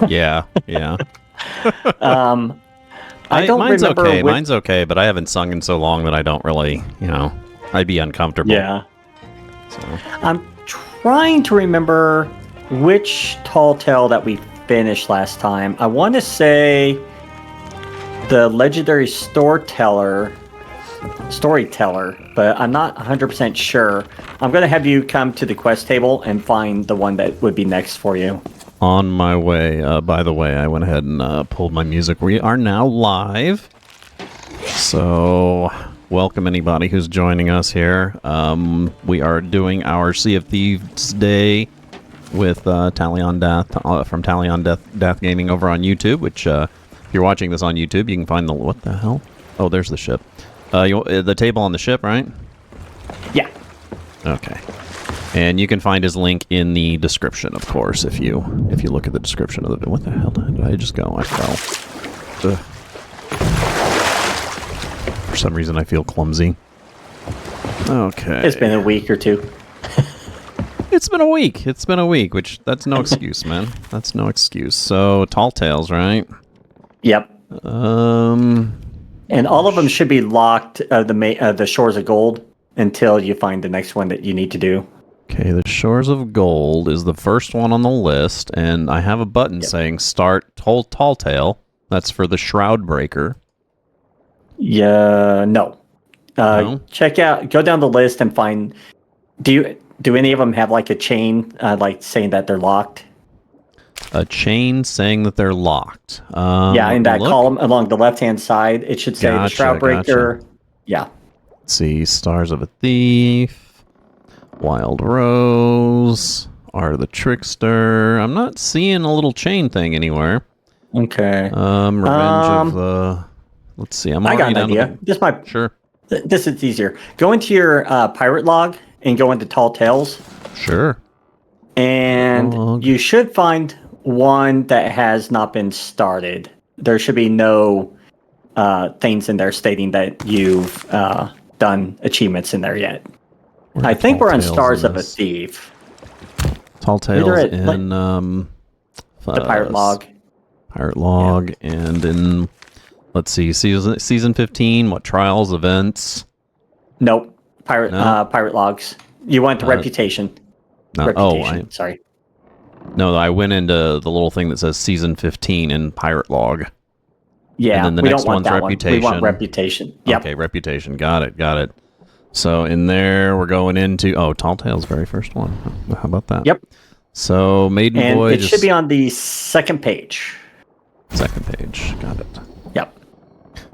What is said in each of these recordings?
Yeah, yeah. I don't mine's remember okay. which... Mine's okay, but I haven't sung in so long that I don't really, I'd be uncomfortable. Yeah. So. I'm trying to remember which tall tale that we finished last time. I want to say the legendary storyteller, but I'm not 100% sure. I'm going to have you come to the quest table and find the one that would be next for you. On my way. By the way, I went ahead and pulled my music. We are now live. So, welcome anybody who's joining us here. We are doing our Sea of Thieves day with Talion Death from Talion Death Gaming over on YouTube, which if you're watching this on YouTube, you can find the... What the hell? Oh, there's the ship. The table on the ship, right? Yeah. Okay. And you can find his link in the description, of course, if you look at the description of the... What the hell did I just go? I fell. Ugh. For some reason, I feel clumsy. Okay. It's been a week or two. It's been a week. It's been a week, which that's no excuse, man. That's no excuse. So, Tall Tales, right? Yep. And all of them should be locked, the Shores of Gold, until you find the next one that you need to do. Okay, the Shores of Gold is the first one on the list, and I have a button saying Start Tall Tale. That's for the Shroud Breaker. Yeah, no. No? Check out, go down the list and find... Do any of them have like a chain, like saying that they're locked? A chain saying that they're locked. Yeah, in that column along the left-hand side, it should say the Shroud Breaker. Gotcha. Yeah. Let's see, Stars of a Thief, Wild Rose, Art of the Trickster. I'm not seeing a little chain thing anywhere. Okay. Revenge of the... Let's see, I got an idea. Sure. This is easier. Go into your pirate log and go into Tall Tales. Sure. And you should find one that has not been started. There should be no things in there stating that you've done achievements in there yet. I think we're on Stars of a Thief. Tall Tales in the pirate log. Pirate log, and in, let's see, season 15, what, Trials, Events? Nope. Pirate logs. You went to Reputation. No, Reputation, sorry. No, I went into the little thing that says Season 15 in Pirate Log. Yeah, and then the we next don't want one's that Reputation. One. We want Reputation. Yep. Okay, Reputation. Got it. So in there, we're going into... Oh, Tall Tale's very first one. How about that? Yep. So Maiden Voyage... And it should be on the second page. Second page. Got it. Yep.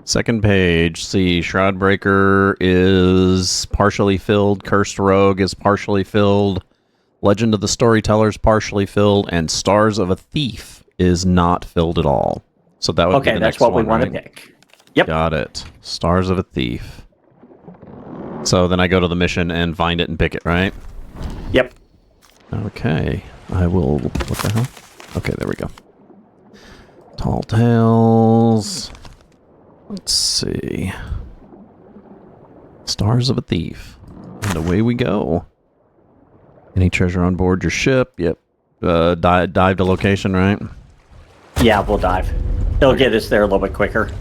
Second page. See, Shroud Breaker is partially filled. Cursed Rogue is partially filled. Legend of the Storyteller is partially filled. And Stars of a Thief is not filled at all. So that would be the next one, we want to pick. Yep. Got it. Stars of a Thief. So then I go to the mission and find it and pick it, right? Yep. Okay. I will... What the hell? Okay, there we go. Tall Tales... Let's see. Stars of a Thief. And away we go. Any treasure on board your ship? Yep. Dive to location, right? Yeah, we'll dive. It'll get us there a little bit quicker.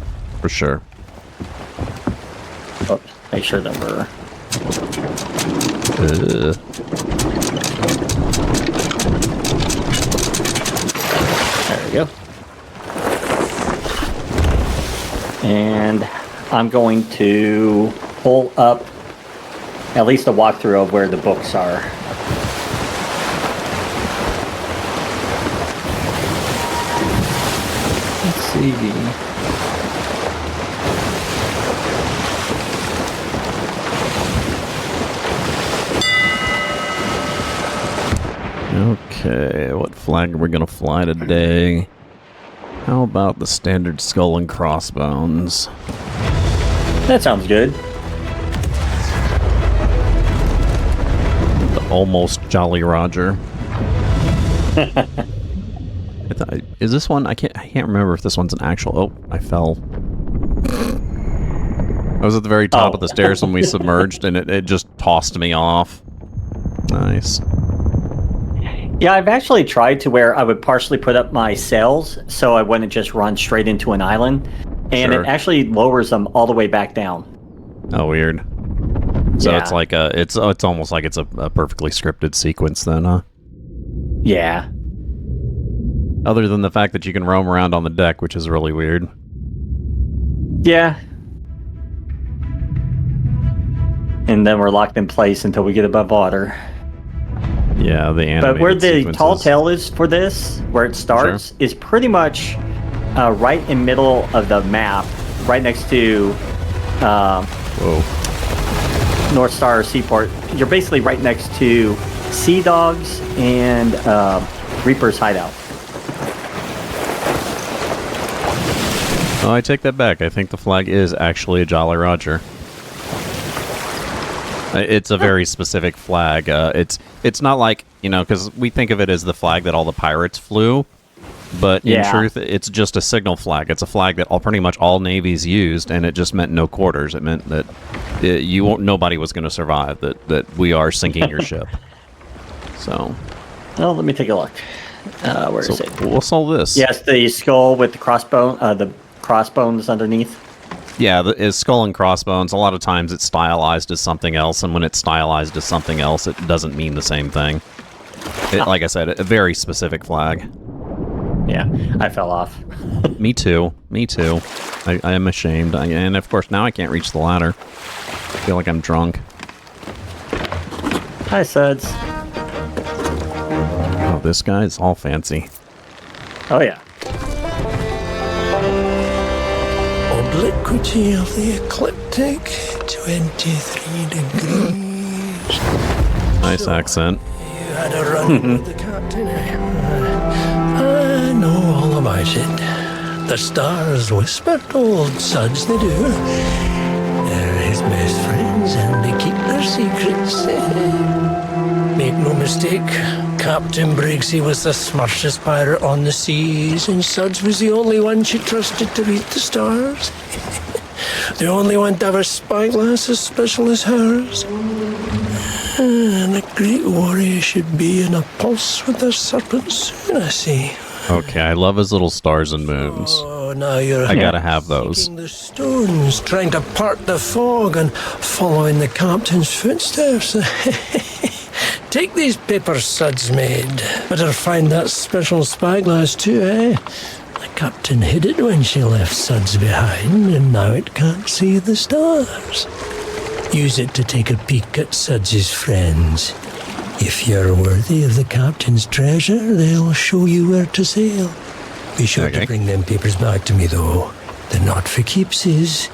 For sure. Oh, make sure that we're... There we go. And I'm going to pull up at least a walkthrough of where the books are. Let's see. Okay, what flag are we going to fly today? How about the standard skull and crossbones? That sounds good. The almost Jolly Roger. Is this one? I can't remember if this one's an actual... Oh, I fell. I was at the very top of the stairs when we submerged, and it just tossed me off. Nice. Yeah, I've actually tried to where I would partially put up my sails so I wouldn't just run straight into an island, and Sure. it actually lowers them all the way back down. Oh, weird. So Yeah. it's like it's almost like it's a perfectly scripted sequence then, huh? Yeah. Other than the fact that you can roam around on the deck, which is really weird. Yeah. And then we're locked in place until we get above water. Yeah, the animated But where the sequences. tall tale is for this, where it starts, is pretty much right in middle of the map, right next to Whoa. North Star Seaport. You're basically right next to Sea Dogs and Reaper's hideout. Oh, I take that back. I think the flag is actually a Jolly Roger. It's a very specific flag. It's not like, because we think of it as the flag that all the pirates flew, but in truth, it's just a signal flag. It's a flag that pretty much all navies used, and it just meant no quarters. It meant that nobody was going to survive. That we are sinking your ship. So, well, let me take a look. Where is it? What's all this? Yes, the skull with the crossbone. The crossbones underneath. Yeah, it's skull and crossbones. A lot of times it's stylized as something else, and when it's stylized as something else, it doesn't mean the same thing. Like I said, a very specific flag. Yeah, I fell off. Me too. I am ashamed. And of course, now I can't reach the ladder. I feel like I'm drunk. Hi, Suds. Oh, this guy is all fancy. Oh, yeah. Obliquity of the ecliptic, 23 degrees. Nice accent. You had a run with the captain, eh? I know all about it. The stars whisper to old Suds, they do. They're his best friends and they keep their secrets. Make no mistake, Captain Briggsy was the smartest pirate on the seas, and Suds was the only one she trusted to read the stars. The only one to have a spyglass as special as hers. And a great warrior should be in a pulse with the serpent soon, I see. Okay, I love his little stars and moons. Oh, now you're I gotta have those. seeking the stones, trying to part the fog and following the captain's footsteps. Take these paper Suds made. Better find that special spyglass too, eh? The captain hid it when she left Suds behind, and now it can't see the stars. Use it to take a peek at Suds's friends. If you're worthy of the captain's treasure, they'll show you where to sail. Be sure to bring them papers back to me, though. They're not for keepsies.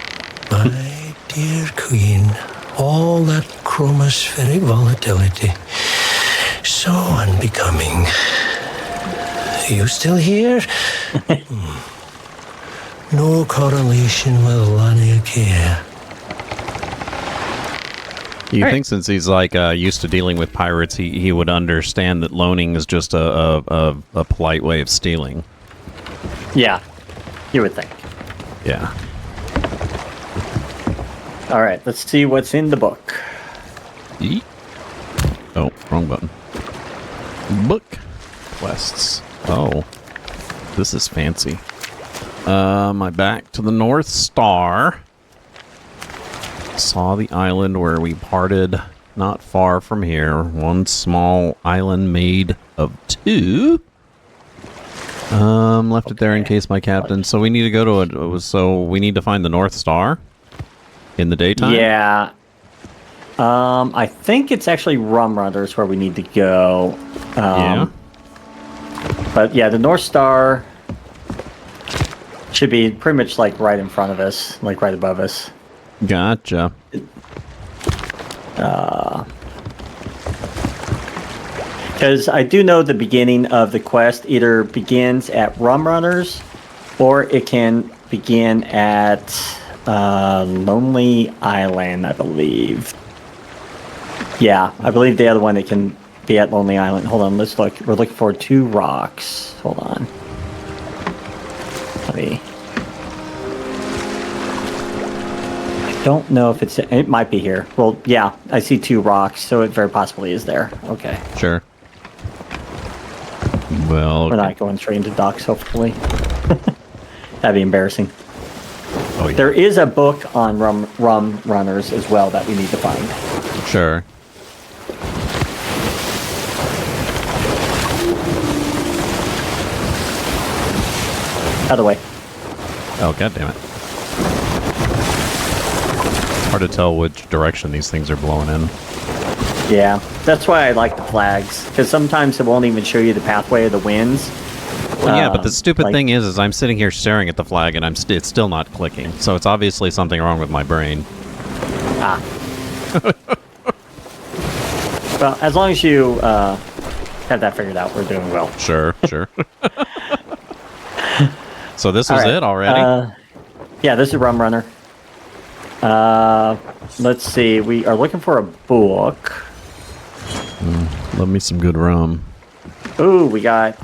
My dear queen, all that chromospheric volatility. So unbecoming. Are you still here? No correlation with Laniakea. You think since he's used to dealing with pirates, he would understand that loaning is just a polite way of stealing. Yeah, you would think. Yeah. All right, let's see what's in the book. Yeet. Oh, wrong button. Book quests. Oh, this is fancy. My back to the North Star. Saw the island where we parted not far from here. One small island made of two. Left it there in case my captain. So we need to go to it. So we need to find the North Star in the daytime. Yeah. I think it's actually Rum Runners where we need to go. Yeah. But yeah, the North Star should be pretty much like right in front of us, like right above us. Gotcha. Because I do know the beginning of the quest either begins at Rum Runners, or it can begin at Lonely Island, I believe. Yeah, I believe the other one it can be at Lonely Island. Hold on, let's look. We're looking for 2 rocks. Hold on. Let me. I don't know if it might be here. Well, yeah, I see 2 rocks, so it very possibly is there. Okay. Sure. Well, We're not going straight into docks, hopefully. That'd be embarrassing. Oh, yeah. There is a book on rum runners as well that we need to find. Sure. Other way. Oh, god damn it. It's hard to tell which direction these things are blowing in. Yeah, that's why I like the flags, because sometimes it won't even show you the pathway of the winds. Well, yeah, but the stupid like- thing is I'm sitting here staring at the flag and it's still not clicking. So it's obviously something wrong with my brain. Ah. Well, as long as you have that figured out, we're doing well. Sure, sure. So this All was right, it already? Yeah, this is Rum Runner. Let's see. We are looking for a book. Love me some good rum. Ooh, we got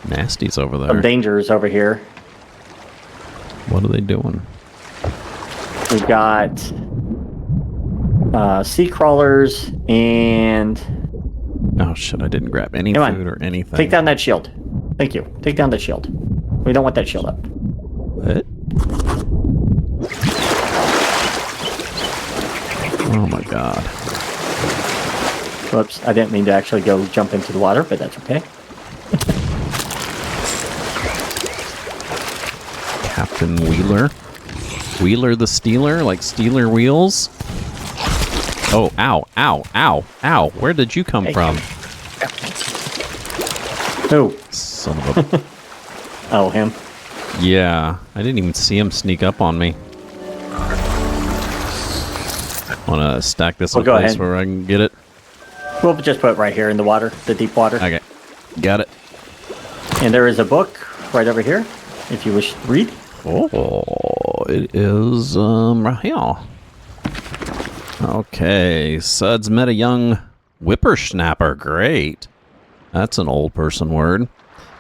Nasties over some there. dangers over here. What are they doing? We've got sea crawlers and... Oh shit, I didn't grab any Come on. food or anything. Take down that shield. Thank you. Take down that shield. We don't want that shield up. What? Oh my god. Whoops, I didn't mean to actually go jump into the water, but that's okay. Captain Wheeler. Wheeler the Stealer, like Stealer wheels. Oh, ow, ow, ow, ow. Where did you come from? Who? Son of a... Oh, him. Yeah, I didn't even see him sneak up on me. Want to stack this in Well, go place ahead. where I can get it? We'll just put it right here in the water, the deep water. Okay, got it. And there is a book right over here, if you wish to read. Oh, it is, right here. Okay, Suds met a young whippersnapper. Great. That's an old person word.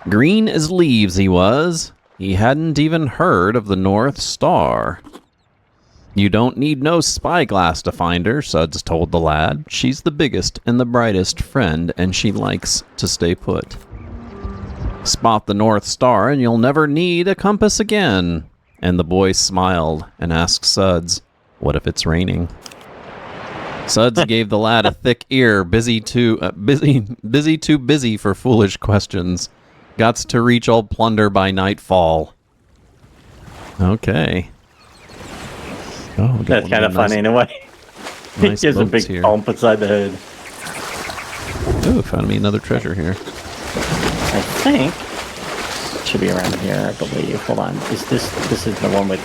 Green as leaves he was. He hadn't even heard of the North Star. You don't need no spyglass to find her, Suds told the lad. She's the biggest and the brightest friend, and she likes to stay put. Spot the North Star, and you'll never need a compass again. And the boy smiled and asked Suds, what if it's raining? Suds gave the lad a thick ear, too busy for foolish questions. Gots to reach old plunder by nightfall. Okay. Oh, we got That's one kind of nice- funny in a way. nice He gives a boats big here. bump inside the head. Ooh, found me another treasure here. I think it should be around here, I believe. Hold on. Is this is the one with...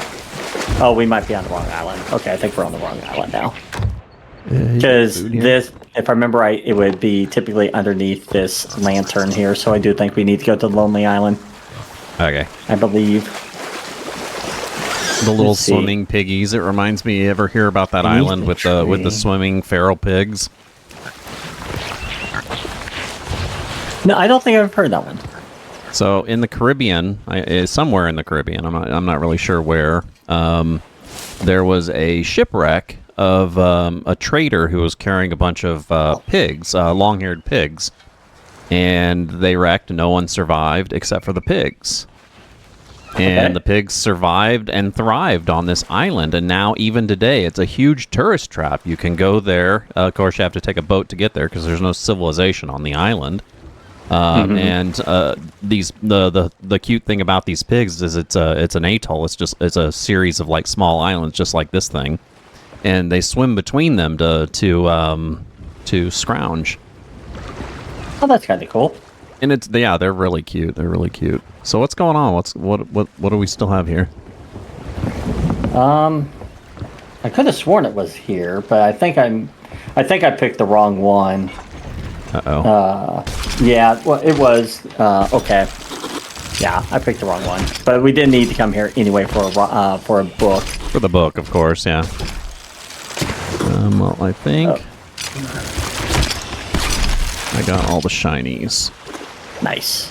Oh, we might be on the wrong island. Okay, I think we're on the wrong island now. Because this, if I remember right, it would be typically underneath this lantern here. So I do think we need to go to the Lonely Island, Okay. I believe. The little Let's see. swimming piggies. It reminds me, you ever hear about that Beneath island the with the tree. swimming feral pigs? No, I don't think I've heard that one. So in the Caribbean, somewhere in the Caribbean, I'm not really sure where. There was a shipwreck of a trader who was carrying a bunch of pigs, long-haired pigs, and they wrecked. No one survived except for the pigs. And Okay. the pigs survived and thrived on this island, and now even today, it's a huge tourist trap. You can go there. Of course, you have to take a boat to get there because there's no civilization on the island. And the cute thing about these pigs is it's an atoll. It's a series of like small islands, just like this thing, and they swim between them to scrounge. Oh, that's kind of cool. And they're really cute. They're really cute. So what's going on? What do we still have here? I could have sworn it was here, but I think I picked the wrong one. Uh-oh. Yeah, well, it was okay. Yeah, I picked the wrong one, but we did need to come here anyway for a book. For the book, of course, yeah. Well, I think I got all the shinies. Nice.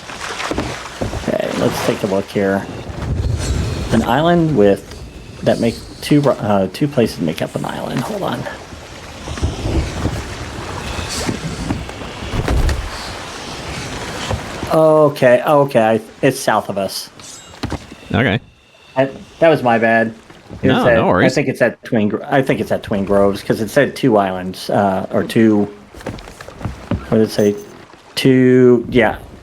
Okay, let's take a look here. An island that make two places make up an island. Hold on. Okay, okay. It's south of us. Okay. That was my bad. No worries. I think it's at Twin Groves because it said 2 islands or 2. What did it say? 2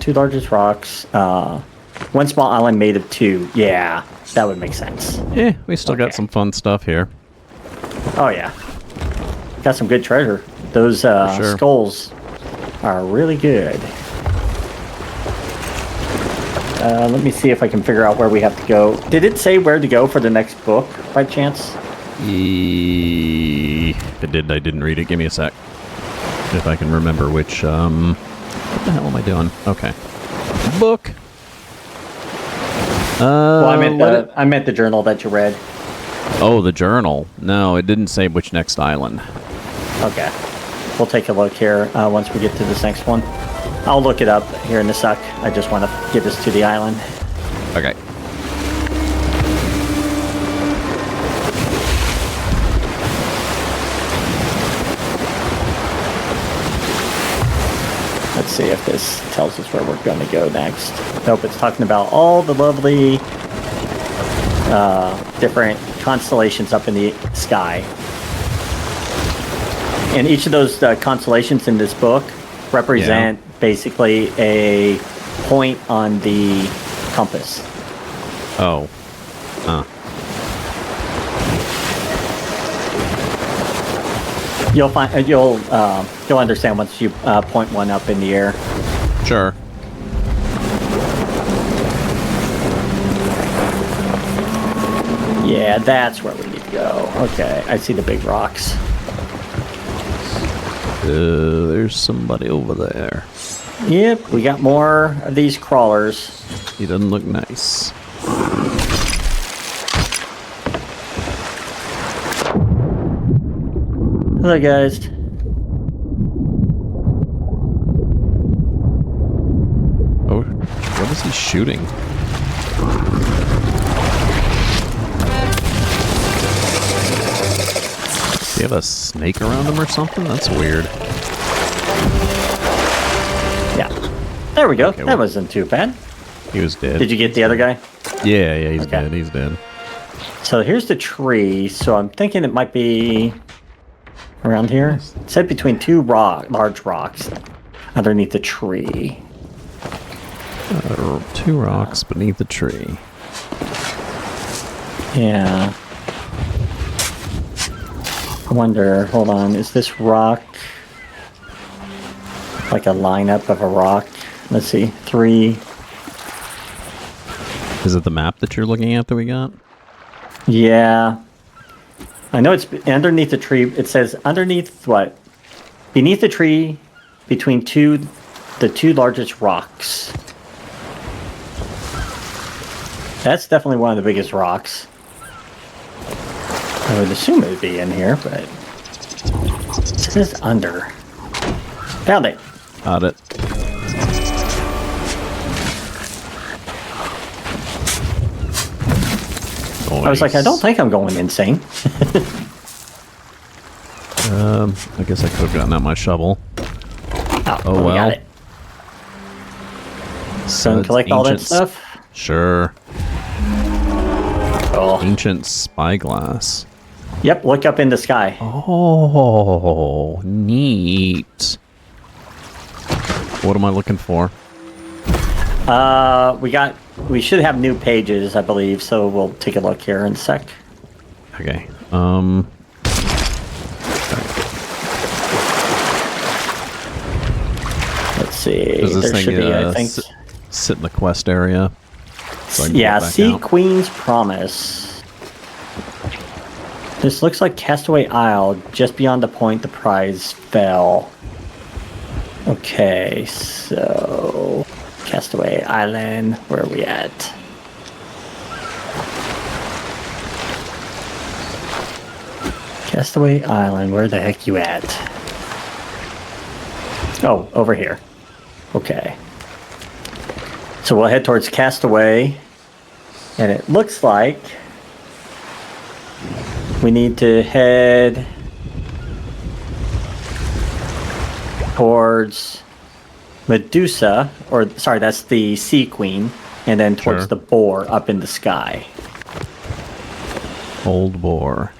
largest rocks. 1 small island made of 2. Yeah, that would make sense. Yeah, we still got some fun stuff here. Oh yeah, got some good treasure. Those sure. skulls are really good. Let me see if I can figure out where we have to go. Did it say where to go for the next book, by chance? It did. I didn't read it. Give me a sec. If I can remember which, what the hell am I doing? Okay. Book. Well, I meant the journal that you read. Oh, the journal. No, it didn't say which next island. Okay. We'll take a look here once we get to this next one. I'll look it up here in a sec. I just want to get us to the island. Okay. Let's see if this tells us where we're going to go next. Nope, it's talking about all the lovely different constellations up in the sky. And each of those constellations in this book represent basically a point on the compass. Oh. Huh. You'll understand once you point one up in the air. Sure. Yeah, that's where we need to go. Okay, I see the big rocks. There's somebody over there. Yep, we got more of these crawlers. He doesn't look nice. Hello, guys. Oh, what is he shooting? Do you have a snake around him or something? That's weird. Yeah. There we go. Okay, that wasn't too bad. He was dead. Did you get the other guy? Yeah, he's Okay. dead. He's dead. So here's the tree. So I'm thinking it might be around here. It said between 2 large rocks underneath the tree. 2 rocks beneath the tree. Yeah. I wonder, hold on, is this rock like a lineup of a rock? Let's see, 3. Is it the map that you're looking at that we got? Yeah. I know it's underneath the tree. It says underneath what? Beneath the tree, between the 2 largest rocks. That's definitely one of the biggest rocks. I would assume it would be in here, but it says under. Found it. Got it. I was like, I don't think I'm going insane. I guess I could have gotten out my shovel. Oh, well. got it. So collect all that stuff? Sure. Cool. Ancient spyglass. Yep, look up in the sky. Oh, neat. What am I looking for? We should have new pages, I believe, so we'll take a look here in a sec. Okay. Let's see. Does this There should thing be, I think. sit in the quest area? So I can Yeah, get back Sea out? Queen's Promise. This looks like Castaway Isle. Just beyond the point the prize fell. Okay, so Castaway Island, where are we at? Castaway Island, where the heck you at? Oh, over here. Okay. So we'll head towards Castaway, and it looks like we need to head towards Medusa, or sorry, that's the Sea Queen, and then towards Sure. the boar up in the sky. Old boar.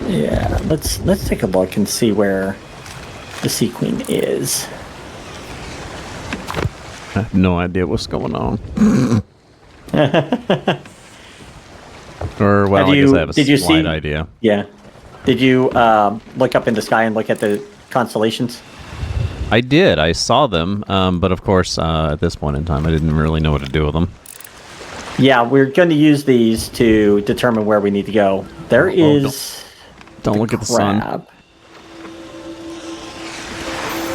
Yeah, let's take a look and see where the Sea Queen is. I have no idea what's going on. Or, well, I guess I have a slight idea. Yeah. Did you look up in the sky and look at the constellations? I did. I saw them, but of course, at this point in time, I didn't really know what to do with them. Yeah, we're going to use these to determine where we need to go. There is... Don't look at the sun. crab.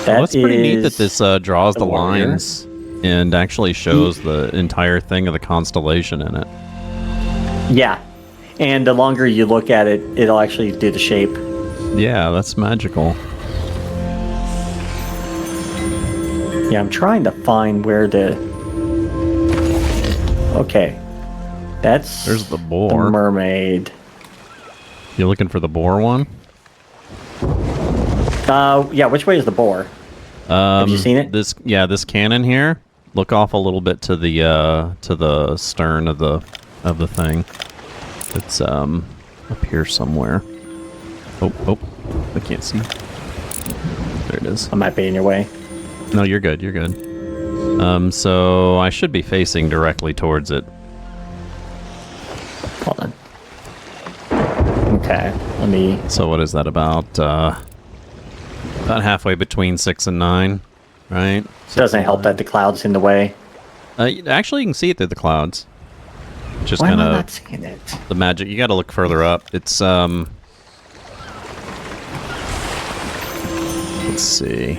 Well, it's pretty neat that is this draws the warrior. lines and actually shows the entire thing of the constellation in it. Yeah. And the longer you look at it, it'll actually do the shape. Yeah, that's magical. Yeah, I'm trying to find where the... Okay. That's There's the the boar. mermaid. You looking for the boar one? Yeah, which way is the boar? Have you seen it? This cannon here. Look off a little bit to the stern of the thing. It's up here somewhere. Oh, I can't see. There it is. I might be in your way. No, you're good. You're good. So I should be facing directly towards it. Hold on. Okay, let me... So what is that about halfway between 6 and 9, right? Doesn't help that the cloud's in the way. Actually, you can see it through the clouds. Just Why am kind I not of seeing it? the magic. You got to look further up. It's Let's see.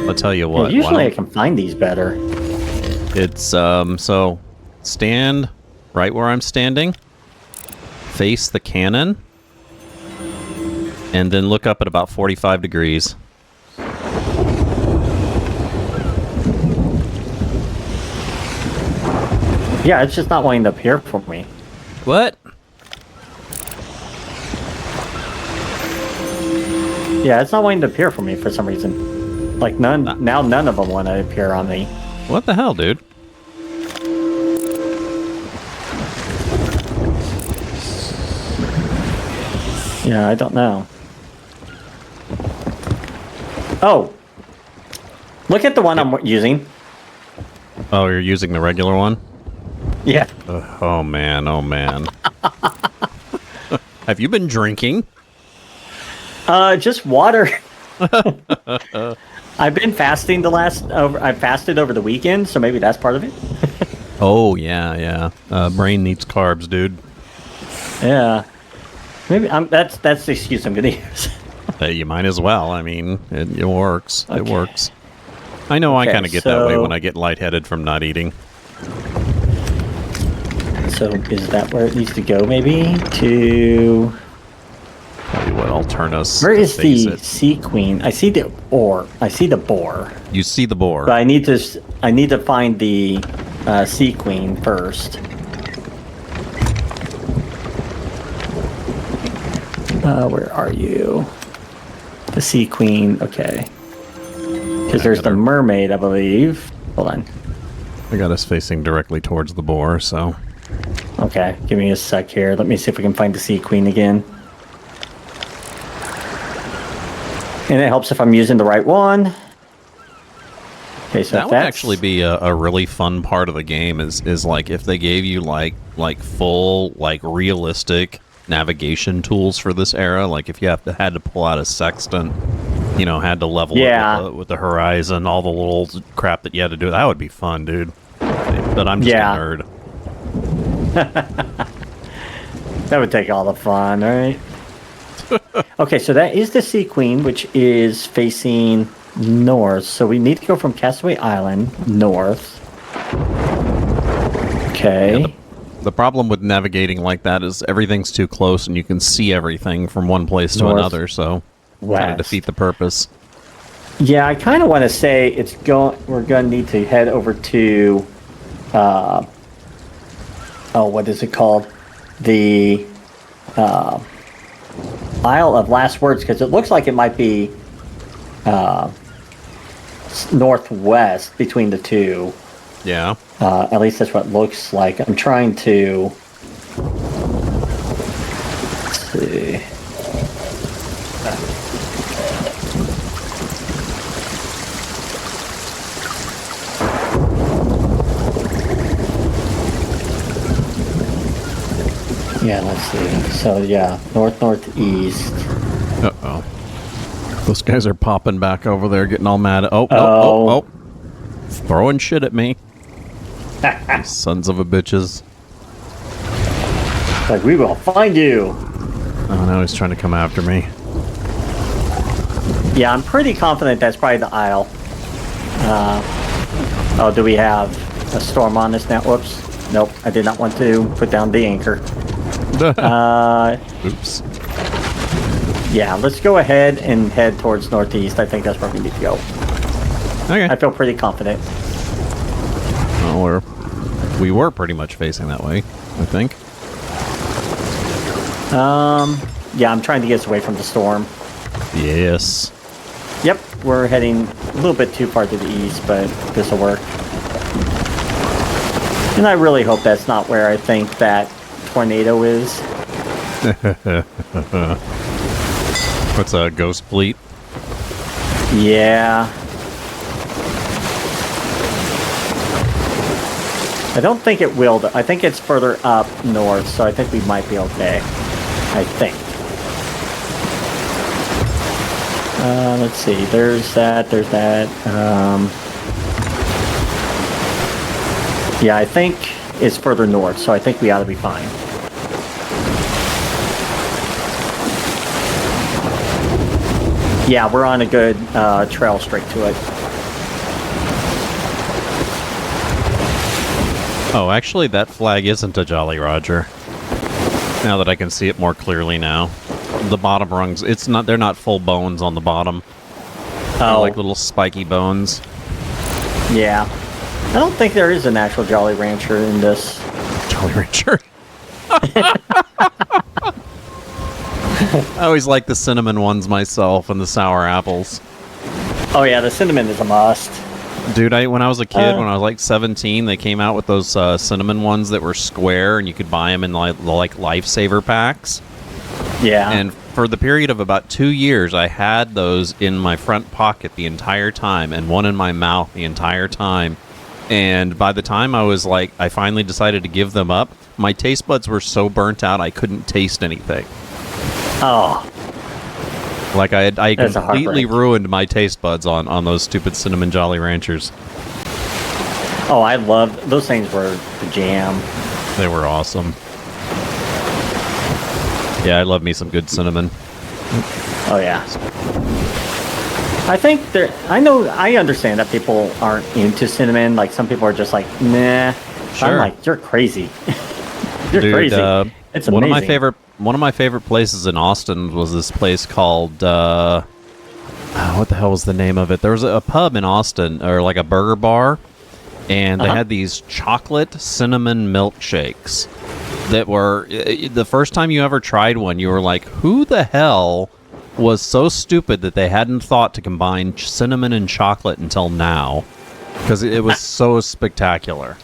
I'll tell you what. Yeah, usually I can find these better. It's so stand right where I'm standing. Face the cannon. And then look up at about 45 degrees. Yeah, it's just not wanting to appear for me. What? Yeah, it's not wanting to appear for me for some reason. Like none of them want to appear on me. What the hell, dude? Yeah, I don't know. Oh, look at the one I'm using. Oh, you're using the regular one? Yeah. Oh man, oh man. Have you been drinking? Just water. I've been fasting I fasted over the weekend, so maybe that's part of it. Oh yeah. Brain needs carbs, dude. Yeah. Maybe that's the excuse I'm gonna use. You might as well. I mean, it works. It Okay. works. I know I Okay, kind of get that way so- when I get lightheaded from not eating. So is that where it needs to go? Maybe to Tell you what, I'll turn us. where to is face the it. Sea Queen? I see the boar. You see the boar. But I need to find the Sea Queen first. Where are you? The Sea Queen. Okay. Because there's the mermaid, I believe. Hold on. I got us facing directly towards the boar, so. Okay, give me a sec here. Let me see if we can find the Sea Queen again. And it helps if I'm using the right one. Okay, so That would actually be a really fun part of the game is like if they gave you like full like realistic navigation tools for this era, like if you had to pull out a sextant, you know, had to level it with the horizon, all the little crap that you had to do. That would be fun, dude. But I'm just a nerd. That would take all the fun, right? Okay, so that is the Sea Queen, which is facing north. So we need to go from Castaway Island north. Okay. Yeah, the problem with navigating like that is everything's too close and you can see everything from one place to North, another, so kind of west. defeat the purpose. Yeah, I kind of want to say we're going to need to head over to what is it called? The Isle of Last Words, because it looks like it might be northwest between the two. Yeah. At least that's what it looks like. I'm trying to... Let's see. Yeah, let's see. So, yeah, northeast. Uh-oh. Those guys are popping back over there, getting all mad. Oh. Throwing shit at me. Sons of a bitches. Like, we will find you. Oh, no, he's trying to come after me. Yeah, I'm pretty confident that's probably the Isle. Oh, do we have a storm on us now? Whoops. Nope, I did not want to put down the anchor. Oops. Yeah, let's go ahead and head towards northeast. I think that's where we need to go. Okay. I feel pretty confident. Well, we were pretty much facing that way, I think. Yeah, I'm trying to get us away from the storm. Yes. Yep, we're heading a little bit too far to the east, but this will work. And I really hope that's not where I think that tornado is. What's a ghost fleet? Yeah. I don't think it will, though. I think it's further up north, so I think we might be okay. I think. Let's see. There's that. Yeah, I think it's further north, so I think we ought to be fine. Yeah, we're on a good trail straight to it. Oh, actually, that flag isn't a Jolly Roger. Now that I can see it more clearly now. The bottom rungs, they're not full bones on the bottom. They're like little spiky bones. Yeah. I don't think there is an actual Jolly Rancher in this. Jolly Rancher? I always like the cinnamon ones myself and the sour apples. Oh yeah, the cinnamon is a must. Dude, when I was a kid, when I was like 17, they came out with those cinnamon ones that were square, and you could buy them in like lifesaver packs. Yeah. And for the period of about 2 years, I had those in my front pocket the entire time, and one in my mouth the entire time. And by the time I finally decided to give them up, my taste buds were so burnt out I couldn't taste anything. Oh. Like I That's completely ruined my taste buds on those stupid cinnamon Jolly Ranchers. Oh, I loved those things. Were the jam. They were awesome. Yeah, I love me some good cinnamon. Oh yeah. I think I understand that people aren't into cinnamon. Like some people are just like, nah. Sure. I'm like, you're crazy. You're Dude, crazy. It's amazing. One of my favorite places in Austin was this place called what the hell was the name of it? There was a pub in Austin, or like a burger bar, and they had these chocolate cinnamon milkshakes that were the first time you ever tried one, you were like, who the hell was so stupid that they hadn't thought to combine cinnamon and chocolate until now? Because it was so spectacular.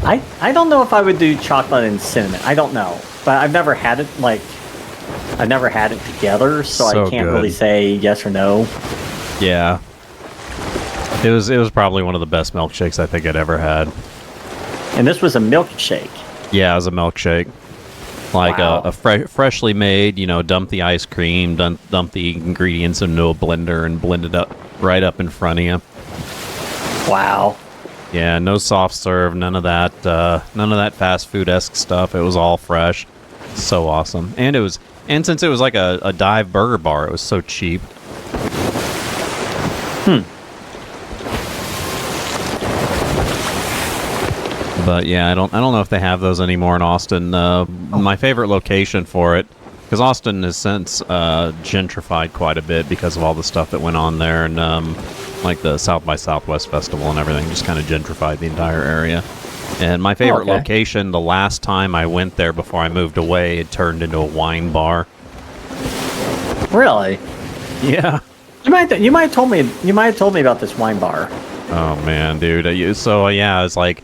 I don't know if I would do chocolate and cinnamon. I don't know, but I've never had it together, so I can't really say yes or no. Yeah, it was probably one of the best milkshakes I think I'd ever had. And this was a milkshake. Yeah, it was a milkshake, like a freshly made. Dump the ice cream, dump the ingredients into a blender, and blend it up right up in front of you. Wow. Yeah, no soft serve, none of that fast food-esque stuff. It was all fresh, so awesome. And since it was like a dive burger bar, it was so cheap. But yeah, I don't know if they have those anymore in Austin. My favorite location for it, because Austin has since gentrified quite a bit because of all the stuff that went on there, and like the South by Southwest Festival and everything just kind of gentrified the entire area. And my favorite location, the last time I went there before I moved away, it turned into a wine bar. Really? Yeah. You might have told me about this wine bar. Oh man, dude. So yeah, it's like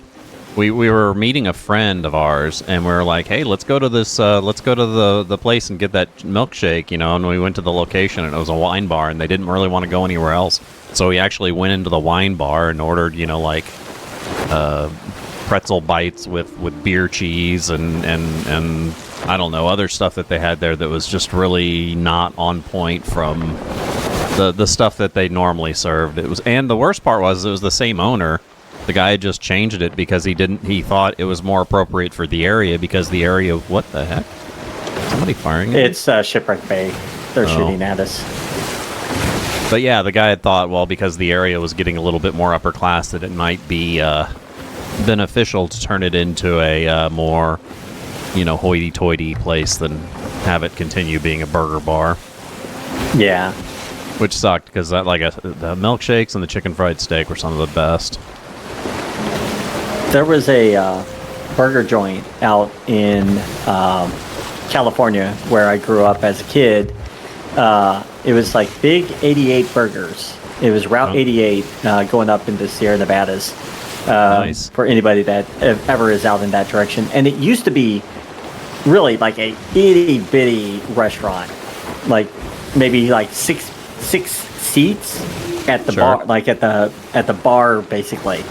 we were meeting a friend of ours, and we were like, hey, let's go to this. Let's go to the place and get that milkshake, you know. And we went to the location, and it was a wine bar, and they didn't really want to go anywhere else. So we actually went into the wine bar and ordered, you know, like pretzel bites with beer cheese and I don't know, other stuff that they had there that was just really not on point from the stuff that they normally served. And the worst part was it was the same owner. The guy had just changed it because he thought it was more appropriate for the area because the area, what the heck? Somebody firing? It's Shipwreck Bay. They're shooting at us. But yeah, the guy had thought, well, because the area was getting a little bit more upper class, that it might be beneficial to turn it into a more, you know, hoity-toity place than have it continue being a burger bar. Yeah. Which sucked because the milkshakes and the chicken fried steak were some of the best. There was a burger joint out in California where I grew up as a kid. It was like Big 88 Burgers. It was Route 88 going up into Sierra Nevadas. Nice. For anybody that ever is out in that direction. And it used to be really like a itty bitty restaurant, like maybe like six seats at the bar, like at the bar basically.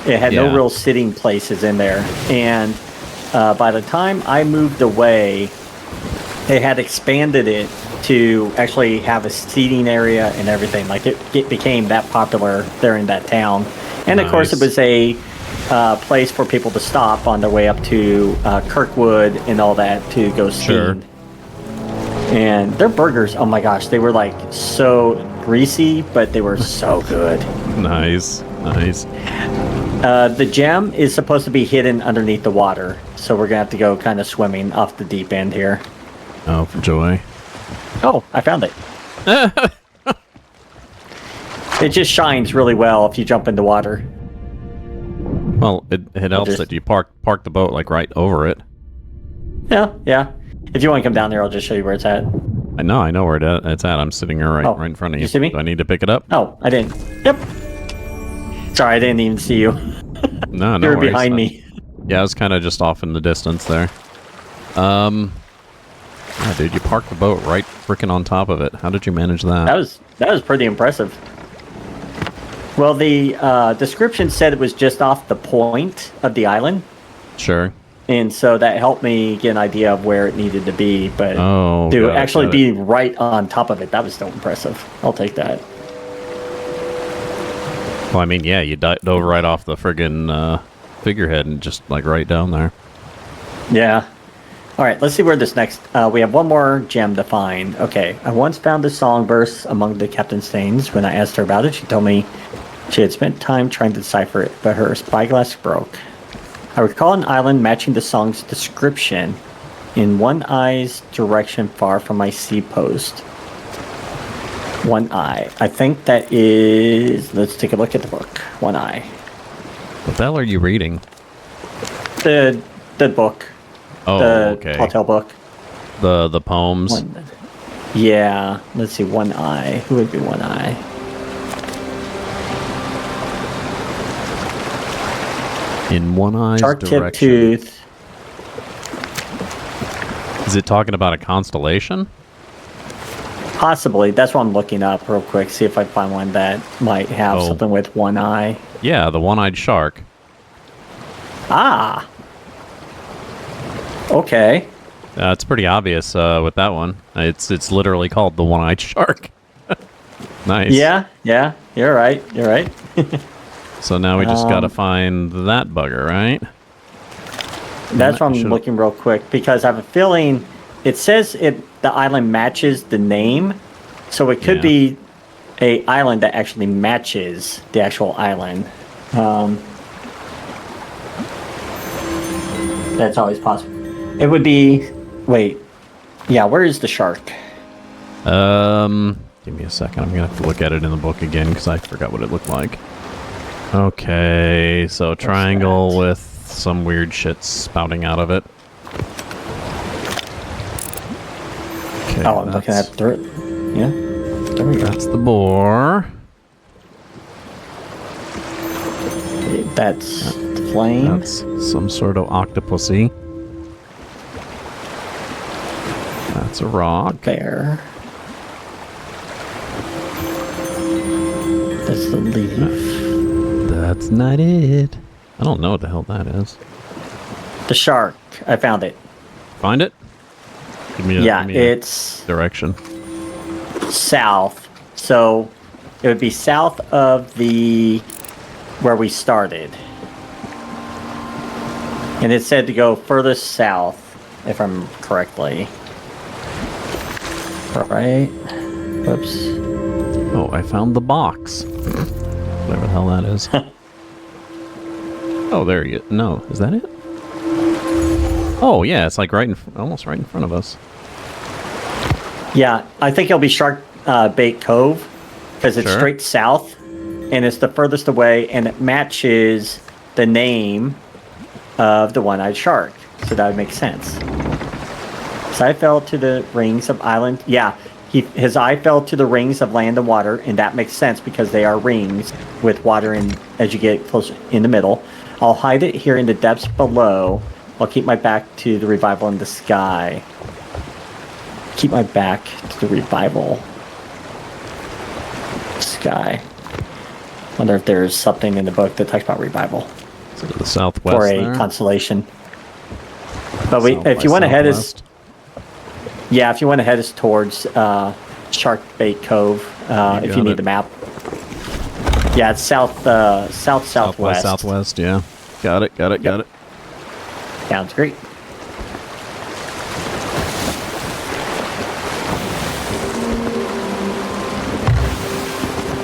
It had no real sitting places in there. And by the time I moved away, they had expanded it to actually have a seating area and everything. Like it became that popular there in that town. And of course, it was a place for people to stop on their way up to Kirkwood and all that to go skiing. Sure. And their burgers, oh my gosh, they were like so greasy, but they were so good. Nice. The gem is supposed to be hidden underneath the water, so we're gonna have to go kind of swimming off the deep end here. Oh, for joy. Oh, I found it. It just shines really well if you jump into water. Well, it helps that you park the boat like right over it. Yeah. If you want to come down there, I'll just show you where it's at. I know where it's at. I'm sitting here right in front of you. You see me? Do I need to pick it up? Oh, I didn't. Yep. Sorry, I didn't even see you. No, you were behind me. Yeah, I was kind of just off in the distance there. Yeah, dude, you parked the boat right freaking on top of it. How did you manage that? That was pretty impressive. Well, the description said it was just off the point of the island. Sure. And so that helped me get an idea of where it needed to be. But to actually be right on top of it, that was still impressive. I'll take that. Well, I mean, yeah, you dove right off the friggin' figurehead and just like right down there. Yeah. All right, let's see where this next... we have one more gem to find. Okay, I once found a song verse among the captain's stains. When I asked her about it, she told me she had spent time trying to decipher it, but her spyglass broke. I recall an island matching the song's description in One Eye's direction far from my sea post. One Eye. I think that is... Let's take a look at the book. One Eye. What the hell are you reading? The book. Oh, okay. Tall Tale book. The poems. Yeah. Let's see. One Eye. Who would be One Eye? In One Eye's direction. Shark-tipped tooth. Is it talking about a constellation? Possibly. That's what I'm looking up real quick. See if I find one that might have something with one eye. Yeah, the one-eyed shark. Ah. Okay. It's pretty obvious with that one. It's literally called the one-eyed shark. Nice. Yeah. You're right. So now we just got to find that bugger, right? That's why I'm looking real quick because I have a feeling it says the island matches the name, so it could be a island that actually matches the actual island. That's always possible. It would be... Wait. Yeah, where is the shark? Give me a second. I'm going to have to look at it in the book again because I forgot what it looked like. Okay, so triangle with some weird shit spouting out of it. Okay, I'm looking at through it. Yeah. there we go. That's the boar. That's the flame. That's some sort of octopusy. That's a rock. There. That's the leaf. That's not it. I don't know what the hell that is. The shark. I found it. Find it? Give me it's direction. south. So it would be south of where we started. And it said to go furthest south, if I'm correctly. Right? Whoops. Oh, I found the box. Whatever the hell that is. Oh, there you go. No, is that it? Oh, yeah, it's like almost right in front of us. Yeah, I think it'll be Shark Bait Cove because it's Sure. straight south and it's the furthest away and it matches the name of the one-eyed shark. So that would make sense. His eye fell to the rings of island. Yeah, his eye fell to the rings of land and water, and that makes sense because they are rings with water in as you get closer in the middle. I'll hide it here in the depths below. I'll keep my back to the revival in the sky. Keep my back to the revival sky. Wonder if there's something in the book that talks about revival To the southwest or a there. constellation. But South if by you want to head us, southwest. yeah, if you want to head us towards Shark Bait Cove, if you got need it. the map. Yeah, it's southwest. Southwest, yeah. Got it. Sounds great.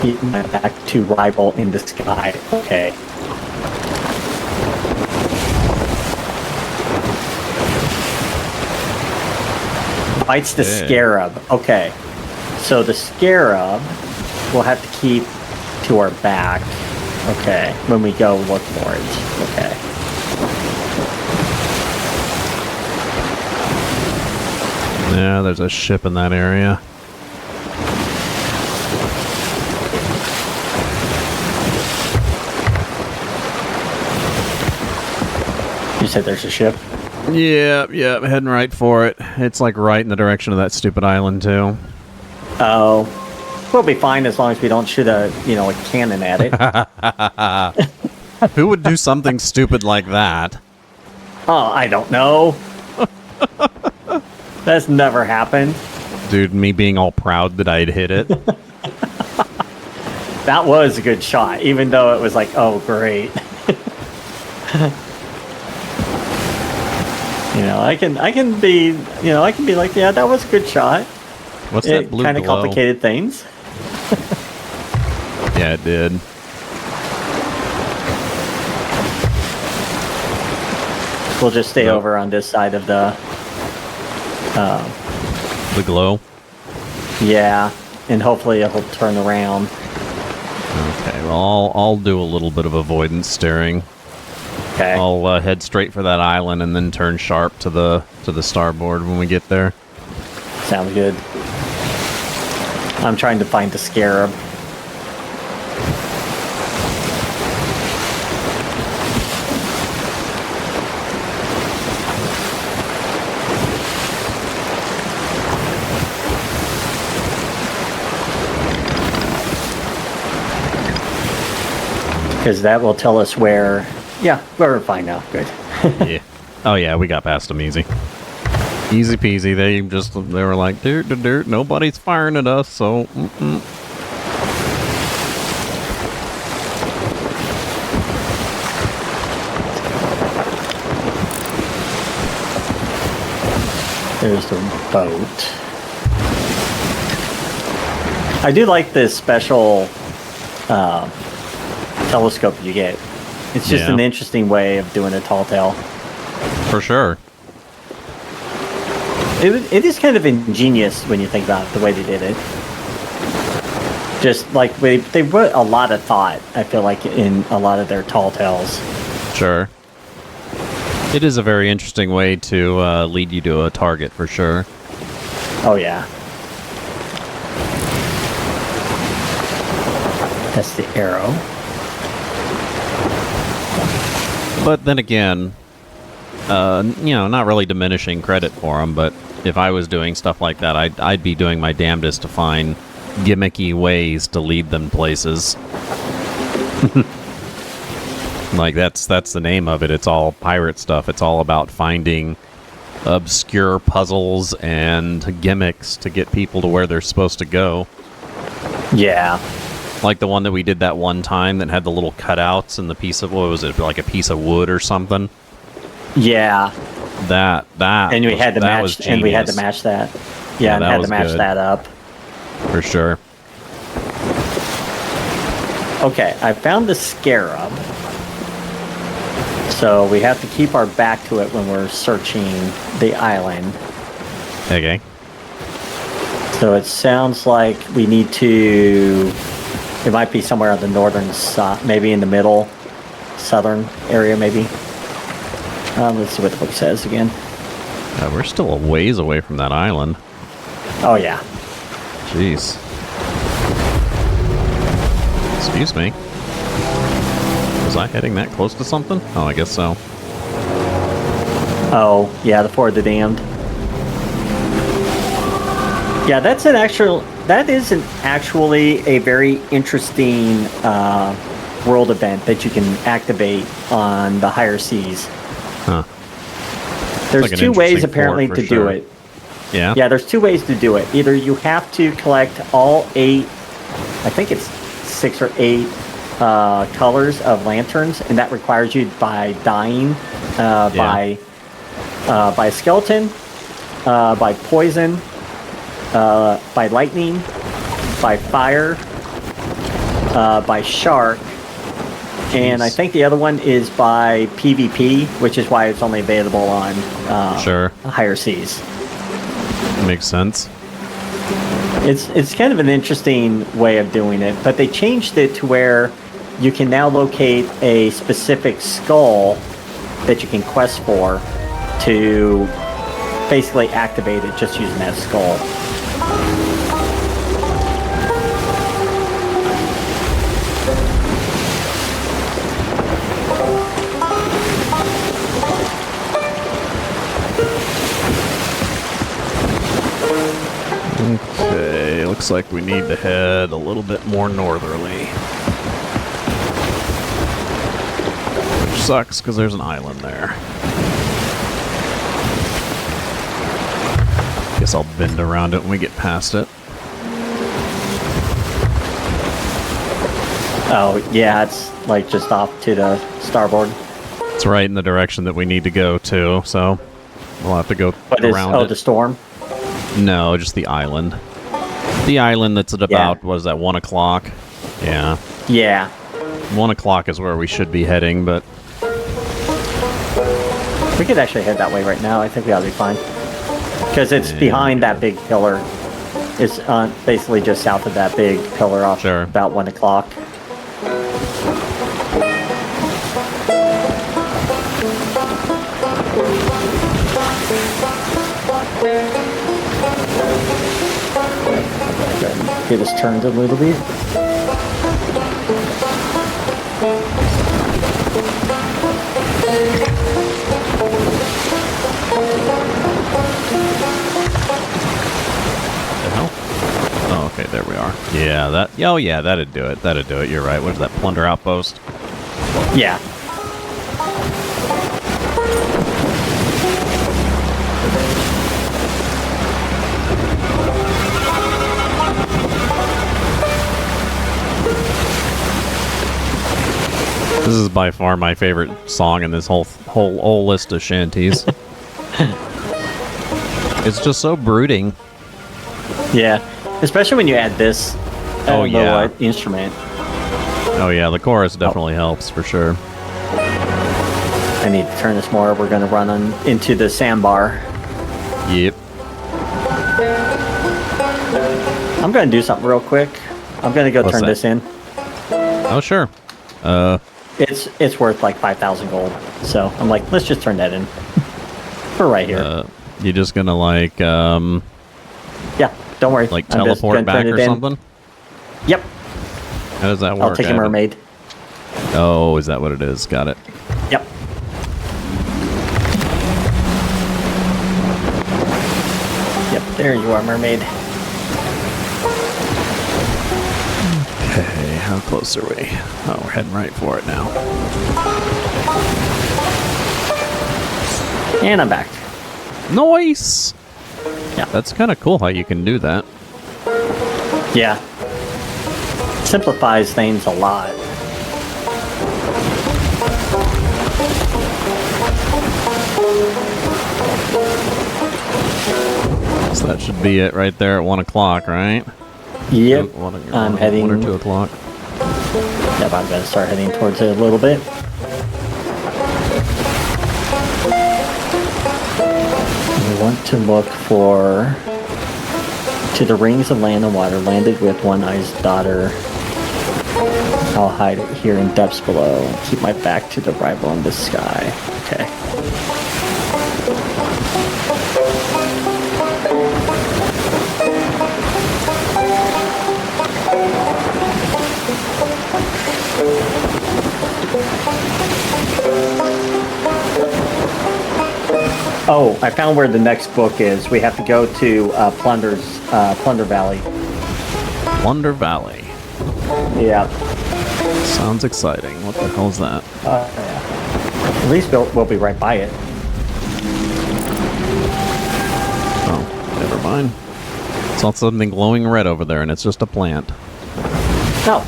Keep my back to rival in the sky. Okay. Bites the Yeah. scarab. Okay. So the scarab we'll have to keep to our back. Okay. When we go look for it. Okay. Yeah, there's a ship in that area. You said there's a ship? Yeah, heading right for it. It's like right in the direction of that stupid island too. Oh. We'll be fine as long as we don't shoot a cannon at it. Who would do something stupid like that? Oh, I don't know. That's never happened. Dude, me being all proud that I'd hit it. That was a good shot, even though it was like, oh, great. I can be like, yeah, that was a good shot. What's that It blue kind of glow? complicated things. Yeah, it did. We'll just stay Nope. over on this side of the, The glow? yeah, and hopefully it'll turn around. Okay, well, I'll do a little bit of avoidance steering. Okay. I'll head straight for that island and then turn sharp to the starboard when we get there. Sounds good. I'm trying to find the scarab. Because that will tell us where... Yeah, we're fine now. Good. Yeah. Oh yeah, we got past them easy. Easy peasy. They were like, dirt, nobody's firing at us, so. There's the boat. I do like this special telescope you get. It's just Yeah. an interesting way of doing a tall tale. For sure. It is kind of ingenious when you think about it, the way they did it. Just like they put a lot of thought, I feel like, in a lot of their tall tales. Sure. It is a very interesting way to lead you to a target, for sure. Oh, yeah. That's the arrow. But then again, not really diminishing credit for them, but if I was doing stuff like that, I'd be doing my damnedest to find gimmicky ways to lead them places. Like, that's the name of it. It's all pirate stuff. It's all about finding obscure puzzles and gimmicks to get people to where they're supposed to go. Yeah. Like the one that we did that one time that had the little cutouts and the piece of, what was it, like a piece of wood or something? Yeah. That And we had to match that. Yeah, and that had was to match good. that up. For sure. Okay, I found the scarab. So we have to keep our back to it when we're searching the island. Okay. So it sounds like we need to... It might be somewhere on the northern side, maybe in the middle, southern area, maybe. Let's see what the book says again. We're still a ways away from that island. Oh, yeah. Jeez. Excuse me. Was I heading that close to something? Oh, I guess so. Oh, yeah, the Fort of the Damned. Yeah, that is actually a very interesting world event that you can activate on the higher seas. Huh. There's like two ways interesting apparently fort, for to sure. do it. Yeah? Yeah, there's two ways to do it. Either you have to collect all 8, I think it's 6 or 8 colors of lanterns, and that requires you by dying by a skeleton, by poison, by lightning, by fire, by shark, and I think the other one is by PvP, which is why it's only available on Sure. higher seas. Makes sense. It's kind of an interesting way of doing it, but they changed it to where you can now locate a specific skull that you can quest for to basically activate it just using that skull. Okay, looks like we need to head a little bit more northerly. Which sucks, because there's an island there. Guess I'll bend around it when we get past it. Oh, yeah, it's like just off to the starboard. It's right in the direction that we need to go to, so we'll have to go around it. The storm? No, just the island. The island that's at about, what is that, 1 o'clock? Yeah. Yeah. 1 o'clock is where we should be heading, but... We could actually head that way right now. I think we ought to be fine. Because it's behind that big pillar. It's basically just south of that big pillar off about 1 o'clock. Get us turned a little bit. Oh, okay, there we are. Yeah, that... Oh, yeah, that'd do it. That'd do it. You're right. What is that, Plunder Outpost? Yeah. This is by far my favorite song in this whole list of shanties. It's just so brooding. Yeah, especially when you add this little instrument. Oh yeah, the chorus definitely helps for sure. I need to turn this more. We're going to run into the sandbar. Yep. I'm going to do something real quick. I'm going to go turn this in. Oh sure. It's worth like 5,000 gold. So I'm like, let's just turn that in. We're right here. You just gonna like yeah, don't worry. Like teleport back or something? Yep. How does that work? I'll take a mermaid. Oh, is that what it is? Got it. Yep. Yep, there you are, mermaid. Okay, how close are we? Oh, we're heading right for it now. And I'm back. Nice! Yeah. That's kind of cool how you can do that. Yeah. Simplifies things a lot. So that should be it right there at 1 o'clock, right? Yep. I'm heading 1 or 2 o'clock. Yep, I'm gonna start heading towards it a little bit. We want to look for to the rings of land and water, landed with one eye's daughter. I'll hide it here in depths below. Keep my back to the rival in the sky. Okay. Oh, I found where the next book is. We have to go to Plunder Valley. Plunder Valley. Yeah. Sounds exciting. What the hell is that? Yeah. At least we'll be right by it. Oh, never mind. Saw something glowing red over there, and it's just a plant. No.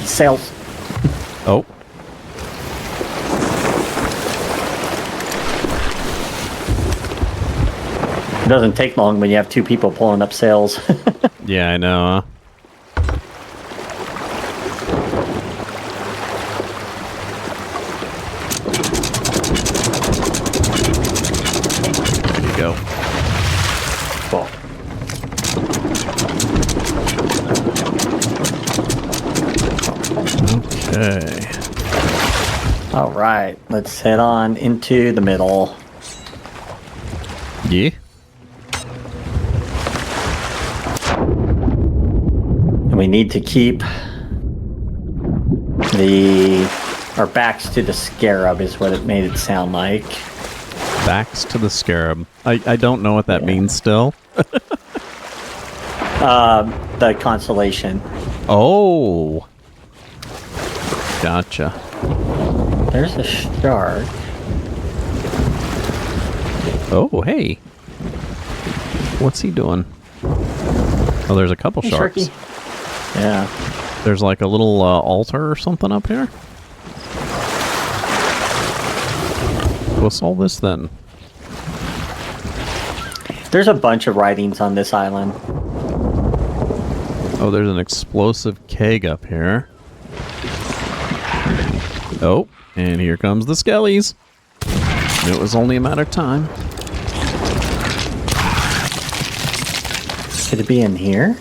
Sails. Oh. It doesn't take long when you have two people pulling up sails. Yeah, I know, There you go. Cool. Okay. All right, let's head on into the middle. Yeah? And we need to keep our backs to the scarab is what it made it sound like. Backs to the scarab. I don't know what that means still. The constellation. Oh. Gotcha. There's a shark. Oh, hey. What's he doing? Oh, there's a couple Hey, sharks. Sharky. Yeah. There's like a little altar or something up here. What's all this then? There's a bunch of writings on this island. Oh, there's an explosive keg up here. Oh, and here comes the skellies. It was only a matter of time. Could it be in here?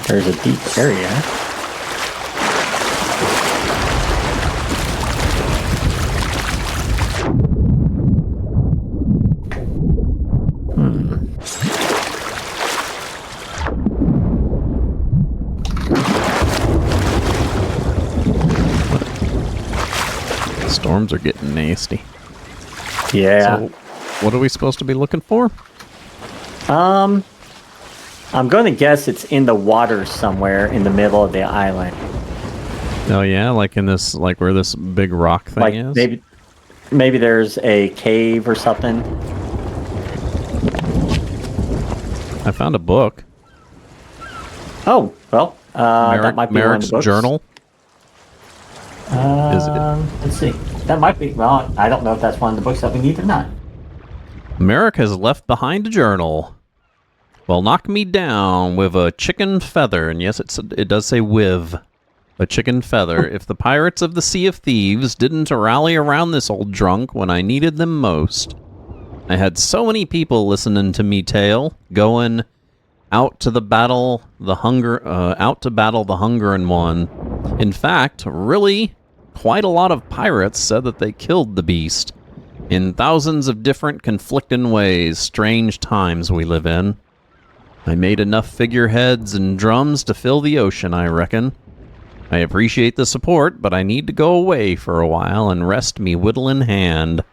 There's a deep area. Storms are getting nasty. Yeah. So, what are we supposed to be looking for? I'm going to guess it's in the water somewhere in the middle of the island. Oh yeah, like in this, like where this big rock thing Like is? maybe there's a cave or something. I found a book. Oh, well, that might be one of Merrick's the books. journal. Is it? Let's see. That might be, well, I don't know if that's one of the books that we need or not. Merrick has left behind a journal. Well, knock me down with a chicken feather. And yes, it does say with a chicken feather. If the pirates of the Sea of Thieves didn't rally around this old drunk when I needed them most. I had so many people listening to me tale, going out to battle the hunger and won. In fact, really, quite a lot of pirates said that they killed the beast. In thousands of different conflicting ways, strange times we live in. I made enough figureheads and drums to fill the ocean, I reckon. I appreciate the support, but I need to go away for a while and rest me whittlin' hand.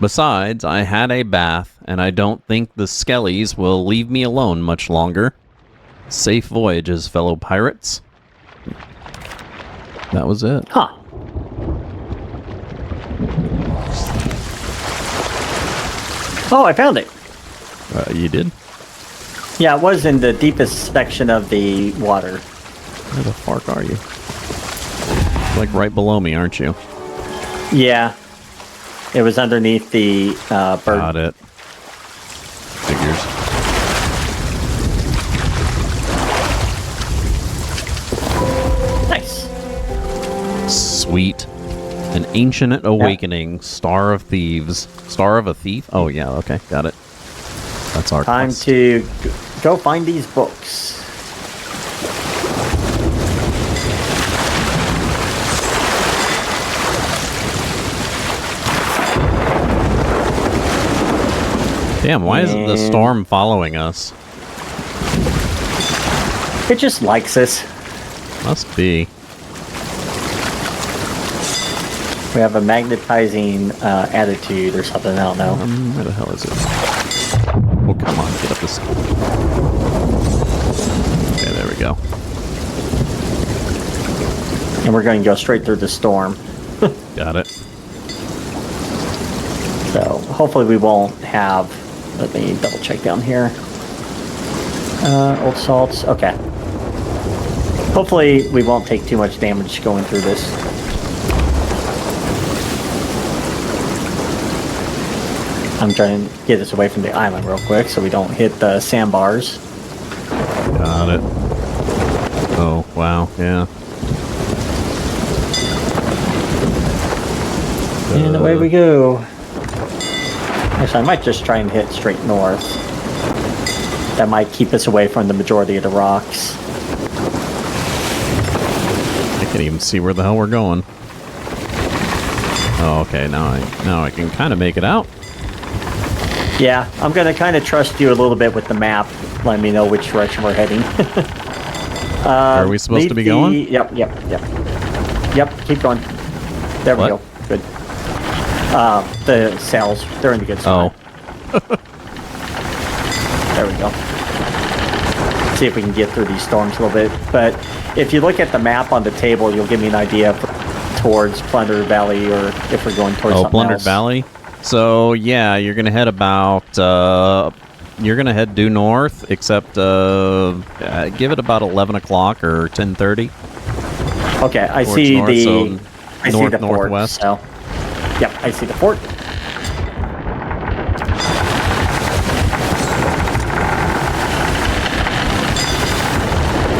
Besides, I had a bath, and I don't think the skellies will leave me alone much longer. Safe voyages, fellow pirates. That was it. Huh. Oh, I found it. You did? Yeah, it was in the deepest section of the water. Where the fuck are you? Like right below me, aren't you? Yeah. It was underneath the bird. Got it. Figures. Nice. Sweet. An ancient awakening. Star of Thieves. Star of a thief? Oh, yeah, okay, got it. That's our Time quest. to go find these books. Damn, why isn't the storm following us? It just likes us. Must be. We have a magnetizing attitude or something, I don't know. Where the hell is it? Oh, come on, get up this. Okay, there we go. And we're going to go straight through the storm. Got it. So hopefully we won't have... Let me double check down here. Old salts. Okay. Hopefully we won't take too much damage going through this. I'm trying to get us away from the island real quick so we don't hit the sandbars. Got it. Oh, wow, yeah. And away we go. Actually, I might just try and hit straight north. That might keep us away from the majority of the rocks. I can't even see where the hell we're going. Oh, okay, now I can kind of make it out. Yeah, I'm going to kind of trust you a little bit with the map. Let me know which direction we're heading. Where are we supposed to be going? Yep, keep going. There we What? go. Good. The sails, they're in a good spot. Oh. There we go. See if we can get through these storms a little bit. But if you look at the map on the table, you'll give me an idea towards Plundered Valley or if we're going towards something Plundered else. Valley? So, yeah, you're going to head about... you're going to head due north, except give it about 11 o'clock or 10:30. Okay, I Towards see north, the... so I see the fort. northwest. So. Yep, I see the fort.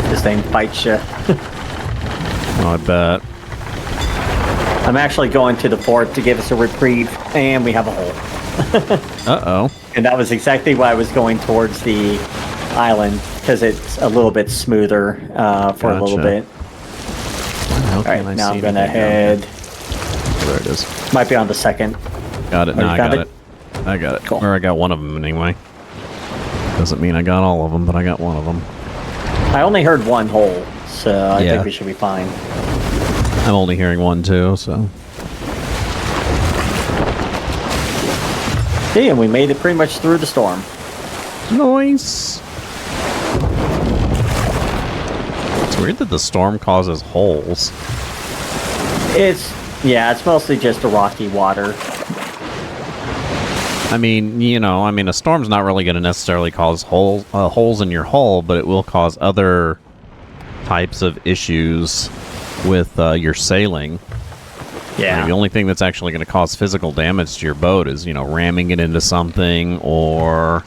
This thing bites you. Oh, I bet. I'm actually going to the fort to give us a reprieve, and we have a hole. Uh-oh. And that was exactly why I was going towards the island, because it's a little bit smoother for a little Gotcha. bit. All right, now I'm going to head... There it is. Might be on the second. Got it. Oh, No, you I found got it? it. I got it. Cool. Or I got one of them anyway. Doesn't mean I got all of them, but I got one of them. I only heard one hole, so I Yeah. think we should be fine. I'm only hearing one too, so... See, and we made it pretty much through the storm. Nice! It's weird that the storm causes holes. It's mostly just the rocky water. I mean, a storm's not really going to necessarily cause holes in your hull, but it will cause other types of issues with your sailing. Yeah. The only thing that's actually going to cause physical damage to your boat is, ramming it into something, or...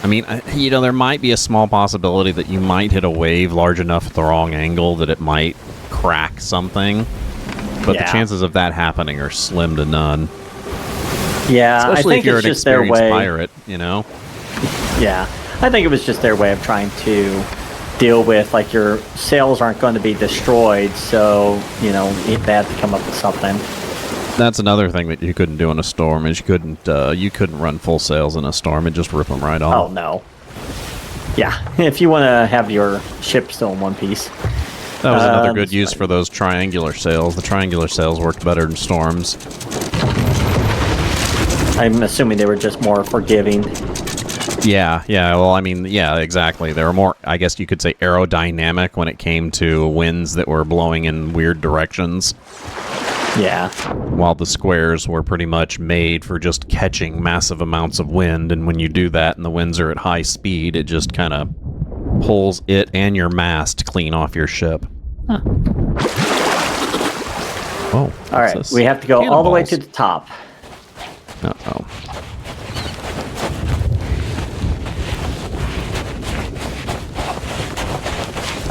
I mean, there might be a small possibility that you might hit a wave large enough at the wrong angle that it might crack something. But the chances of that happening are slim to none. Yeah, Especially I think if you're it's an just their experienced way. pirate, Yeah, I think it was just their way of trying to deal with, like, your sails aren't going to be destroyed, so, they have to come up with something. That's another thing that you couldn't do in a storm is you couldn't run full sails in a storm and just rip them right off. Oh no. Yeah, if you want to have your ship still in one piece. That was another good use for those triangular sails. The triangular sails worked better in storms. I'm assuming they were just more forgiving. Yeah, well, I mean, yeah, exactly. They were more, I guess you could say, aerodynamic when it came to winds that were blowing in weird directions. Yeah. While the squares were pretty much made for just catching massive amounts of wind, and when you do that and the winds are at high speed, it just kind of pulls it and your mast clean off your ship. Huh. Oh. All right, we have to go all the way to the top. Uh-oh.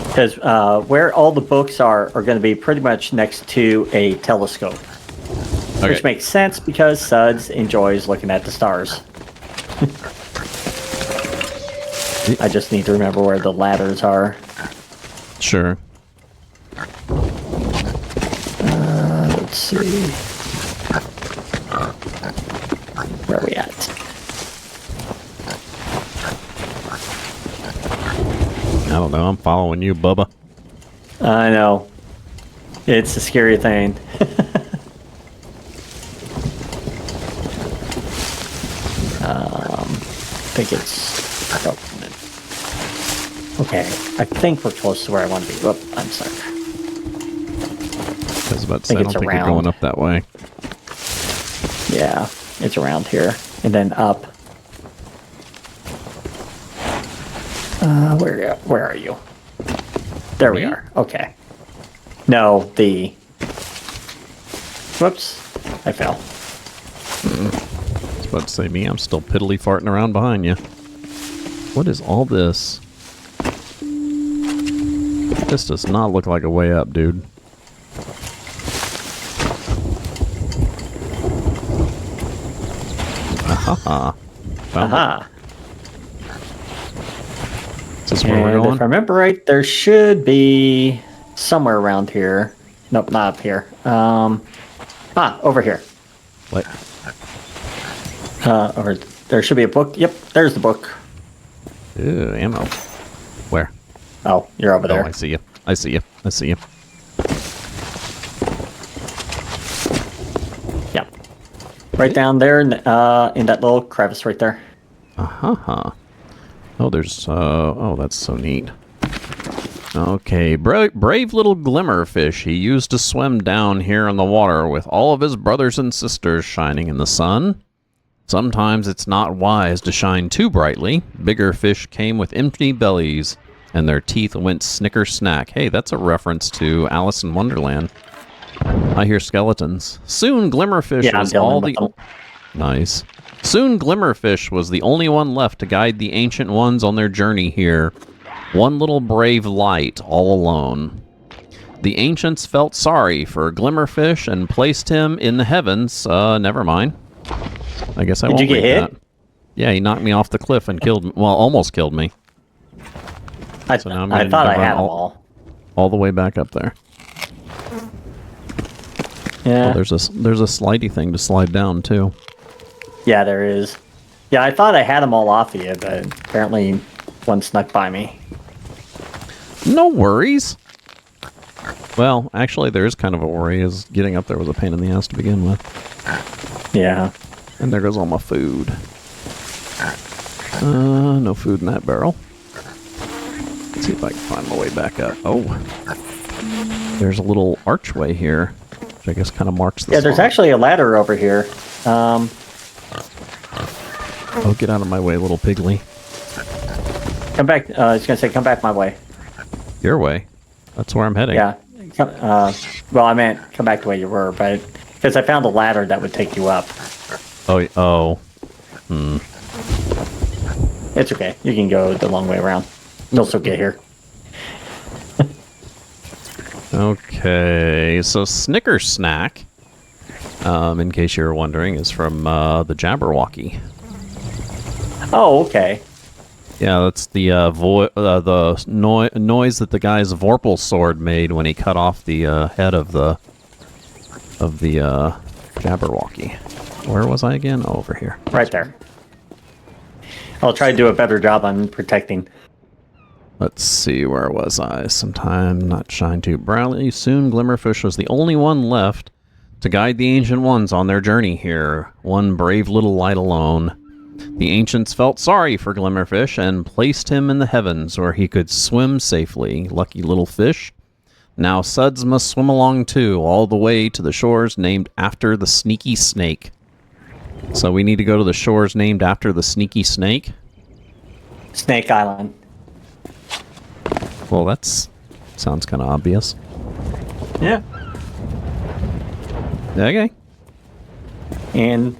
Because where all the books are going to be pretty much next to a telescope. Okay. Which makes sense because Suds enjoys looking at the stars. I just need to remember where the ladders are. Sure. Let's see. Where are we at? I don't know. I'm following you, Bubba. I know. It's a scary thing. I think it's... Okay, I think we're close to where I want to be. Whoop, I'm stuck. I was about to say, I don't think you're going up that way. Yeah, it's around here. And then up. Where are you? There we are. Okay. No, the... Whoops. I fell. I was about to say, me, I'm still piddly farting around behind you. What is all this? This does not look like a way up, dude. Aha. Aha. Is this where we're going? If I remember right, there should be somewhere around here. Nope, not up here. Over here. What? Or there should be a book. Yep, there's the book. Ew, ammo. Where? Oh, you're over there. Oh, I see you. I see you. I see you. Yep. Right down there in that little crevice right there. Uh-huh. Oh, there's, oh, that's so neat. Okay, brave little glimmerfish. He used to swim down here in the water with all of his brothers and sisters shining in the sun. Sometimes it's not wise to shine too brightly. Bigger fish came with empty bellies, and their teeth went snicker-snack. Hey, that's a reference to Alice in Wonderland. I hear skeletons. Soon Glimmerfish was all the... Nice. Soon Glimmerfish was the only one left to guide the Ancient Ones on their journey here. One little brave light, all alone. The Ancients felt sorry for Glimmerfish and placed him in the heavens. Never mind. I guess I won't read that. Did you get hit? Yeah, he knocked me off the cliff and killed me. Well, almost killed me. I thought I had them all. All the way back up there. Yeah. Oh, there's a slidey thing to slide down, too. Yeah, there is. Yeah, I thought I had them all off of you, but apparently one snuck by me. No worries. Well, actually, there is kind of a worry, as getting up there was a pain in the ass to begin with. Yeah. And there goes all my food. No food in that barrel. Let's see if I can find my way back up. Oh. There's a little archway here, which I guess kind of marks the spot. There's actually a ladder over here. Oh, get out of my way, little pigly. Come back. I was going to say, come back my way. Your way? That's where I'm heading. Yeah. Well, I meant come back the way you were, but because I found a ladder that would take you up. Oh. It's okay. You can go the long way around. You'll still get here. Okay, so Snicker Snack, in case you were wondering, is from the Jabberwocky. Oh, okay. Yeah, that's the noise that the guy's Vorpal sword made when he cut off the head of the Jabberwocky. Where was I again? Oh, over here. Right there. I'll try to do a better job on protecting. Let's see, where was I? Sometime not shine too brightly. Soon Glimmerfish was the only one left to guide the Ancient Ones on their journey here. One brave little light alone. The Ancients felt sorry for Glimmerfish and placed him in the heavens where he could swim safely. Lucky little fish. Now Suds must swim along too, all the way to the shores named after the sneaky snake. So we need to go to the shores named after the sneaky snake? Snake Island. Well, that's... sounds kind of obvious. Yeah. Okay. And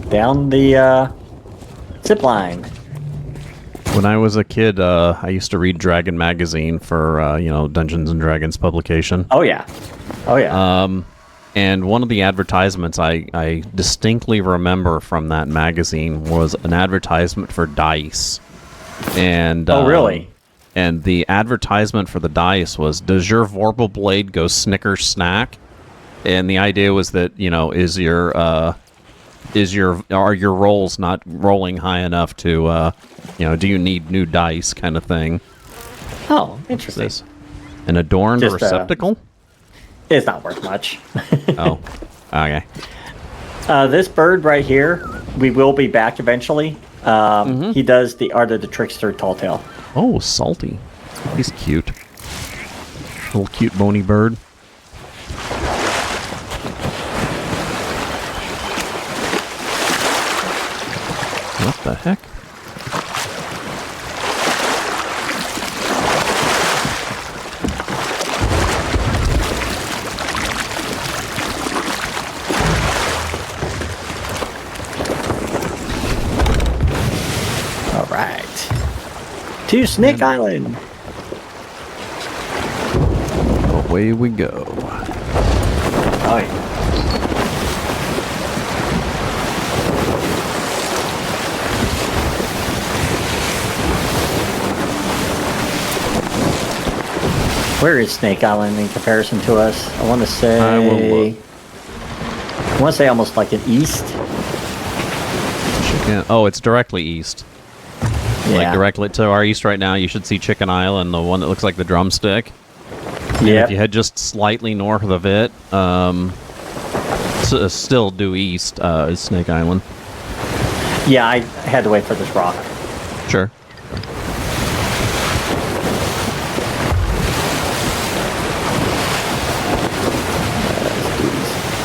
down the zip line. When I was a kid, I used to read Dragon Magazine for, Dungeons and Dragons publication. Oh, yeah. Oh, yeah. And one of the advertisements I distinctly remember from that magazine was an advertisement for dice. And oh, really? And the advertisement for the dice was, does your Vorpal Blade go snicker snack? And the idea was that, are your rolls not rolling high enough to, do you need new dice kind of thing? Oh, interesting. This? An adorned Just, receptacle? It's not worth much. Oh, okay. This bird right here, we will be back eventually. He does the Art of the Trickster Tall Tale. Oh, salty. He's cute. Little cute bony bird. What the heck? All right. To Snake Island. Away we go. Oh, yeah. Where is Snake Island in comparison to us? I want to say... I will look. I want to say almost like an east. Chicken. Oh, it's directly east. Yeah. Like directly to our east right now, you should see Chicken Island, the one that looks like the drumstick. Yeah. If you head just slightly north of it, still due east, is Snake Island. Yeah, I had to wait for this rock. Sure.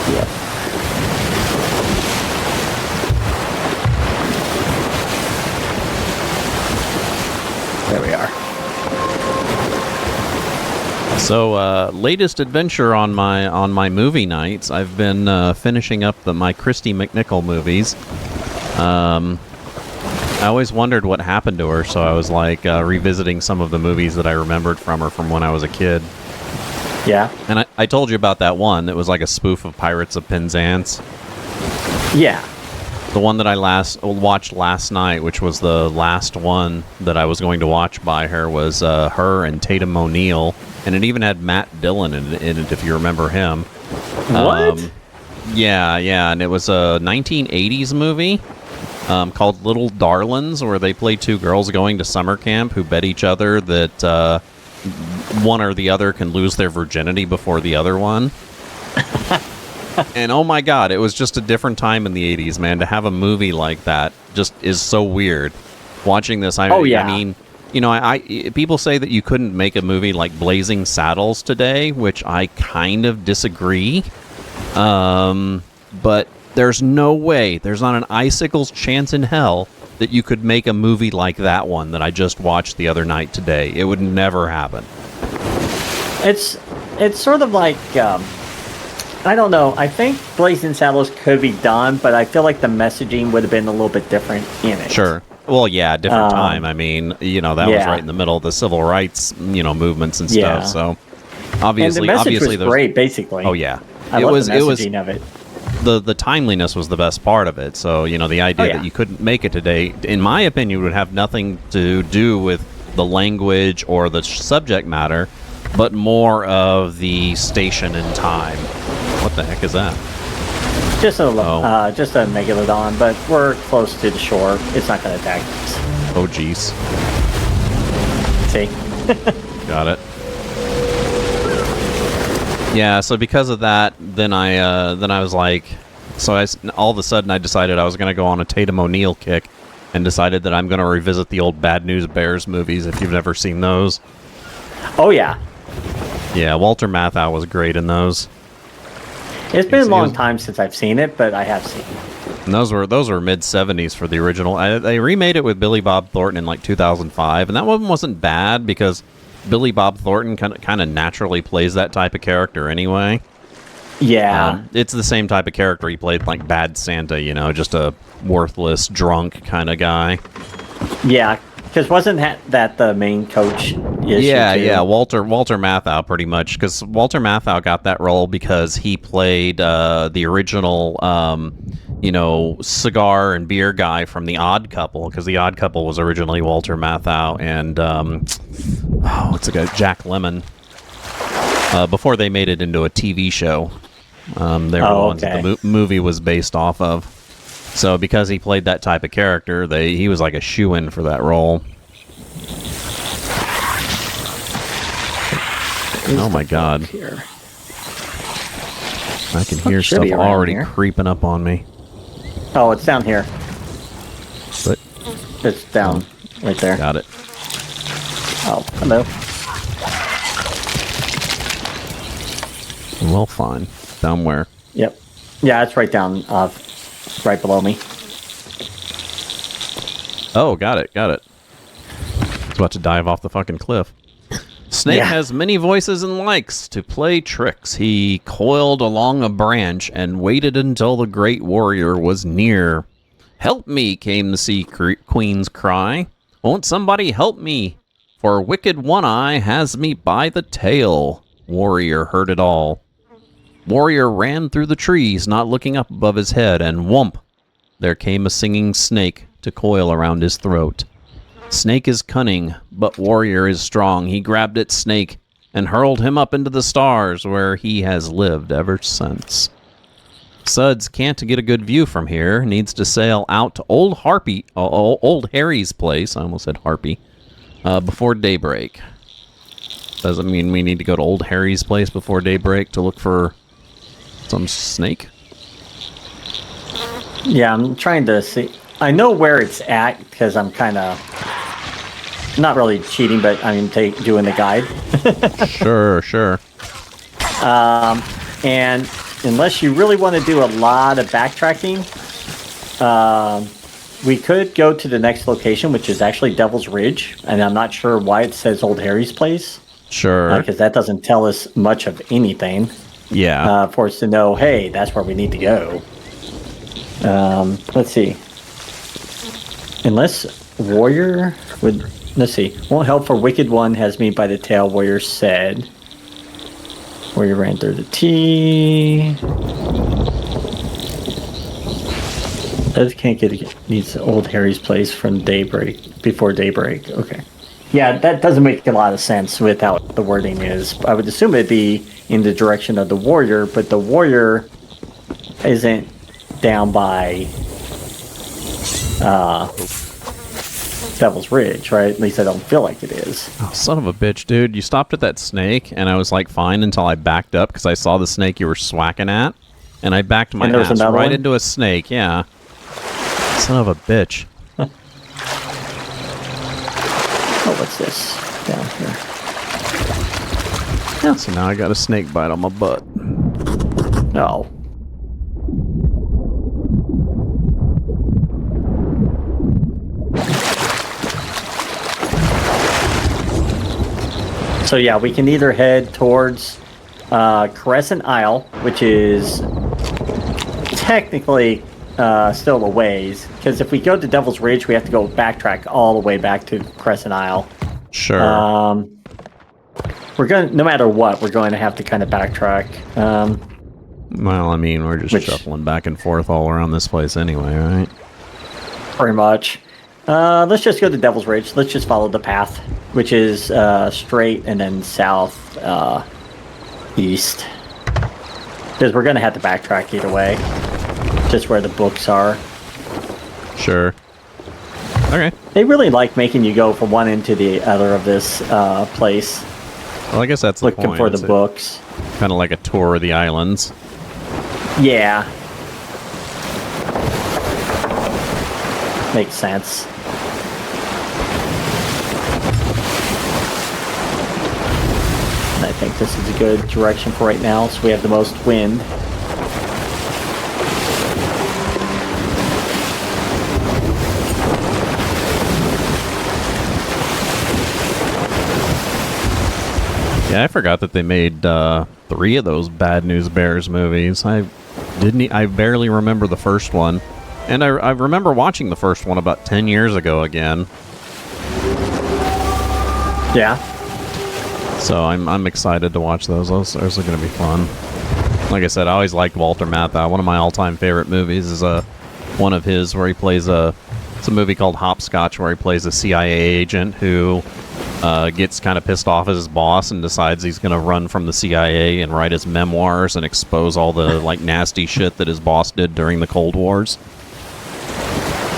Yep. There we are. So, latest adventure on my movie nights. I've been finishing up my Christy McNichol movies. I always wondered what happened to her, so I was like revisiting some of the movies that I remembered from her from when I was a kid. Yeah. And I told you about that one that was like a spoof of Pirates of Penzance. Yeah. The one that I watched last night, which was the last one that I was going to watch by her, was her and Tatum O'Neal. And it even had Matt Dillon in it, if you remember him. What? Yeah, and it was a 1980s movie called Little Darlings, where they play two girls going to summer camp who bet each other that one or the other can lose their virginity before the other one. And oh my god, it was just a different time in the 80s, man. To have a movie like that just is so weird. Watching this, I mean, people say that you couldn't make a movie like Blazing Saddles today, which I kind of disagree. But there's no way, there's not an icicle's chance in hell that you could make a movie like that one that I just watched the other night today. It would never happen. It's sort of like, I don't know. I think Blazing Saddles could be done, but I feel like the messaging would have been a little bit different in it. Sure. Well, yeah, different time. I mean, that was right in the middle of the civil rights, movements and stuff. Yeah. So obviously, and the message was great, basically. Oh yeah, I love the messaging of it. The timeliness was the best part of it. So the idea that you couldn't make it today, in my opinion, would have nothing to do with the language or the subject matter, but more of the station and time. What the heck is that? Just a megalodon, but we're close to the shore. It's not going to attack us. Oh, jeez. See? Got it. Yeah, so because of that, then I was like, all of a sudden I decided I was going to go on a Tatum O'Neal kick, and decided that I'm going to revisit the old Bad News Bears movies if you've never seen those. Oh yeah. Yeah, Walter Matthau was great in those. It's been a long time since I've seen it, but I have seen it. And those were mid-'70s for the original. They remade it with Billy Bob Thornton in like 2005, and that one wasn't bad because Billy Bob Thornton kind of naturally plays that type of character anyway. Yeah. It's the same type of character he played, like Bad Santa, just a worthless, drunk kind of guy. Yeah, because wasn't that the main coach issue Yeah, Walter Matthau, pretty much, because Walter Matthau got that role because he played the original, cigar and beer guy from The Odd Couple, because The Odd Couple was originally Walter Matthau and, what's the guy, Jack Lemmon, before they made it into a TV show. They were the ones that the movie was based off of. So because he played that type of character, he was like a shoo-in for that role. Oh my god. Here. I can hear stuff already creeping up on me. Oh, it's down here. But it's down right there. Got it. Oh, hello. Well, fine. Down where? Yep. Yeah, it's right down, right below me. Oh, got it. It's about to dive off the fucking cliff. Snake has many voices and likes to play tricks. He coiled along a branch and waited until the great warrior was near. Help me, came the sea queen's cry. Won't somebody help me? For wicked One-Eye has me by the tail. Warrior heard it all. Warrior ran through the trees, not looking up above his head, and whump! There came a singing snake to coil around his throat. Snake is cunning, but Warrior is strong. He grabbed at Snake and hurled him up into the stars, where he has lived ever since. Suds can't get a good view from here. Needs to sail out to Old Harry's place. I almost said Harpy. Before daybreak. Doesn't mean we need to go to Old Harry's place before daybreak to look for some snake. Yeah, I'm trying to see. I know where it's at because I'm kind of not really cheating, but I'm doing the guide. Sure. And unless you really want to do a lot of backtracking, we could go to the next location, which is actually Devil's Ridge, and I'm not sure why it says Old Harry's place. Sure. Because that doesn't tell us much of anything. Yeah. For us to know, hey, that's where we need to go. Let's see. Unless Warrior would... Let's see. Won't help for Wicked One has me by the tail, Warrior said. Warrior ran through the T. Can't get... Needs Old Harry's place from daybreak. Before daybreak. Okay. Yeah, that doesn't make a lot of sense with how the wording is. I would assume it'd be in the direction of the Warrior, but the Warrior isn't down by Devil's Ridge, right? At least I don't feel like it is. Oh, son of a bitch, dude. You stopped at that snake, and I was like, fine, until I backed up, because I saw the snake you were swacking at, and I backed my ass right into a snake, yeah. Son of a bitch. Oh, what's this? Down here. Yeah. So now I got a snake bite on my butt. No. So yeah, we can either head towards Crescent Isle, which is technically still a ways, because if we go to Devil's Ridge, we have to go backtrack all the way back to Crescent Isle. Sure. We're going, no matter what, we're going to have to kind of backtrack. Well, I mean, we're just shuffling back and forth all around this place anyway, right? Pretty much. Let's just go to Devil's Ridge. Let's just follow the path, which is straight and then south, east. Because we're going to have to backtrack either way. just where the books are. Sure. Okay. They really like making you go from one end to the other of this place. Well, I guess that's the looking point. for the books. Kind of like a tour of the islands. Yeah. Makes sense. And I think this is a good direction for right now, so we have the most wind. Yeah, I forgot that they made 3 of those Bad News Bears movies. I barely remember the first one. And I remember watching the first one about 10 years ago again. Yeah. So I'm excited to watch those. Those are going to be fun. Like I said, I always liked Walter Matthau. One of my all-time favorite movies is one of his where he plays it's a movie called Hopscotch where he plays a CIA agent who gets kind of pissed off at his boss and decides he's going to run from the CIA and write his memoirs and expose all the like nasty shit that his boss did during the Cold Wars.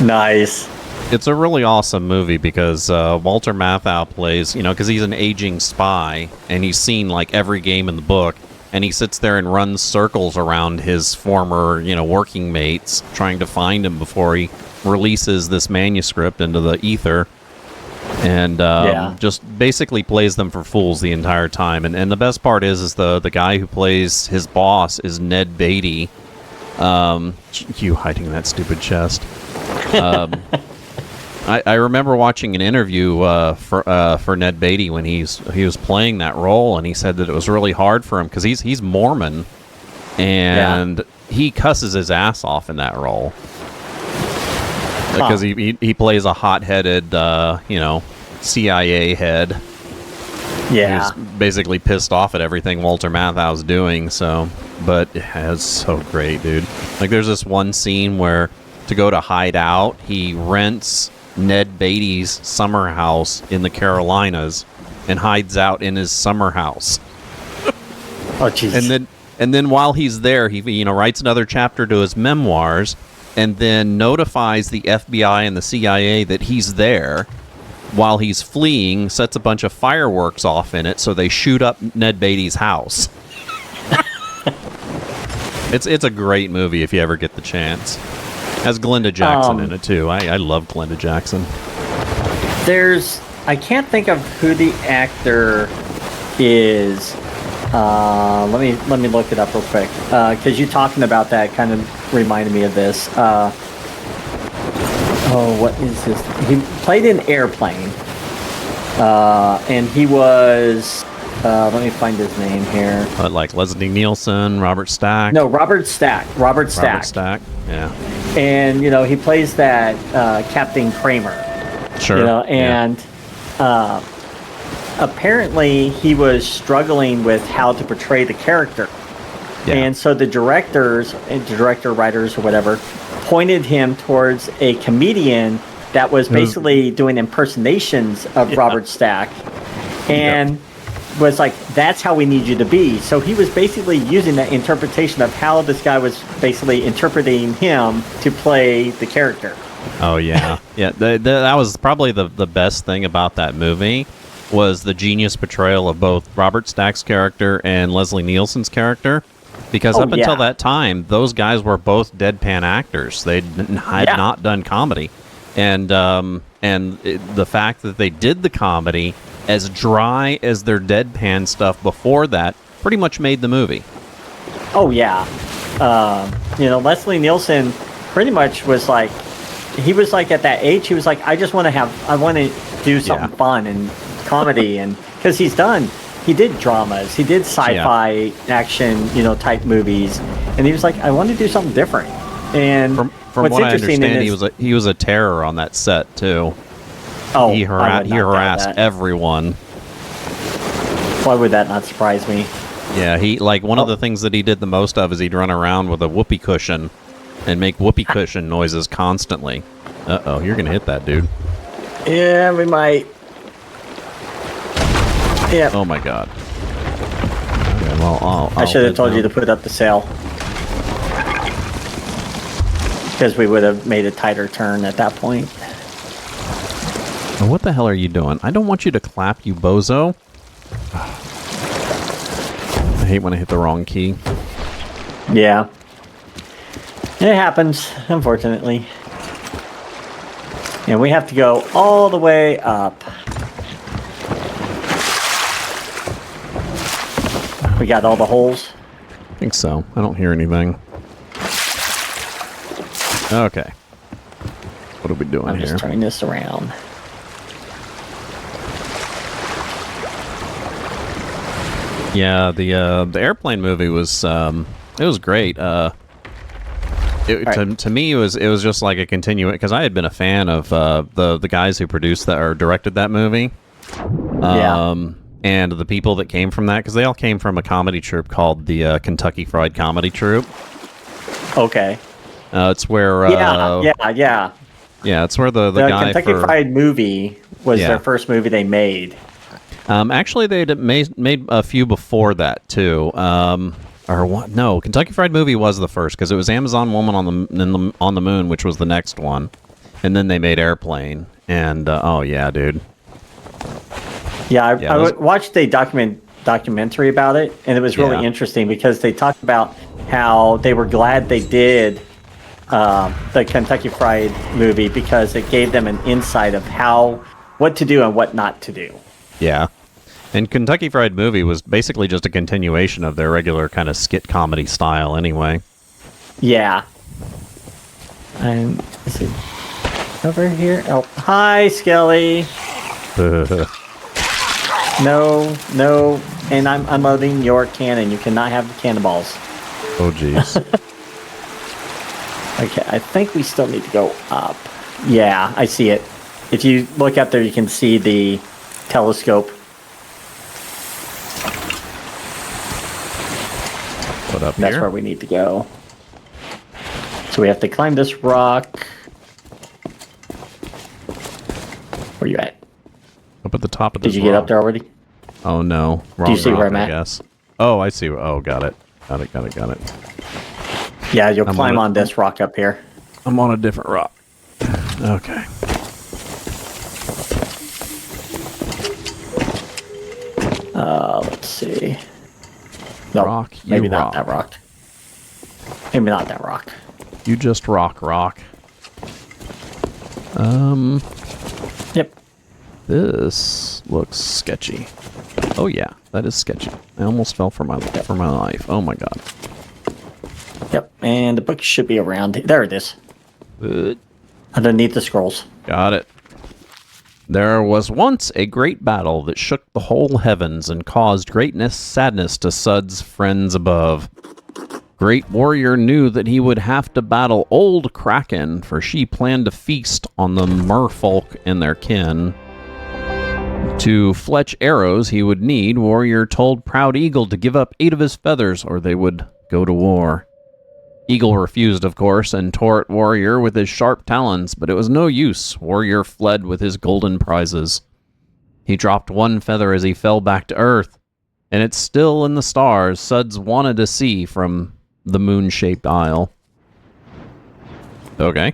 Nice. It's a really awesome movie because Walter Matthau plays, because he's an aging spy and he's seen like every game in the book, and he sits there and runs circles around his former, working mates trying to find him before he releases this manuscript into the ether. And just basically plays them for fools the entire time. And the best part is the guy who plays his boss is Ned Beatty. You hiding that stupid chest. I remember watching an interview for Ned Beatty when he was playing that role, and he said that it was really hard for him because he's Mormon, and he cusses his ass off in that role. Because he plays a hot-headed, CIA head. Yeah. He's basically pissed off at everything Walter Matthau's doing, but it's so great, dude. Like, there's this one scene where, to go to hide out, he rents Ned Beatty's summer house in the Carolinas and hides out in his summer house. Oh, jeez. And then while he's there, he writes another chapter to his memoirs, and then notifies the FBI and the CIA that he's there while he's fleeing, sets a bunch of fireworks off in it so they shoot up Ned Beatty's house. It's a great movie if you ever get the chance. Has Glenda Jackson in it too. I love Glenda Jackson. I can't think of who the actor is. Let me look it up real quick, because you talking about that kind of reminded me of this. What is this? He played in Airplane, and he was. Let me find his name here. Like Leslie Nielsen, Robert Stack. No, Robert Stack. Robert Stack. Yeah. And he plays that Captain Kramer. Sure. And. Apparently, he was struggling with how to portray the character. Yeah. And so the writers, or whatever, pointed him towards a comedian that was basically doing impersonations of Robert Stack. And was like, that's how we need you to be. So he was basically using that interpretation of how this guy was basically interpreting him to play the character. Oh, yeah. Yeah, that was probably the best thing about that movie. Was the genius portrayal of both Robert Stack's character and Leslie Nielsen's character, because up until that time, those guys were both deadpan actors. They had not done comedy, and the fact that they did the comedy as dry as their deadpan stuff before that pretty much made the movie. Oh yeah, Leslie Nielsen pretty much was like, he was like at that age, he was like, I want to do something fun and comedy, and because he did dramas, he did sci-fi action type movies, and he was like, I want to do something different. And from what I understand, he was a terror on that set too. Oh, he harassed everyone. Why would that not surprise me? Yeah, one of the things that he did the most of is he'd run around with a whoopee cushion and make whoopee cushion noises constantly. Uh-oh, you're gonna hit that dude. Yeah, we might. Yeah. Oh my god. Okay, well, I should have told you to put up the sail. because we would have made a tighter turn at that point. What the hell are you doing? I don't want you to clap, you bozo. I hate when I hit the wrong key. Yeah. It happens, unfortunately. And we have to go all the way up. We got all the holes. I think so. I don't hear anything. Okay. What are we doing I'm here? just turning this around. Yeah, the airplane movie was it was great. To me, it was just like a continuation because I had been a fan of the guys who produced that or directed that movie. And the people that came from that because they all came from a comedy troupe called the Kentucky Fried Comedy Troupe. Okay. It's where yeah. It's where the guy Kentucky for, Fried Movie was their first movie they made. Actually, they'd made a few before that too. Or what? No, Kentucky Fried Movie was the first because it was Amazon Woman on the Moon, which was the next one, and then they made Airplane. And oh yeah, dude. Yeah, I watched a documentary about it, and it was really interesting because they talked about how they were glad they did the Kentucky Fried Movie because it gave them an insight of what to do and what not to do. Yeah. And Kentucky Fried Movie was basically just a continuation of their regular kind of skit comedy style anyway. Yeah. And let's see. Over here. Oh, hi, Skelly. No. And I'm unloading your cannon. You cannot have the cannonballs. Oh, jeez. Okay, I think we still need to go up. Yeah, I see it. If you look up there, you can see the telescope. What up That's here? where we need to go. So we have to climb this rock. Where you at? Up at the top of this Did you get up there already? Oh, no. Wrong Do you see rock, where I'm I at? guess. Oh, I see. Oh, got it. Got it. Yeah, you'll climb on this rock up here. I'm on a different rock. Okay. Let's see. No, Rock, you maybe rock. not that rock. Maybe not that rock. You just rock. Yep. This looks sketchy. Oh yeah, that is sketchy. I almost fell for my life. Oh my god. Yep. And the book should be around. There it is. Underneath the scrolls. Got it. There was once a great battle that shook the whole heavens and caused sadness to Sud's friends above. Great warrior knew that he would have to battle old Kraken, for she planned to feast on the merfolk and their kin. To fletch arrows he would need, warrior told Proud Eagle to give up 8 of his feathers or they would go to war. Eagle refused, of course, and tore at Warrior with his sharp talons, but it was no use. Warrior fled with his golden prizes. He dropped 1 feather as he fell back to earth, and it's still in the stars Suds wanted to see from the moon-shaped isle. Okay.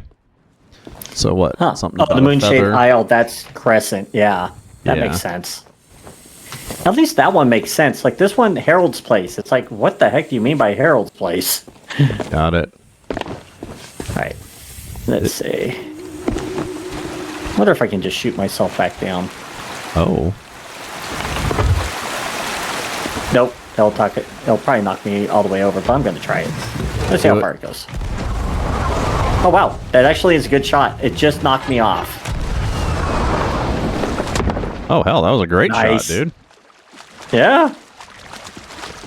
So what? Huh. Something Oh, about the moon-shaped a feather? isle, that's Crescent. Yeah, that makes sense. At least that one makes sense. Like this one, Harold's Place. It's like, what the heck do you mean by Harold's Place? Got it. All right. Let's see. I wonder if I can just shoot myself back down. Oh. Nope. It'll probably knock me all the way over, but I'm going to try it. Let's see how far it goes. Oh, wow. That actually is a good shot. It just knocked me off. Oh, hell, that was a great shot, dude. Yeah.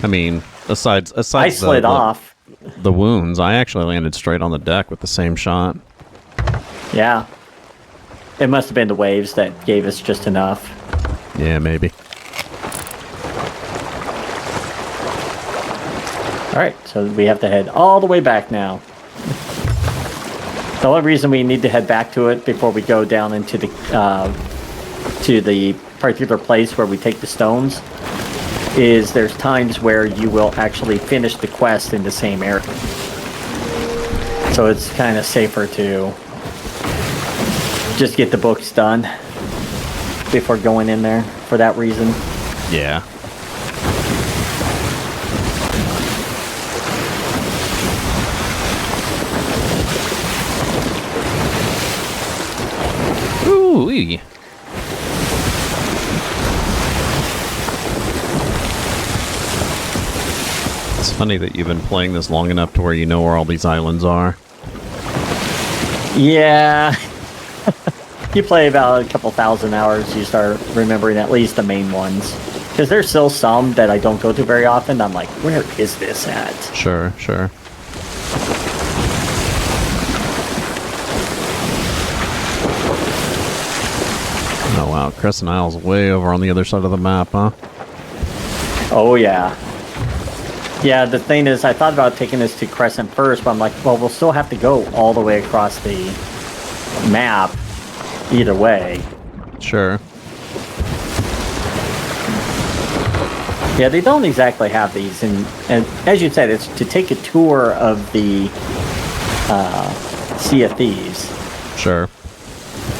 I mean, aside I slid off. The wounds, I actually landed straight on the deck with the same shot. Yeah. It must have been the waves that gave us just enough. Yeah, maybe. All right, so we have to head all the way back now. The only reason we need to head back to it before we go down into the particular place where we take the stones is there's times where you will actually finish the quest in the same area. So it's kind of safer to just get the books done before going in there for that reason. Yeah. Ooh-wee. It's funny that you've been playing this long enough to where you know where all these islands are. Yeah. You play about a couple thousand hours, you start remembering at least the main ones. Because there's still some that I don't go to very often. I'm like, where is this at? Sure, sure. Oh wow, Crescent Isle's way over on the other side of the map, huh? Oh yeah. Yeah, the thing is, I thought about taking this to Crescent first, but I'm like, well, we'll still have to go all the way across the map either way. Sure. Yeah, they don't exactly have these, and as you said, it's to take a tour of the Sea of Thieves. Sure.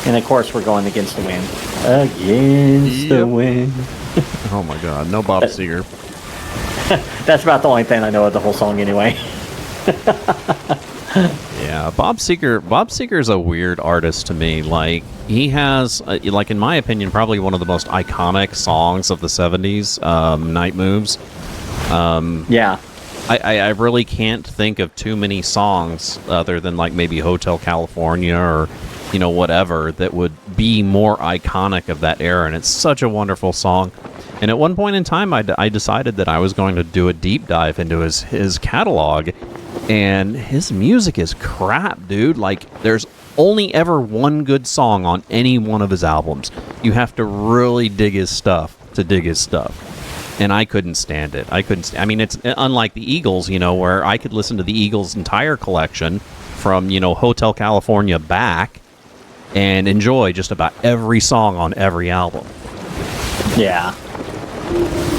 And of course, we're going against the wind. Against the wind. Oh my god, no Bob Seger. That's about the only thing I know of the whole song anyway. Yeah, Bob Seger's a weird artist to me. Like, he has, like, in my opinion, probably one of the most iconic songs of the 70s, Night Moves. Yeah. I really can't think of too many songs other than, like, maybe Hotel California or, you know, whatever, that would be more iconic of that era, and it's such a wonderful song. And at one point in time, I decided that I was going to do a deep dive into his catalog, and his music is crap, dude. Like, there's only ever one good song on any one of his albums. You have to really dig his stuff to dig his stuff. And I couldn't stand it. I mean, it's unlike the Eagles, you know, where I could listen to the Eagles' entire collection from, you know, Hotel California back and enjoy just about every song on every album. Yeah.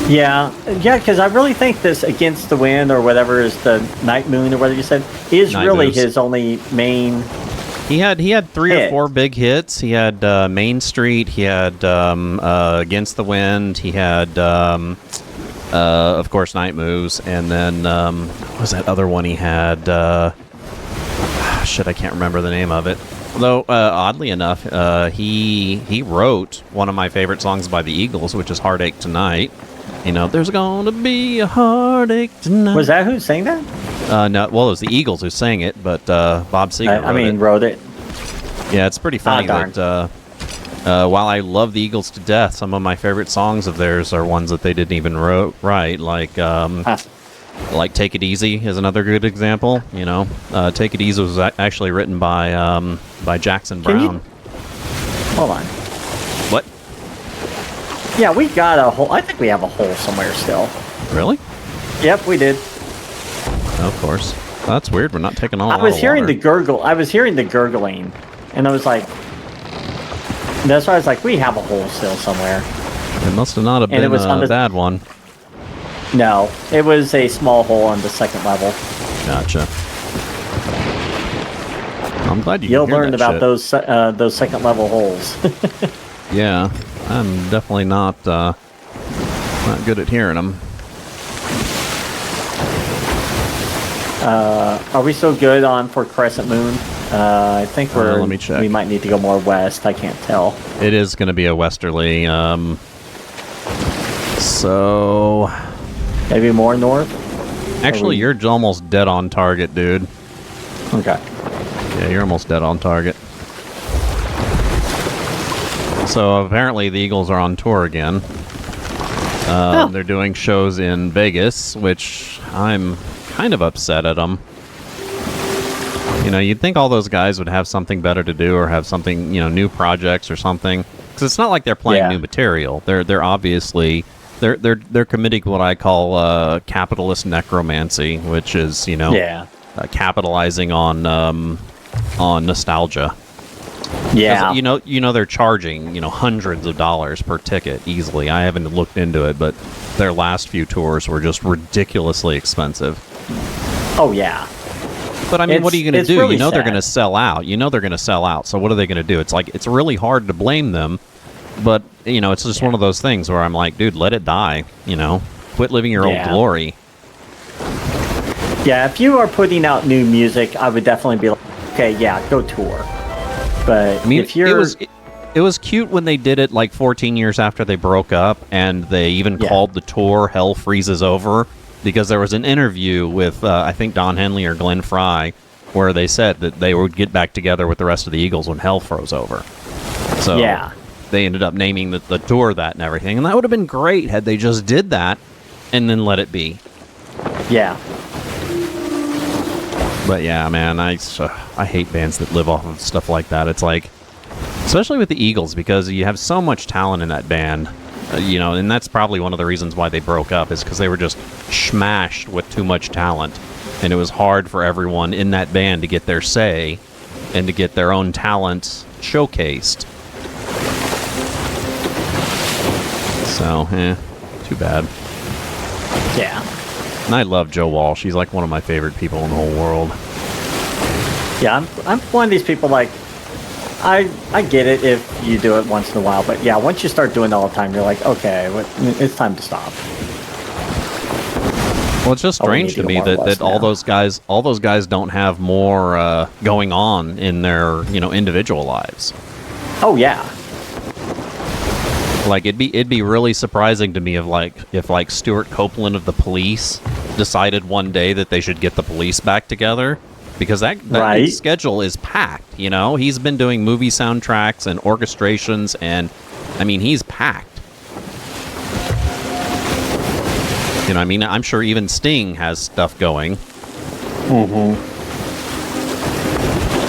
Yeah, because I really think this Against the Wind or whatever is the Night Moon or whatever you said is Night really Moves. his only main. He had 3 hit. or 4 big hits. He had Main Street. He had Against the Wind. He had, of course, Night Moves. And then what was that other one he had? Shit, I can't remember the name of it. Though, oddly enough, he wrote one of my favorite songs by the Eagles, which is Heartache Tonight. You know, there's gonna be a heartache tonight. Was that who sang that? No, well, it was the Eagles who sang it, but Bob Seger wrote it. Yeah, it's pretty funny darn. that while I love the Eagles to death, some of my favorite songs of theirs are ones that they didn't even write, like Take It Easy is another good example. You know, Take It Easy was actually written by Jackson Brown. Hold on. What? Yeah, we got a hole. I think we have a hole somewhere still. Really? Yep, we did. Of course. That's weird. We're not taking on. I was hearing the gurgle. I was hearing the gurgling, and I was like, that's why I was like, we have a hole still somewhere. It must have not have been a bad one. No, it was a small hole on the second level. Gotcha. I'm glad you. You'll hear learn that about shit. those second level holes. Yeah, I'm definitely not good at hearing them. Are we still good on for Crescent Moon? I think we're. Let me check. We might need to go more west. I can't tell. It is going to be a westerly. So Maybe more north. actually, you're almost dead on target, dude. Okay. Yeah, you're almost dead on target. So apparently the Eagles are on tour again. They're doing shows in Vegas, which I'm kind of upset at them. You know, you'd think all those guys would have something better to do or have something, you know, new projects or something. Because it's not like they're playing new material. They're obviously they're committing what I call capitalist necromancy, which is, you know, capitalizing on nostalgia. Yeah. You know they're charging, you know, hundreds of dollars per ticket easily. I haven't looked into it, but their last few tours were just ridiculously expensive. Oh yeah. But I mean, what are you going to do? Really you know sad. they're going to sell out. You know they're going to sell out. So what are they going to do? It's like, it's really hard to blame them. But, you know, it's just one of those things where I'm like, dude, let it die. You know, quit living your old glory. Yeah, if you are putting out new music, I would definitely be like, okay, yeah, go tour. But I mean, if you're... It was cute when they did it like 14 years after they broke up, and they even called the tour Hell Freezes Over, because there was an interview with, I think, Don Henley or Glenn Fry, where they said that they would get back together with the rest of the Eagles when Hell froze over. So they ended up naming the tour that and everything, and that would have been great had they just did that and then let it be. Yeah. But yeah, man, I hate bands that live off of stuff like that. It's like, especially with the Eagles, because you have so much talent in that band, you know, and that's probably one of the reasons why they broke up, is because they were just smashed with too much talent, and it was hard for everyone in that band to get their say and to get their own talent showcased. So, too bad. Yeah. And I love Joe Walsh. She's like one of my favorite people in the whole world. Yeah, I'm one of these people, like, I get it if you do it once in a while, but yeah, once you start doing it all the time, you're like, okay, it's time to stop. Well, it's just strange to me that all those guys don't have more going on in their, you know, individual lives. Oh yeah. Like it'd be really surprising to me if Stuart Copeland of the Police decided one day that they should get the Police back together. Because that schedule is packed, you know? He's been doing movie soundtracks and orchestrations, and, I mean, he's packed. You know, I mean, I'm sure even Sting has stuff going. Mm-hmm.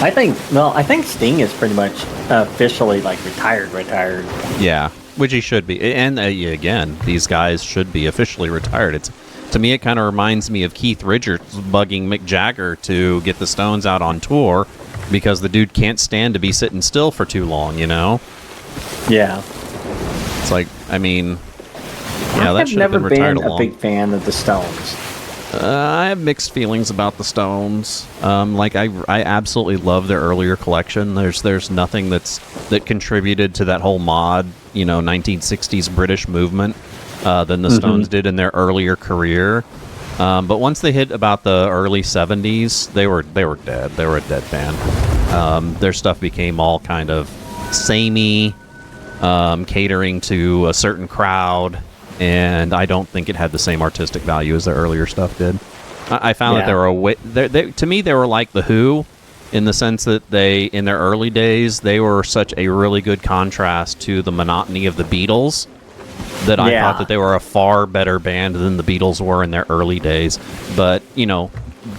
I think Sting is pretty much officially, like, retired. Yeah, which he should be. And, again, these guys should be officially retired. To me, it kind of reminds me of Keith Richards bugging Mick Jagger to get the Stones out on tour because the dude can't stand to be sitting still for too long, you know? Yeah. It's like, I mean, yeah, that should have been retired I've never been a big fan of the Stones. I have mixed feelings about the Stones. Like, I absolutely love their earlier collection. There's nothing that contributed to that whole mod, you know, 1960s British movement than the Stones did in their earlier career. But once they hit about the early 70s, they were dead. They were a dead band. Their stuff became all kind of samey, catering to a certain crowd, and I don't think it had the same artistic value as their earlier stuff did. I found that to me, they were like The Who, in the sense that in their early days, they were such a really good contrast to the monotony of the Beatles, that I thought that they were a far better band than the Beatles were in their early days. But, you know,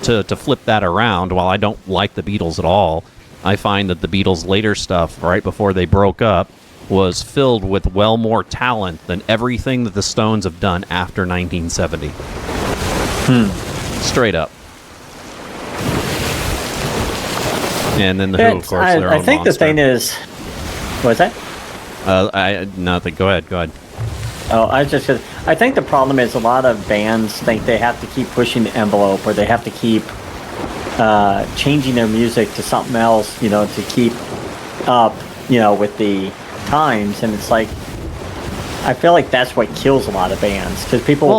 to flip that around, while I don't like the Beatles at all, I find that the Beatles' later stuff, right before they broke up, was filled with well more talent than everything that the Stones have done after 1970. Straight up. And then the Who, of course, their own I think monster. the thing is... What's that? Nothing. Go ahead. Oh, I think the problem is a lot of bands think they have to keep pushing the envelope, or they have to keep changing their music to something else, you know, to keep up, you know, with the times. And it's like, I feel like that's what kills a lot of bands, because people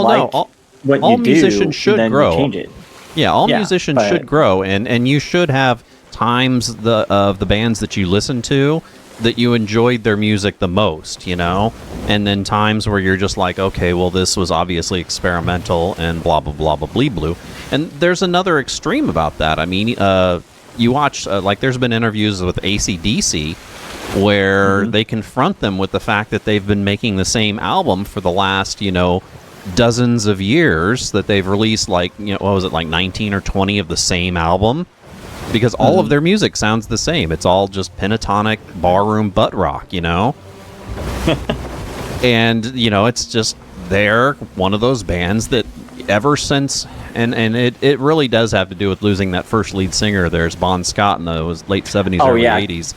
what you do, musicians should and then grow. you change it. Yeah, all musicians should grow, and you should have times of the bands that you listen to that you enjoyed their music the most, you know, and then times where you're just like, okay, well, this was obviously experimental and blah blah blah blah blee blue. And there's another extreme about that. I mean, you watch like there's been interviews with AC/DC where they confront them with the fact that they've been making the same album for the last, you know, dozens of years, that they've released like, you know, what was it, like 19 or 20 of the same album, because all of their music sounds the same. It's all just pentatonic barroom butt rock, you know? And, you know, it's just, they're one of those bands that ever since, and it really does have to do with losing that first lead singer. There's Bon Scott in the late 70s, early 80s.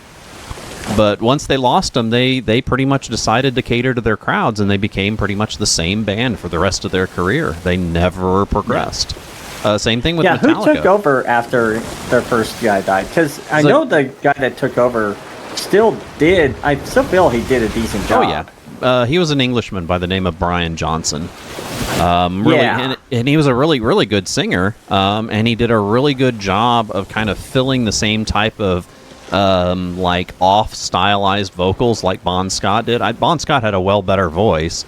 But once they lost him, they pretty much decided to cater to their crowds, and they became pretty much the same band for the rest of their career. They never progressed. Same thing with Yeah, Metallica. who took over after their first guy died? Because I know the guy that took over still did. I still feel he did a decent job. Oh yeah, he was an Englishman by the name of Brian Johnson. Really, Yeah. and he was a really, really good singer. And he did a really good job of kind of filling the same type of like off-stylized vocals like Bon Scott did. Bon Scott had a well better voice,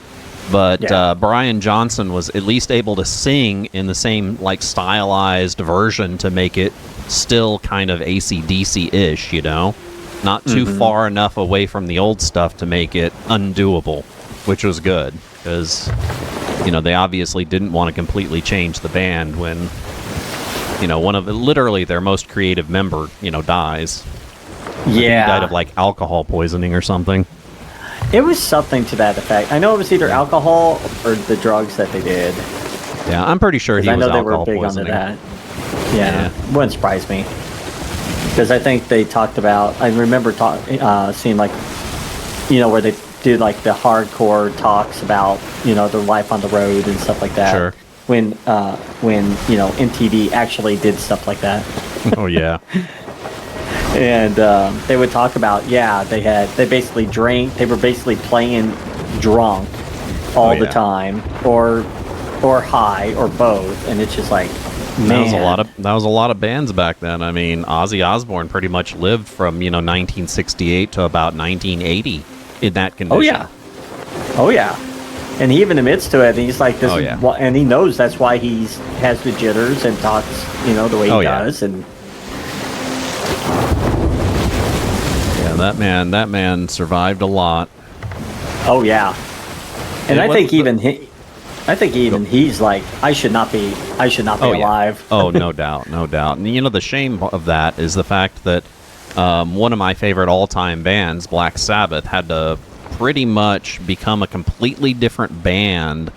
but Brian Johnson was at least able to sing in the same like stylized version to make it still kind of AC/DC-ish, you know? Not too far enough away from the old stuff to make it undoable, which was good, because, you know, they obviously didn't want to completely change the band when, you know, literally their most creative member, you know, dies. I think he died of like alcohol poisoning or something. It was something to that effect. I know it was either alcohol or the drugs that they did. Yeah, I'm pretty sure he was alcohol I know they were big poisoning. onto that. Yeah, wouldn't surprise me. Because I think they talked about, I remember seeing like, you know, where they do like the hardcore talks about, you know, their life on the road and stuff like that. Sure. When you know, MTV actually did stuff like that. Oh yeah. And they would talk about, they basically drank, they were basically playing drunk all the time, or high, or both, and it's just like, man. That was a lot of bands back then. I mean, Ozzy Osbourne pretty much lived from, you know, 1968 to about 1980 in that condition. Oh yeah. And he even admits to it, and he's like, and he knows that's why he has the jitters and talks, you know, the way he does, and that man survived a lot. Oh yeah. And I think even he's like, I should not be alive. Oh, no doubt, no doubt. And you know, the shame of that is the fact that one of my favorite all-time bands, Black Sabbath, had to pretty much become a completely different band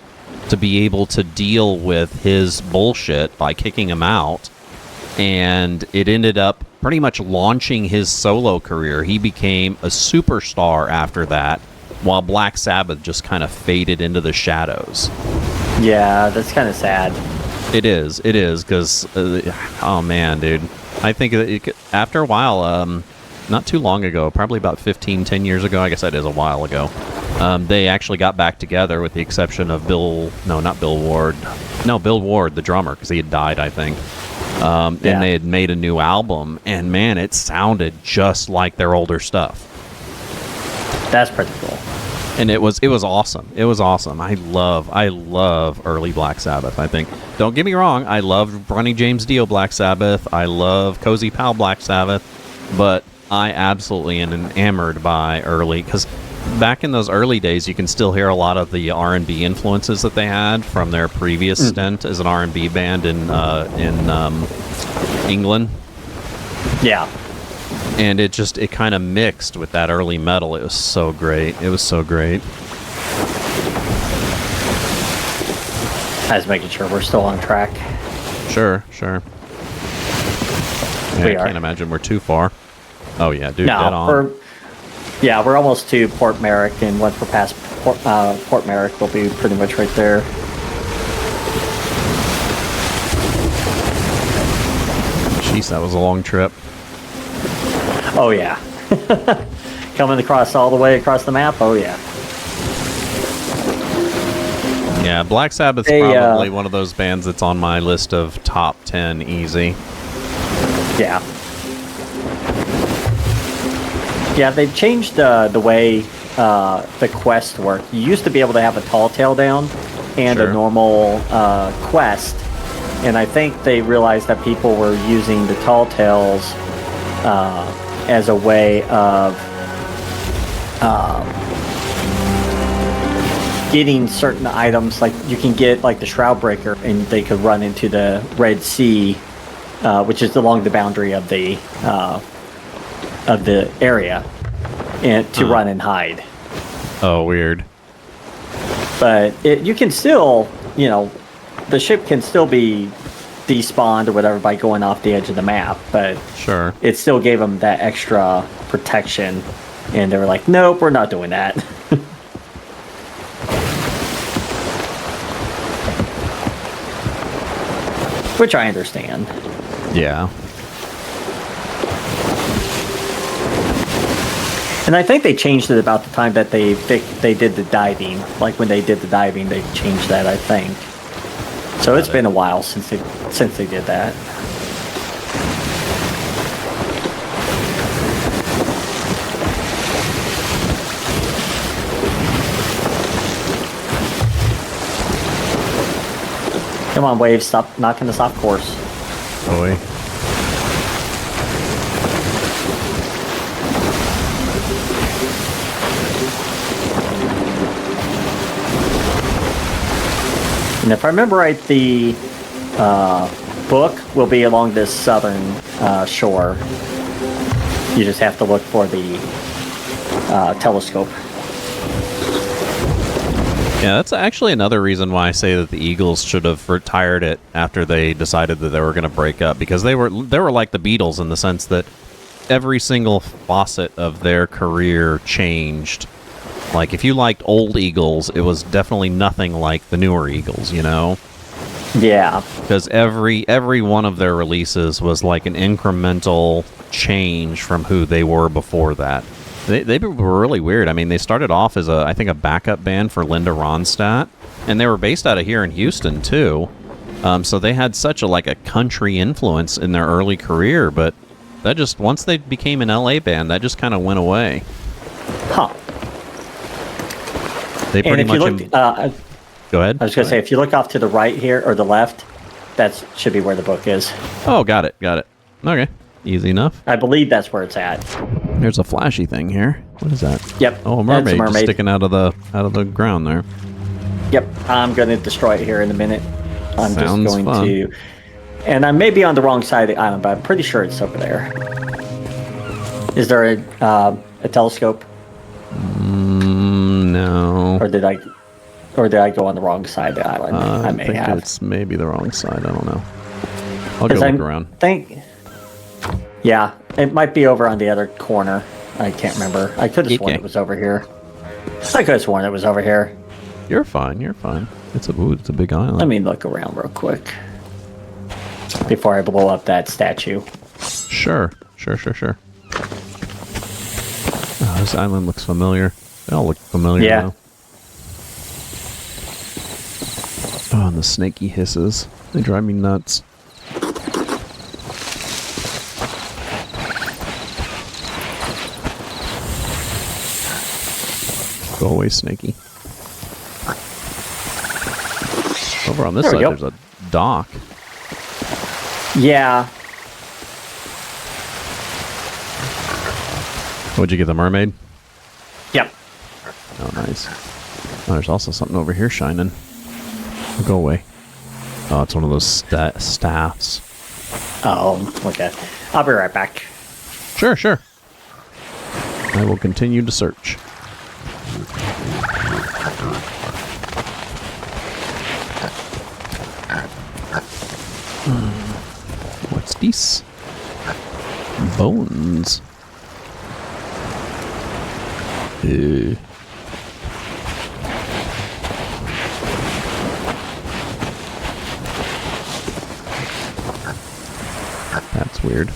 to be able to deal with his bullshit by kicking him out. And it ended up pretty much launching his solo career. He became a superstar after that, while Black Sabbath just kind of faded into the shadows. Yeah, that's kind of sad. It is, because, oh man, dude. I think after a while, not too long ago, probably about 10 years ago, I guess that is a while ago, they actually got back together with the exception of Bill Ward, the drummer, because he had died, I think. And they had made a new album, and man, it sounded just like their older stuff. That's pretty cool. And it was awesome. It was awesome. I love early Black Sabbath. I think. Don't get me wrong. I love Ronnie James Dio Black Sabbath. I love Cozy Powell Black Sabbath. But I absolutely am enamored by early, because back in those early days, you can still hear a lot of the R&B influences that they had from their previous stint as an R&B band in England. Yeah. And it kind of mixed with that early metal. It was so great. I was making sure we're still on track. Sure. Yeah, I can't imagine we're too far. Oh yeah, dude, dead on. We're almost to Port Merrick, and once we're past Port Merrick, we'll be pretty much right there. Jeez, that was a long trip. Oh yeah. Coming across all the way across the map. Oh yeah. Yeah, Black Sabbath's probably one of those bands that's on my list of top 10 easy. Yeah. Yeah, they've changed the way the quest worked. You used to be able to have a tall tale down and a normal quest, and I think they realized that people were using the tall tales as a way of getting certain items. Like you can get like the Shroud Breaker, and they could run into the Red Sea, which is along the boundary of the area, and to run and hide. Oh, weird. But you can still, the ship can still be despawned or whatever by going off the edge of the map, but sure, it still gave them that extra protection, and they were like, nope, we're not doing that. Which I understand. Yeah. And I think they changed it about the time that they did the diving. Like when they did the diving, they changed that, I think. So it's been a while since they did that. Come on, Wave, stop knocking us off course. Boy. And if I remember right, the book will be along this southern shore. You just have to look for the telescope. Yeah, that's actually another reason why I say that the Eagles should have retired it after they decided that they were going to break up, because they were like the Beatles in the sense that every single facet of their career changed. Like, if you liked old Eagles, it was definitely nothing like the newer Eagles, you know? Yeah. Because every one of their releases was like an incremental change from who they were before that. They were really weird. I mean, they started off as I think a backup band for Linda Ronstadt, and they were based out of here in Houston too. So they had such a country influence in their early career, but that just, once they became an LA band, that just kind of went away. Huh. They pretty much. Go ahead. I was going to say, if you look off to the right here or the left, that should be where the book is. Oh, got it. Okay, easy enough. I believe that's where it's at. There's a flashy thing here. What is that? Yep. Oh, a mermaid, just sticking out of the ground there. Yep. I'm going to destroy it here in a minute. I'm Sounds just going fun. to, and I may be on the wrong side of the island, but I'm pretty sure it's over there. Is there a telescope? No. Or did I go on the wrong side of the island? I may think have. it's maybe the wrong side. I don't know. I'll go look around. Yeah, it might be over on the other corner. I can't remember. I could have sworn it was over here. I could have sworn it was over here. You're fine. It's a big island. Let me look around real quick before I blow up that statue. Sure. Oh, this island looks familiar. They all look familiar now. Oh, and the snaky hisses. They drive me nuts. Go away, snaky. Over on this side, there's a dock. Yeah. What'd you get, the mermaid? Yep. Oh, nice. Oh, there's also something over here shining. Oh, go away. Oh, it's one of those staffs. Oh, okay. I'll be right back. Sure. I will continue to search. What's this? Bones. That's weird.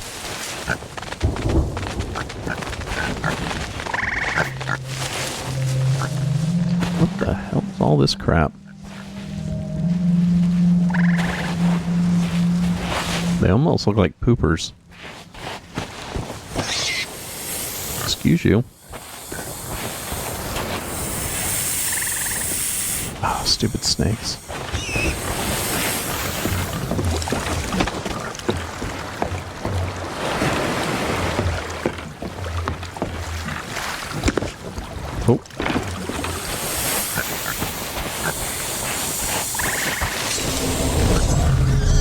What the hell is all this crap? They almost look like poopers. Excuse you. Oh, stupid snakes. Oh.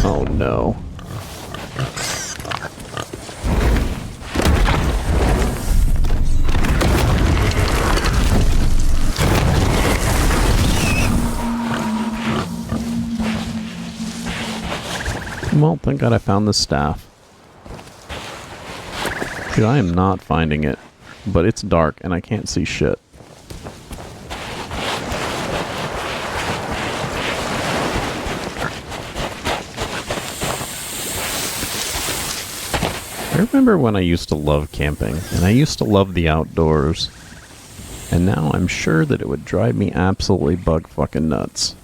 Oh no. Well, thank God I found this staff. Dude, I am not finding it, but it's dark and I can't see shit. remember when I used to love camping, and I used to love the outdoors. And now I'm sure that it would drive me absolutely bug fucking nuts.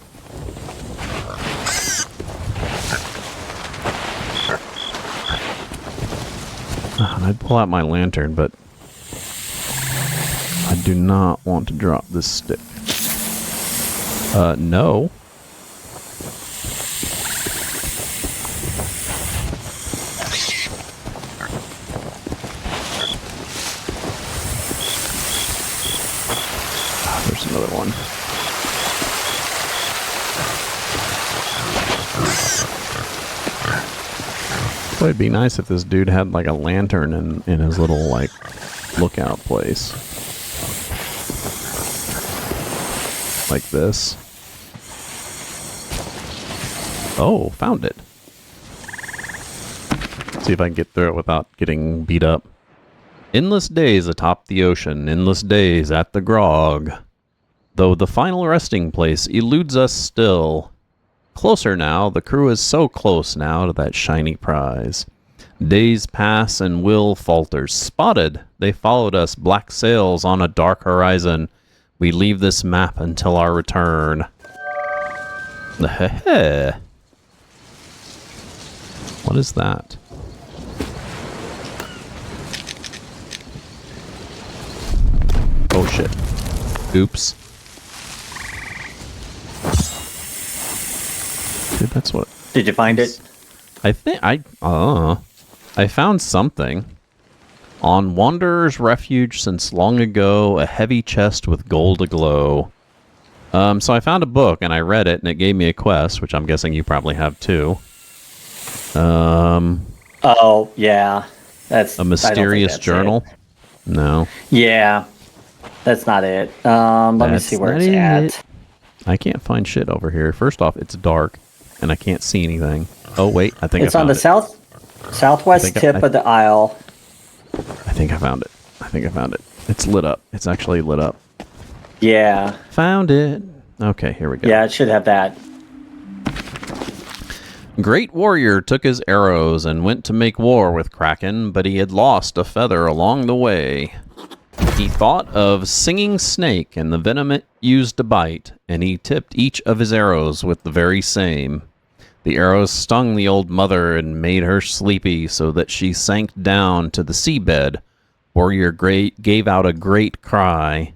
I'd pull out my lantern, but I do not want to drop this stick. No. There's another one. Boy, it'd be nice if this dude had like a lantern in his little like lookout place. Like this. Oh, found it. See if I can get through it without getting beat up. Endless days atop the ocean, endless days at the grog. Though the final resting place eludes us still. Closer now, the crew is so close now to that shiny prize. Days pass and Will falters. Spotted, they followed us, black sails on a dark horizon. We leave this map until our return. What is that? Oh shit. Oops. Dude, that's what... Did you find it? I think I found something. On Wanderer's Refuge since long ago, a heavy chest with gold aglow. So I found a book and I read it and it gave me a quest, which I'm guessing you probably have too. Oh, yeah. That's a mysterious journal? It. No. Yeah. That's not it. Let me see where it's at. I can't find shit over here. First off, it's dark and I can't see anything. Oh wait, I think it's I found on the southwest tip of the isle. I think I found it. It's lit up. It's actually lit up. Yeah. Found it. Okay, here we go. Yeah, it should have that. Great warrior took his arrows and went to make war with Kraken, but he had lost a feather along the way. He thought of Singing Snake and the venom it used to bite, and he tipped each of his arrows with the very same. The arrows stung the old mother and made her sleepy so that she sank down to the seabed. Warrior gave out a great cry.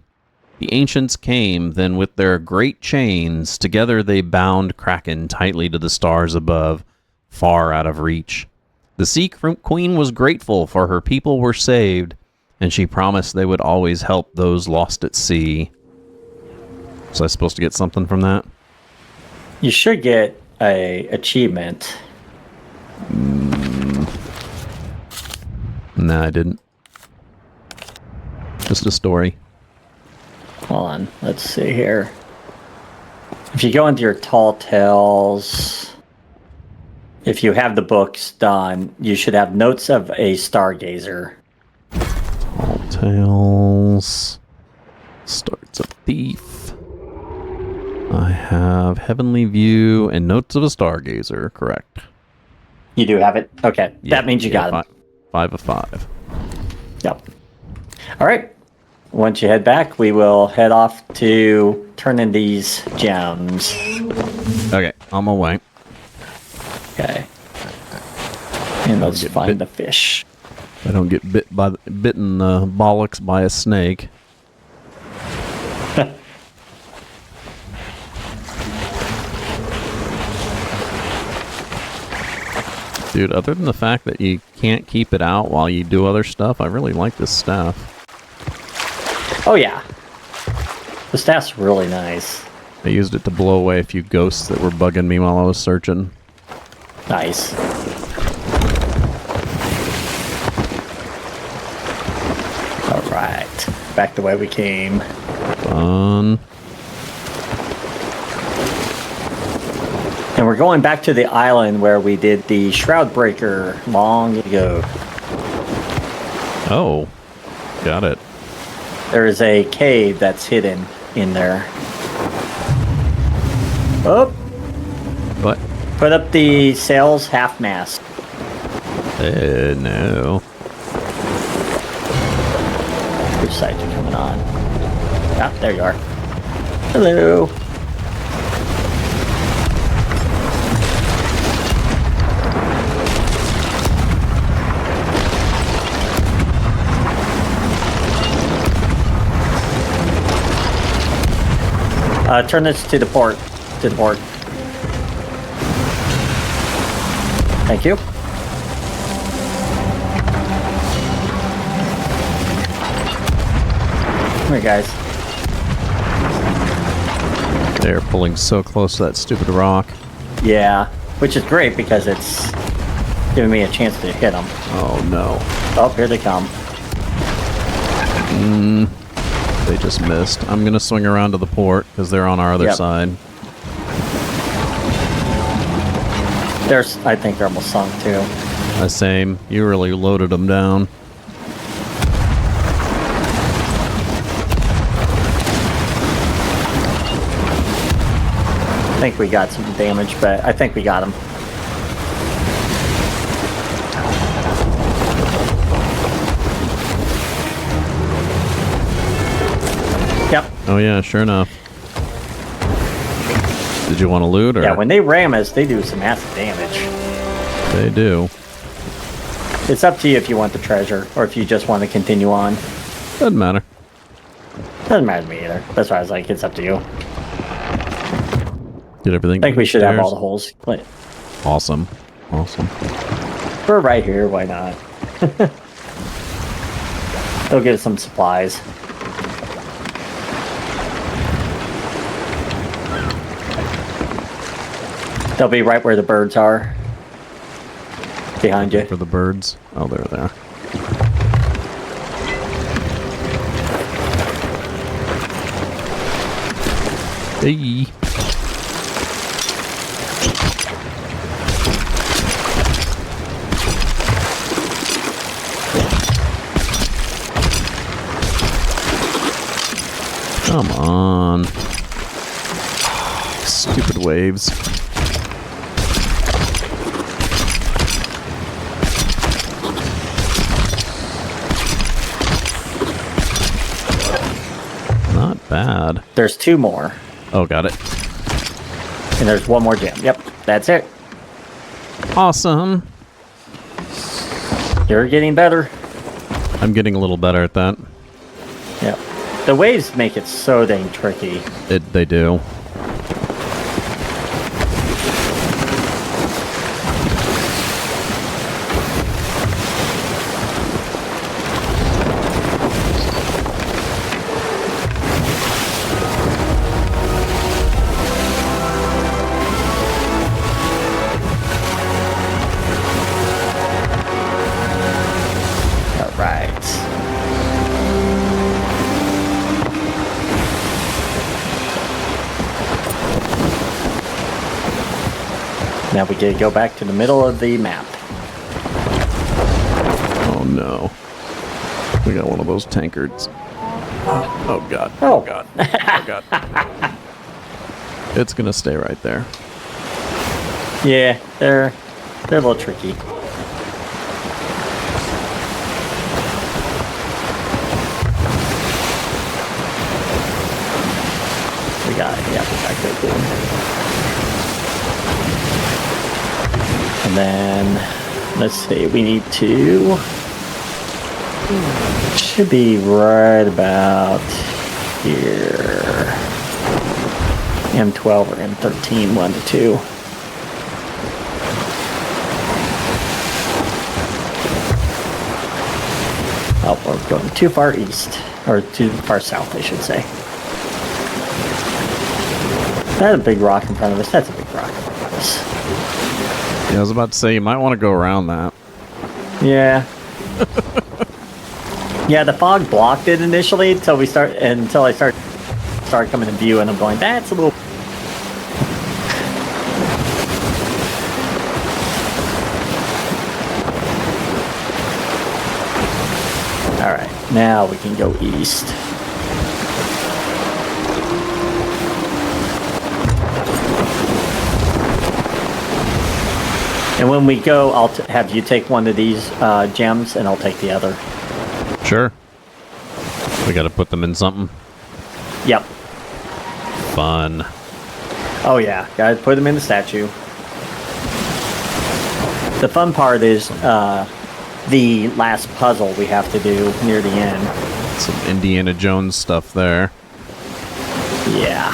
The ancients came, then with their great chains, together they bound Kraken tightly to the stars above, far out of reach. The Sea Queen was grateful, for her people were saved, and she promised they would always help those lost at sea. Was I supposed to get something from that? You should get a achievement. No, I didn't. Just a story. Hold on, let's see here. If you go into your Tall Tales, if you have the books done, you should have Notes of a Stargazer. Tall Tales. Starts a Thief. I have Heavenly View and Notes of a Stargazer, correct. You do have it? Okay, Yeah, that means you got it. 5 of 5. Yep. All right. Once you head back, we will head off to turn in these gems. Okay, on my way. Okay. And let's find the fish. I don't get bitten bollocks by a snake. Dude, other than the fact that you can't keep it out while you do other stuff, I really like this staff. Oh yeah. The staff's really nice. I used it to blow away a few ghosts that were bugging me while I was searching. Nice. Alright. Back the way we came. Fun. And we're going back to the island where we did the Shroud Breaker long ago. Oh. Got it. There is a cave that's hidden in there. Oh! What? Put up the sails half-mast. No. Which side you coming on? Ah, there you are. Hello. Turn this to the port. To the port. Thank you. Come here, guys. They're pulling so close to that stupid rock. Yeah, which is great because it's giving me a chance to hit them. Oh no. Oh, here they come. They just missed. I'm gonna swing around to the port because they're on our other side. There's, I think they're almost sunk too. Same. You really loaded them down. I think we got some damage, but I think we got them. Yep. Oh yeah, sure enough. Did you want to loot? Or? Yeah, when they ram us, they do some massive damage. They do. It's up to you if you want the treasure, or if you just want to continue on. Doesn't matter. Doesn't matter to me either. That's why I was like, it's up to you. Did everything? I think we should have all the upstairs? holes. But Awesome. Awesome. we're right here, why not? They'll get us some supplies. They'll be right where the birds are. Behind you. For the birds. Oh, they're there. Hey. Come on. Stupid waves. Not bad. There's two more. Oh, got it. And there's one more gem. Yep, that's it. Awesome. You're getting better. I'm getting a little better at that. Yep. The waves make it so dang tricky. They do. All right. Now we get to go back to the middle of the map. Oh no. We got one of those tankards. Oh god. Oh. Oh god. Oh god. It's gonna stay right there. Yeah, they're a little tricky. We got it. Yeah, back there too. And then let's see. We need to. Should be right about here. M12 or M13, 1 to 2. Oh, we're going too far east. Or too far south, I should say. That's a big rock in front of us. That's a big rock in front of us. Yeah, I was about to say you might want to go around that. Yeah. Yeah, the fog blocked it initially until I started coming in view, and I'm going, that's a little. All right, now we can go east. And when we go, I'll have you take one of these gems, and I'll take the other. Sure. We got to put them in something. Yep. Fun. Oh yeah, gotta put them in the statue. The fun part is the last puzzle we have to do near the end. Some Indiana Jones stuff there. Yeah.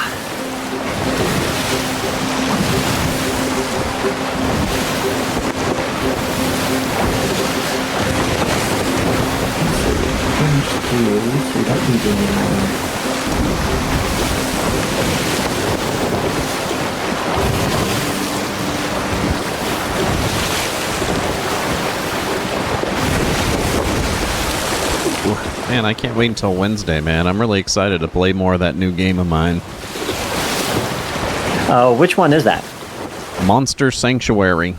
Man, I can't wait until Wednesday, man. I'm really excited to play more of that new game of mine. Which one is that? Monster Sanctuary.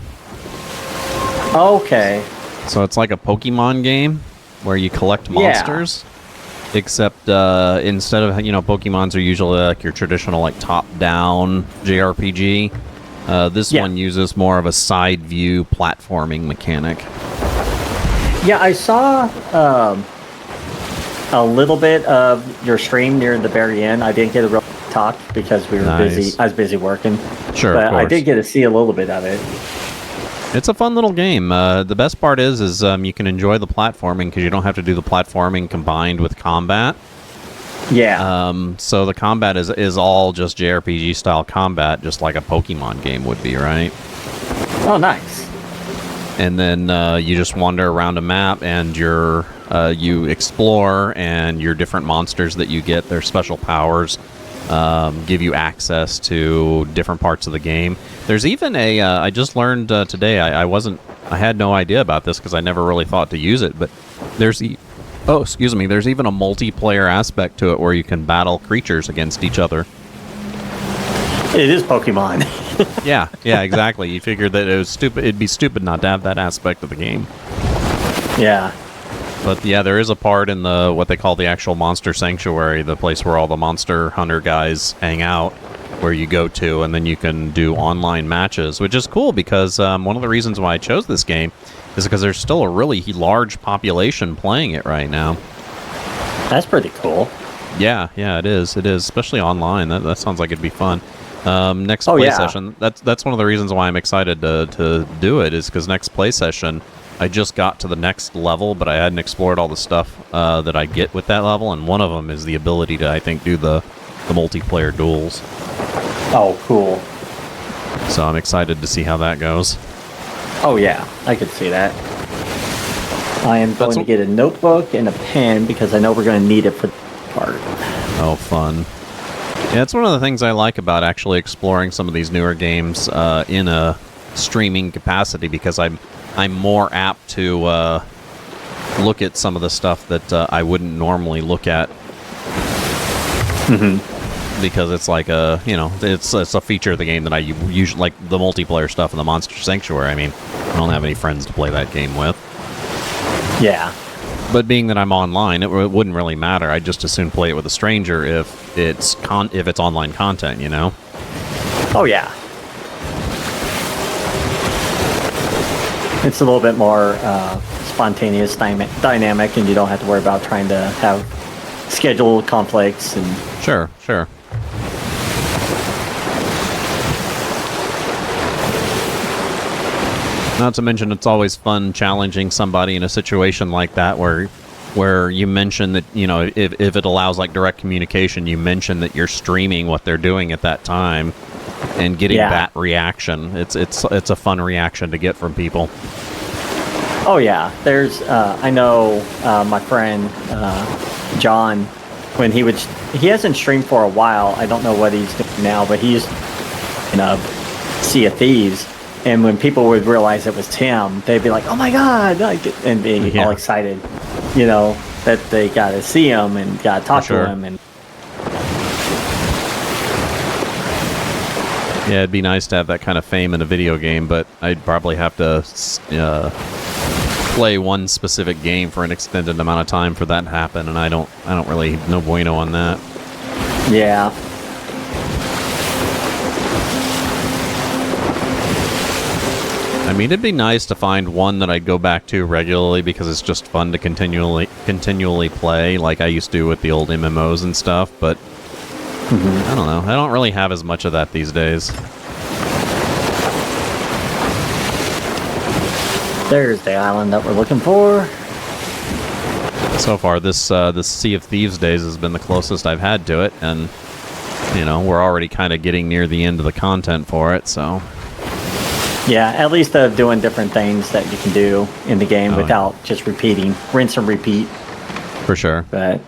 Okay. So it's like a Pokemon game where you collect monsters. Except instead of, Pokemons are usually like your traditional like top-down JRPG. This one uses more of a side view platforming mechanic. Yeah, I saw a little bit of your stream near the very end. I didn't get a real talk because we were busy. I was busy working. Sure, but of course. I did get to see a little bit of it. It's a fun little game. The best part is you can enjoy the platforming because you don't have to do the platforming combined with combat. Yeah. So the combat is all just JRPG style combat, just like a Pokemon game would be, right? Oh, nice. And then you just wander around a map and you explore, and your different monsters that you get, their special powers, give you access to different parts of the game. There's even I just learned today, I had no idea about this because I never really thought to use it, but there's even a multiplayer aspect to it where you can battle creatures against each other. It is Pokemon. Yeah, exactly. You figured that it'd be stupid not to have that aspect of the game. Yeah. But yeah, there is a part in what they call the actual Monster Sanctuary, the place where all the Monster Hunter guys hang out, where you go to, and then you can do online matches, which is cool because one of the reasons why I chose this game is because there's still a really large population playing it right now. That's pretty cool. Yeah, it is. It is, especially online. That sounds like it'd be fun. Next play session. That's one of the reasons why I'm excited to do it, is because next play session, I just got to the next level, but I hadn't explored all the stuff that I get with that level, and one of them is the ability to, I think, do the multiplayer duels. Oh, cool. So I'm excited to see how that goes. Oh, yeah. I could see that. I am going to get a notebook and a pen because I know we're going to need it for the part. Oh, fun. Yeah, it's one of the things I like about actually exploring some of these newer games in a streaming capacity, because I'm more apt to look at some of the stuff that I wouldn't normally look at. Mm-hmm. Because it's like it's a feature of the game that I usually like, the multiplayer stuff in the Monster Sanctuary. I mean, I don't have any friends to play that game with. Yeah. But being that I'm online, it wouldn't really matter. I'd just as soon play it with a stranger if it's online content, you know? Oh, yeah. It's a little bit more spontaneous, dynamic, and you don't have to worry about trying to have schedule conflicts. And Sure. Not to mention, it's always fun challenging somebody in a situation like that where you mention that, if it allows like direct communication, you mention that you're streaming what they're doing at that time and getting that reaction. It's a fun reaction to get from people. Oh yeah, there's I know my friend John, when he hasn't streamed for a while. I don't know what he's doing now, but he's in Sea of Thieves. And when people would realize it was Tim, they'd be like, "Oh my god!" and be all excited, that they got to see him and got to talk to him. And yeah, it'd be nice to have that kind of fame in a video game, but I'd probably have to play one specific game for an extended amount of time for that to happen, and I don't really no bueno on that. Yeah. I I mean, it'd be nice to find one that I'd go back to regularly because it's just fun to continually play, like I used to with the old MMOs and stuff, but I don't know. I don't really have as much of that these days. There's the island that we're looking for. So far, this Sea of Thieves days has been the closest I've had to it, and, you know, we're already kind of getting near the end of the content for it, so... Yeah, at least doing different things that you can do in the game without just repeating. Rinse and repeat. For sure. But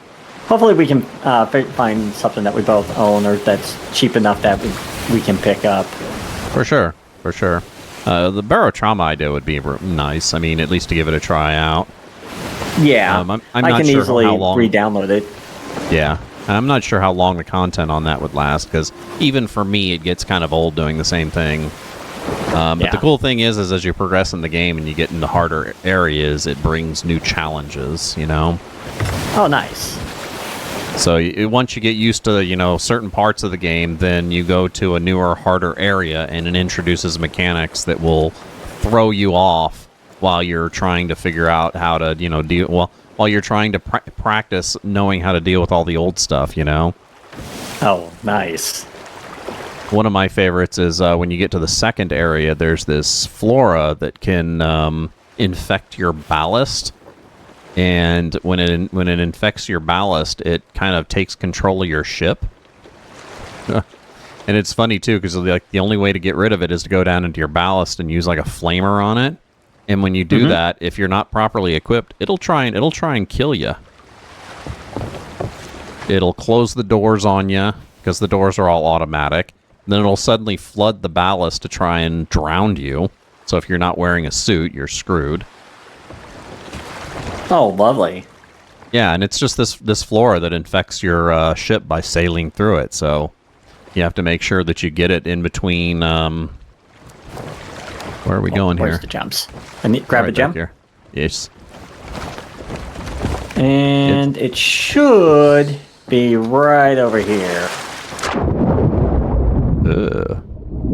hopefully we can find something that we both own or that's cheap enough that we can pick up. For sure. For sure. The Barotrauma idea would be nice. I mean, at least to give it a try out. Yeah. I'm I not can sure easily how long... re-download it. Yeah. I'm not sure how long the content on that would last, because even for me, it gets kind of old doing the same thing. But the cool thing is as you progress in the game and you get into harder areas, it brings new challenges, you know? Oh, nice. So once you get used to, you know, certain parts of the game, then you go to a newer, harder area, and it introduces mechanics that will throw you off while you're trying to figure out how to, you know, while you're trying to practice knowing how to deal with all the old stuff, you know? Oh, nice. One of my favorites is when you get to the second area, there's this flora that can infect your ballast. And when it infects your ballast, it kind of takes control of your ship. And it's funny, too, because like, the only way to get rid of it is to go down into your ballast and use like a flamer on it. And when you do that, if you're not properly equipped, it'll try and kill you. It'll close the doors on you, because the doors are all automatic. Then it'll suddenly flood the ballast to try and drown you. So if you're not wearing a suit, you're screwed. Oh, lovely. Yeah, and it's just this flora that infects your ship by sailing through it. So you have to make sure that you get it in between... where are we going here? Where's the gems? I need grab a gem. Here. Yes. And it should be right over here.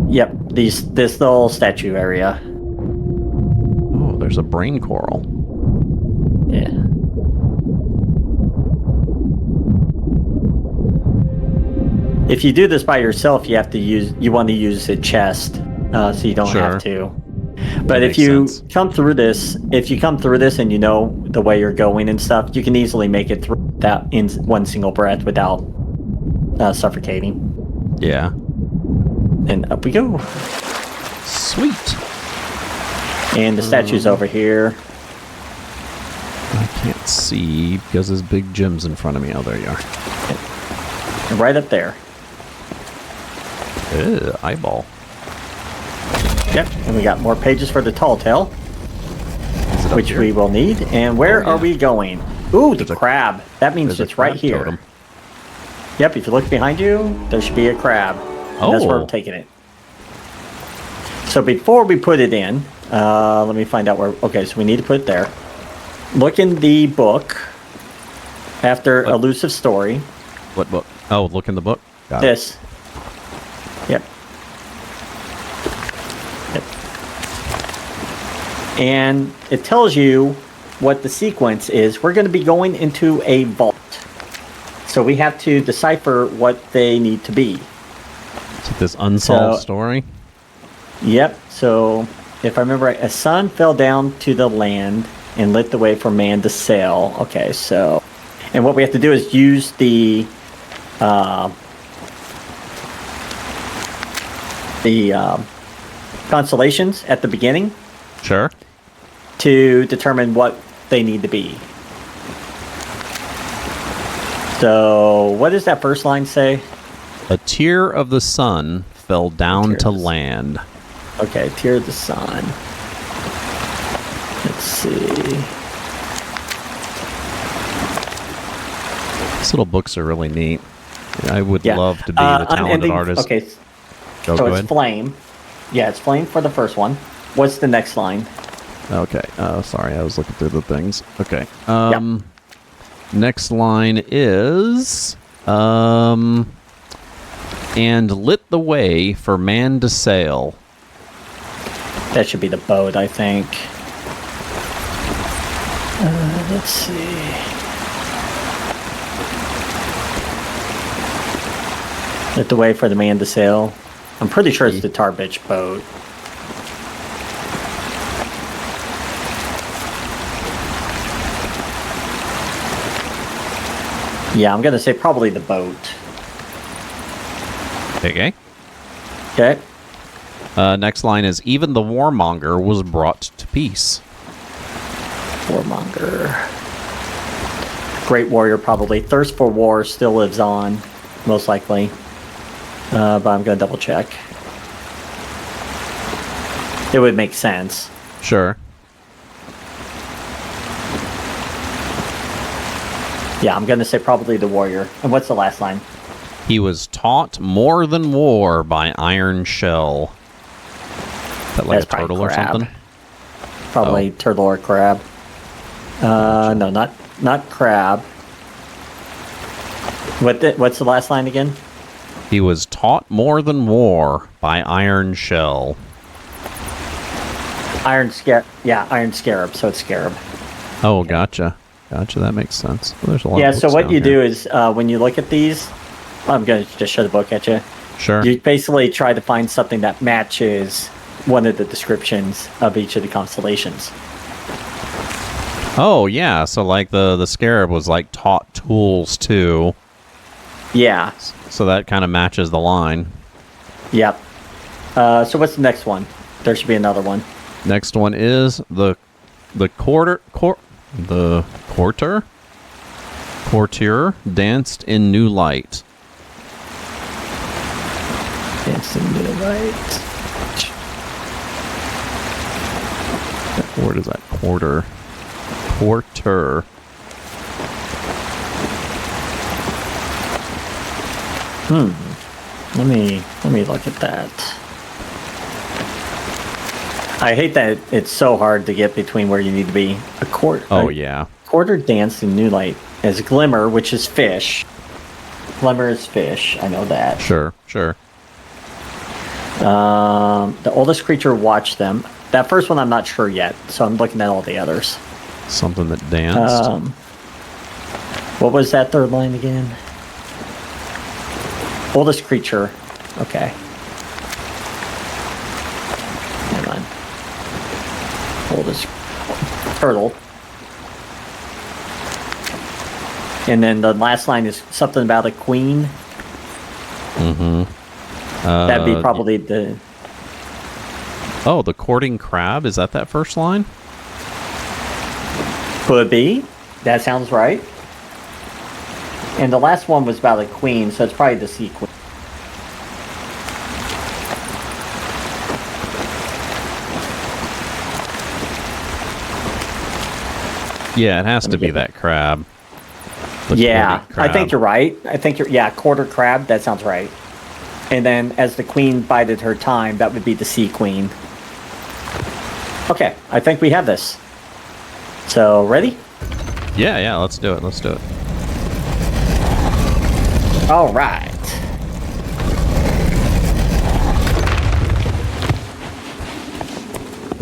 Yep, this little statue area. Oh, there's a brain coral. Yeah. If you do this by yourself, you want to use a chest, so you don't have to. But if you come through this, and you know the way you're going and stuff, you can easily make it through that in one single breath without suffocating. Yeah. And up we go. Sweet. And the statue's over here. I can't see because there's big gems in front of me. Oh, there you are. And right up there. Ew, eyeball. Yep, and we got more pages for the tall tale, which we will need. And where are we going? Ooh, the crab. That means it's right here. Totem. Yep, if you look behind you, there should be a crab. And that's where we're taking it. So before we put it in, let me find out where... Okay, so we need to put it there. Look in the book after Elusive Story. What book? Oh, look in the book? Got this. Yep. And it tells you what the sequence is. We're going to be going into a vault. So we have to decipher what they need to be. Is it this unsolved story? Yep. So if I remember right, a sun fell down to the land and lit the way for man to sail. Okay, so... And what we have to do is use the constellations at the beginning. Sure. To determine what they need to be. So, what does that first line say? A tear of the sun fell down to land. Okay, tear of the sun. Let's see. These little books are really neat. I would love to be the talented artist. Okay, so it's ahead. flame. Yeah, it's flame for the first one. What's the next line? Okay. Sorry, I was looking through the things. Okay. Next line is... and lit the way for man to sail. That should be the boat, I think. Let's see. Let the way for the man to sail. I'm pretty sure it's the tar bitch boat. Yeah, I'm gonna say probably the boat. Okay. Okay. Next line is, even the warmonger was brought to peace. Warmonger. Great warrior, probably. Thirst for war still lives on, most likely. But I'm gonna double check. It would make sense. Sure. Yeah, I'm gonna say probably the warrior. And what's the last line? He was taught more than war by Iron Shell. Is that like That's a turtle probably or crab. something? Probably turtle or crab. No, not crab. What's the last line again? He was taught more than war by Iron Shell. Iron scarab. Yeah, iron scarab. So it's scarab. Oh, gotcha. Gotcha, that makes sense. Well, there's a lot Yeah. of So books what down you here. do is when you look at these, I'm gonna just show the book at you. Sure. You basically try to find something that matches one of the descriptions of each of the constellations. Oh, yeah, so like the scarab was like taught tools too. Yeah. So that kind of matches the line. Yep. So what's the next one? There should be another one. Next one is the courtier danced in new light. It's in the right. Where is that? Porter. Let me look at that. I hate that it's so hard to get between where you need to be. Yeah. Quarter danced in new light as glimmer, which is fish. Glimmer is fish. I know that. Sure. The oldest creature watched them. That first one I'm not sure yet, so I'm looking at all the others. Something that danced. What was that third line again? Oldest creature. Okay. Hang on. Oldest turtle. And then the last line is something about a queen. That'd be probably the... Oh, the courting crab? Is that first line? Could be. That sounds right. And the last one was about a queen, so it's probably the sea queen. Yeah, it has to be that crab. The Yeah, courting crab. I think you're right. Quarter crab, that sounds right. And then as the queen bided her time, that would be the sea queen. Okay, I think we have this. So, ready? Yeah, let's do it. All right.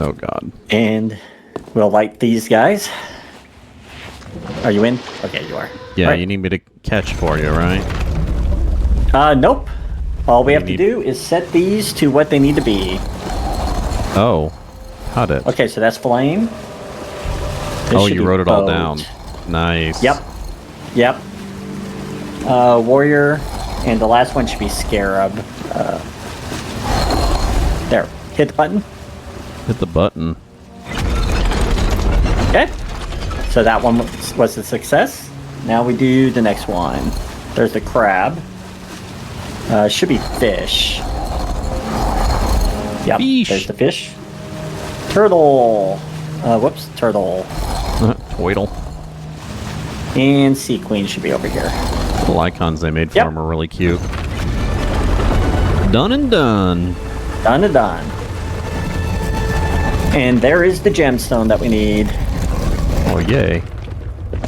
Oh, God. And we'll light these guys. Are you in? Okay, you are. Yeah, All right. you need me to catch for you, right? Nope. All we have to need- do is set these to what they need to be. Oh, cut it. Okay, so that's flame. This Oh, should you be wrote it all boat. down. Nice. Yep. Warrior, and the last one should be scarab. There. Hit the button. Hit the button. Okay. So that one was a success. Now we do the next one. There's the crab. Should be fish. Yep. Fish. There's the fish. Turtle. Turtle. Twiddle. And sea queen should be over here. The icons they made for Yep. him are really cute. Done and done. Done and done. And there is the gemstone that we need. Oh, yay.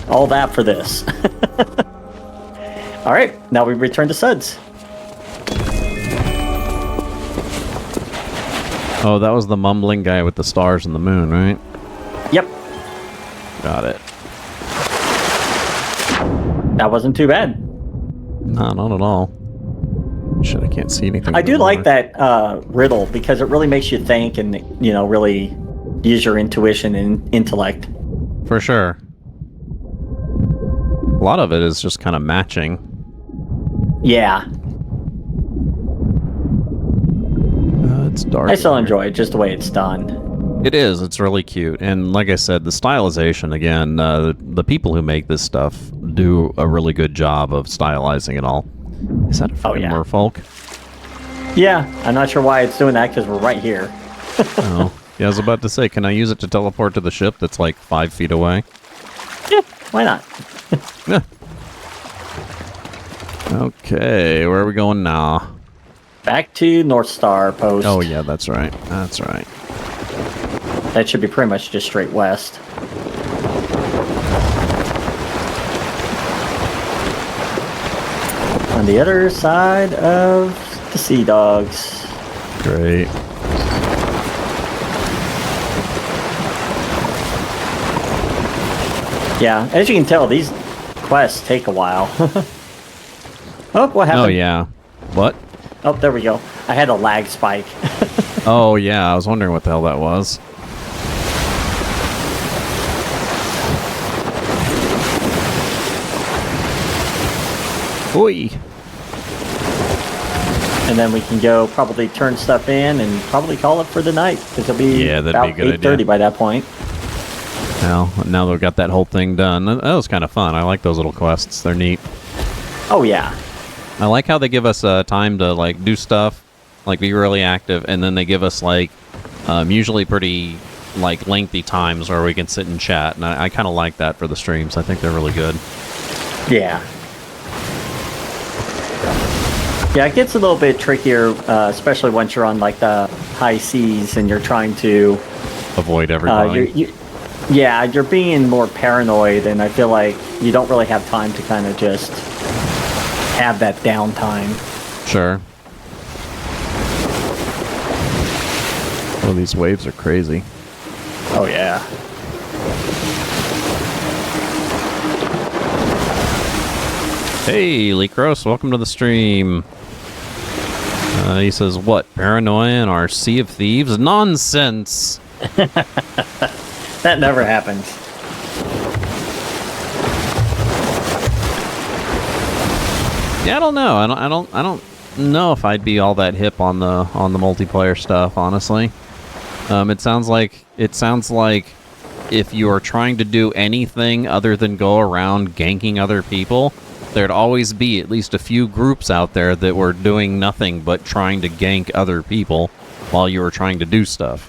All that for this. All right, now we return to Suds. Oh, that was the mumbling guy with the stars and the moon, right? Yep. Got it. That wasn't too bad. No, not at all. Shit, I can't see anything. I do like that riddle because it really makes you think and, really use your intuition and intellect. For sure. A lot of it is just kind of matching. Yeah. It's dark. I still enjoy it just the way it's done. It is. It's really cute. And like I said, the stylization, again, the people who make this stuff do a really good job of stylizing it all. Is that a fucking merfolk? Yeah, I'm not sure why it's doing that because we're right here. Oh. Yeah, I was about to say, can I use it to teleport to the ship that's like 5 feet away? Yeah, why not? Yeah. Okay, where are we going now? Back to North Star Post. Oh, yeah, that's right. That's right. That should be pretty much just straight west. On the other side of the Sea Dogs. Great. Yeah, as you can tell, these quests take a while. Oh, what happened? Oh, yeah. What? Oh, there we go. I had a lag spike. Oh, yeah, I was wondering what the hell that was. Oi! And then we can go probably turn stuff in and probably call it for the night because it'll be about 8:30 by that point. Well, now they've got that whole thing done. That was kind of fun. I like those little quests. They're neat. Oh, yeah. I like how they give us time to like do stuff, like be really active, and then they give us like usually pretty like lengthy times where we can sit and chat. And I kind of like that for the streams. I think they're really good. Yeah. Yeah, it gets a little bit trickier, especially once you're on like the high seas and you're trying to avoid everybody. You're being more paranoid, and I feel like you don't really have time to kind of just have that downtime. Sure. Oh, these waves are crazy. Oh, yeah. Hey, Lee Cross, welcome to the stream. He says, what, paranoia in our Sea of Thieves? Nonsense! That never happens. Yeah, I don't know. I don't know if I'd be all that hip on the multiplayer stuff, honestly. It sounds like if you are trying to do anything other than go around ganking other people, there'd always be at least a few groups out there that were doing nothing but trying to gank other people while you were trying to do stuff.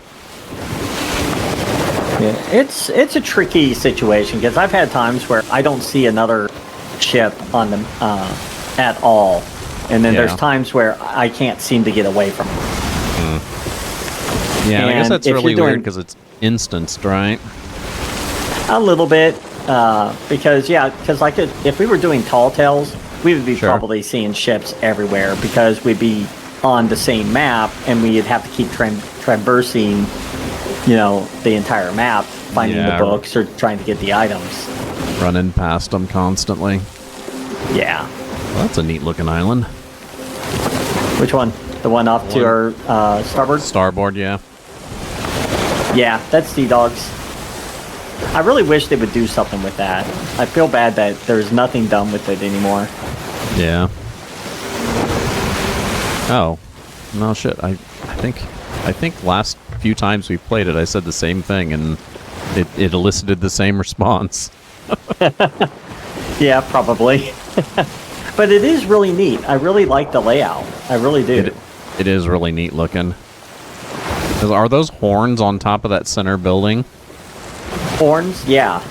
Yeah, it's a tricky situation because I've had times where I don't see another ship on them at all, and then there's times where I can't seem to get away from them. Yeah, I guess that's really weird because it's instanced, right? A little bit, because like if we were doing Tall Tales, we would be probably seeing ships everywhere because we'd be on the same map and we'd have to keep traversing, the entire map, finding the books or trying to get the items. Running past them constantly. Yeah. Well, that's a neat looking island. Which one? The one off to our starboard? Starboard, yeah. Yeah, that's Sea Dogs. I really wish they would do something with that. I feel bad that there's nothing done with it anymore. Yeah. Oh. No shit. I think last few times we played it, I said the same thing, and it elicited the same response. Yeah, probably. But it is really neat. I really like the layout. I really do. It is really neat looking. Are those horns on top of that center building? Horns? Yeah.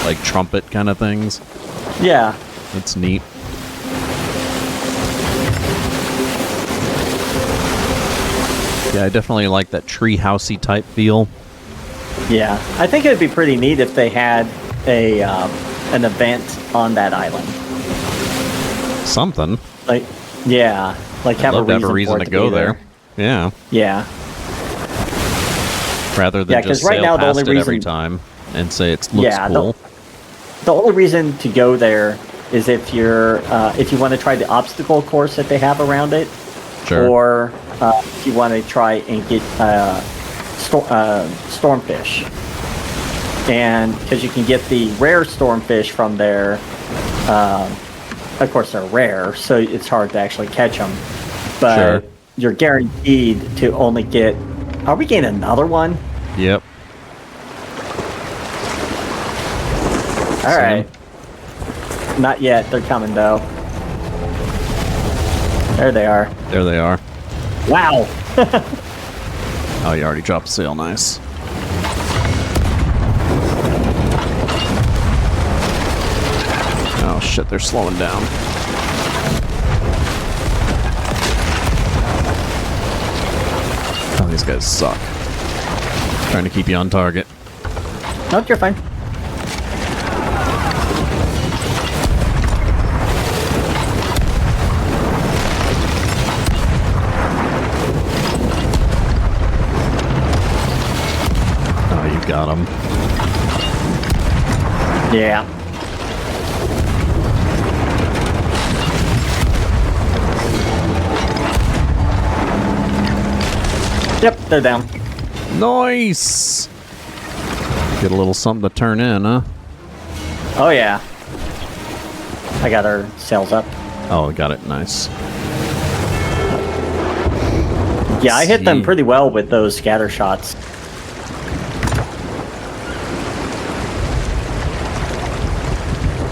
Like trumpet kind of things? Yeah. That's neat. Yeah, I definitely like that tree-housey type feel. Yeah. I think it'd be pretty neat if they had an event on that island. Something. Like, yeah. Like I'd love to have a reason to go there. Yeah. Yeah. Rather than just right sail now, the past only it every reason- time and say it looks cool. The only reason to go there is if you want to try the obstacle course that they have around it, Sure. or if you want to try and get stormfish, and because you can get the rare stormfish from there. Of course, they're rare, so it's hard to actually catch them. But Sure. you're guaranteed to only get. Are we getting another one? Yep. All right. Not yet. They're coming though. There they are. There they are. Wow. Oh, you already dropped the sail. Nice. Oh shit, they're slowing down. Oh, these guys suck. Trying to keep you on target. Nope, you're fine. Oh, you got him. Yeah. Yep, they're down. Nice! Get a little something to turn in, huh? Oh yeah. I got our sails up. Oh, got it. Nice. Yeah, I hit them See. pretty well with those scatter shots.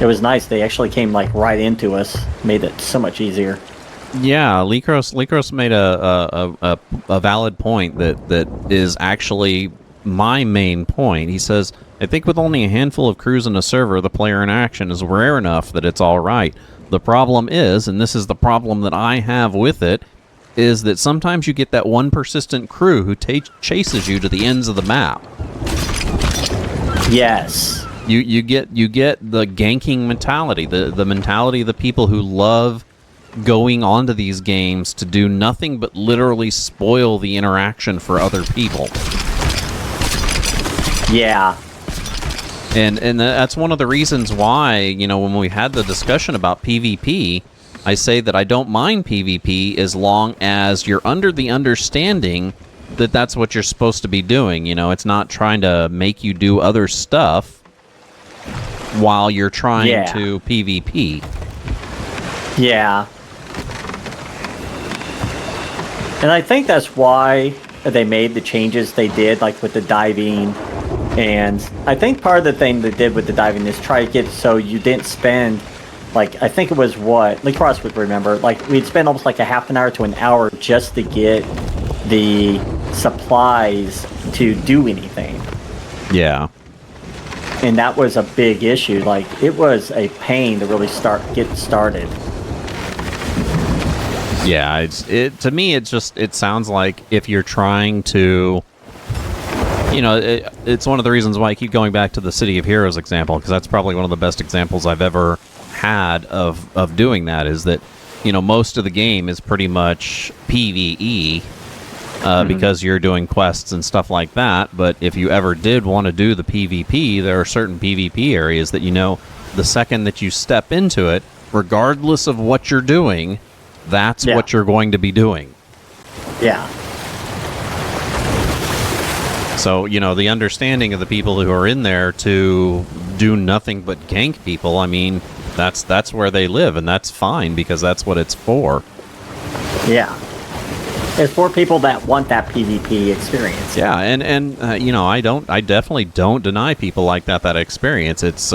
It was nice. They actually came like right into us. Made it so much easier. Yeah, Likros made a valid point that is actually my main point. He says, I think with only a handful of crews in a server, the player in action is rare enough that it's all right. The problem is, and this is the problem that I have with it, is that sometimes you get that one persistent crew who chases you to the ends of the map. Yes. You get the ganking mentality, the mentality of the people who love going onto these games to do nothing but literally spoil the interaction for other people. Yeah. And that's one of the reasons why, you know, when we had the discussion about PvP, I say that I don't mind PvP as long as you're under the understanding that that's what you're supposed to be doing. You know, it's not trying to make you do other stuff while you're trying to PvP. Yeah. And I think that's why they made the changes they did, like with the diving. And I think part of the thing they did with the diving is try to get so you didn't spend, like, I think it was what, Lee Cross would remember, like, we'd spend almost like a half an hour to an hour just to get the supplies to do anything. Yeah. And that was a big issue. Like, it was a pain to really get started. Yeah, to me, it sounds like if you're trying to, you know, it's one of the reasons why I keep going back to the City of Heroes example, because that's probably one of the best examples I've ever had of doing that, is that, you know, most of the game is pretty much PvE, because you're doing quests and stuff like that, but if you ever did want to do the PvP, there are certain PvP areas that, you know, the second that you step into it, regardless of what you're doing, that's what you're going to be doing. Yeah. So, you know, the understanding of the people who are in there to do nothing but gank people, I mean, that's where they live, and that's fine, because that's what it's for. Yeah. It's for people that want that PvP experience. Yeah, and you know, I definitely don't deny people like that experience. It's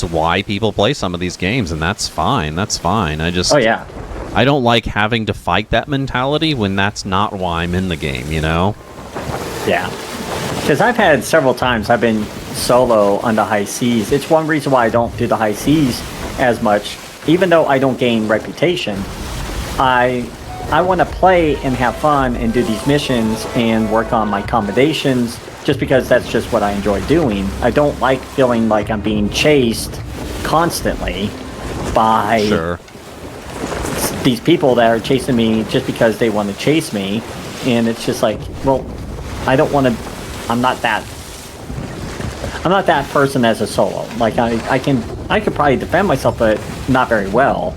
why people play some of these games, and that's fine. That's fine. I don't like having to fight that mentality when that's not why I'm in the game, you know? Yeah. Because I've had several times I've been solo on the high seas. It's one reason why I don't do the high seas as much. Even though I don't gain reputation, I want to play and have fun and do these missions and work on my accommodations just because that's just what I enjoy doing. I don't like feeling like I'm being chased constantly by these people that are chasing me just because they want to chase me, and it's just like, well, I don't want to. I'm not that person as a solo. Like I could probably defend myself, but not very well.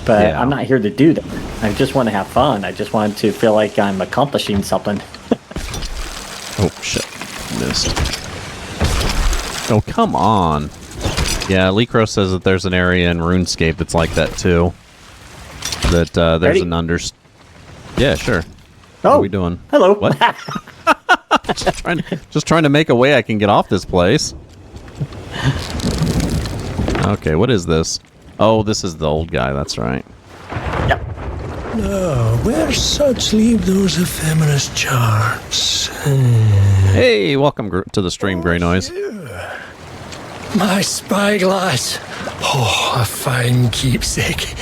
But Yeah. I'm not here to do that. I just want to have fun. I just want to feel like I'm accomplishing something. Oh shit! Missed. Oh come on! Yeah, Lecro says that there's an area in RuneScape that's like that too. That there's Ready? an Yeah, sure. Oh, What are we doing? Hello. What? just trying to make a way I can get off this place. Okay, what is this? Oh, this is the old guy. That's right. Yep. No, where suds leave those ephemeris charts? Hey, welcome to the stream, Grey Noise. My spyglass. Oh, a fine keepsake.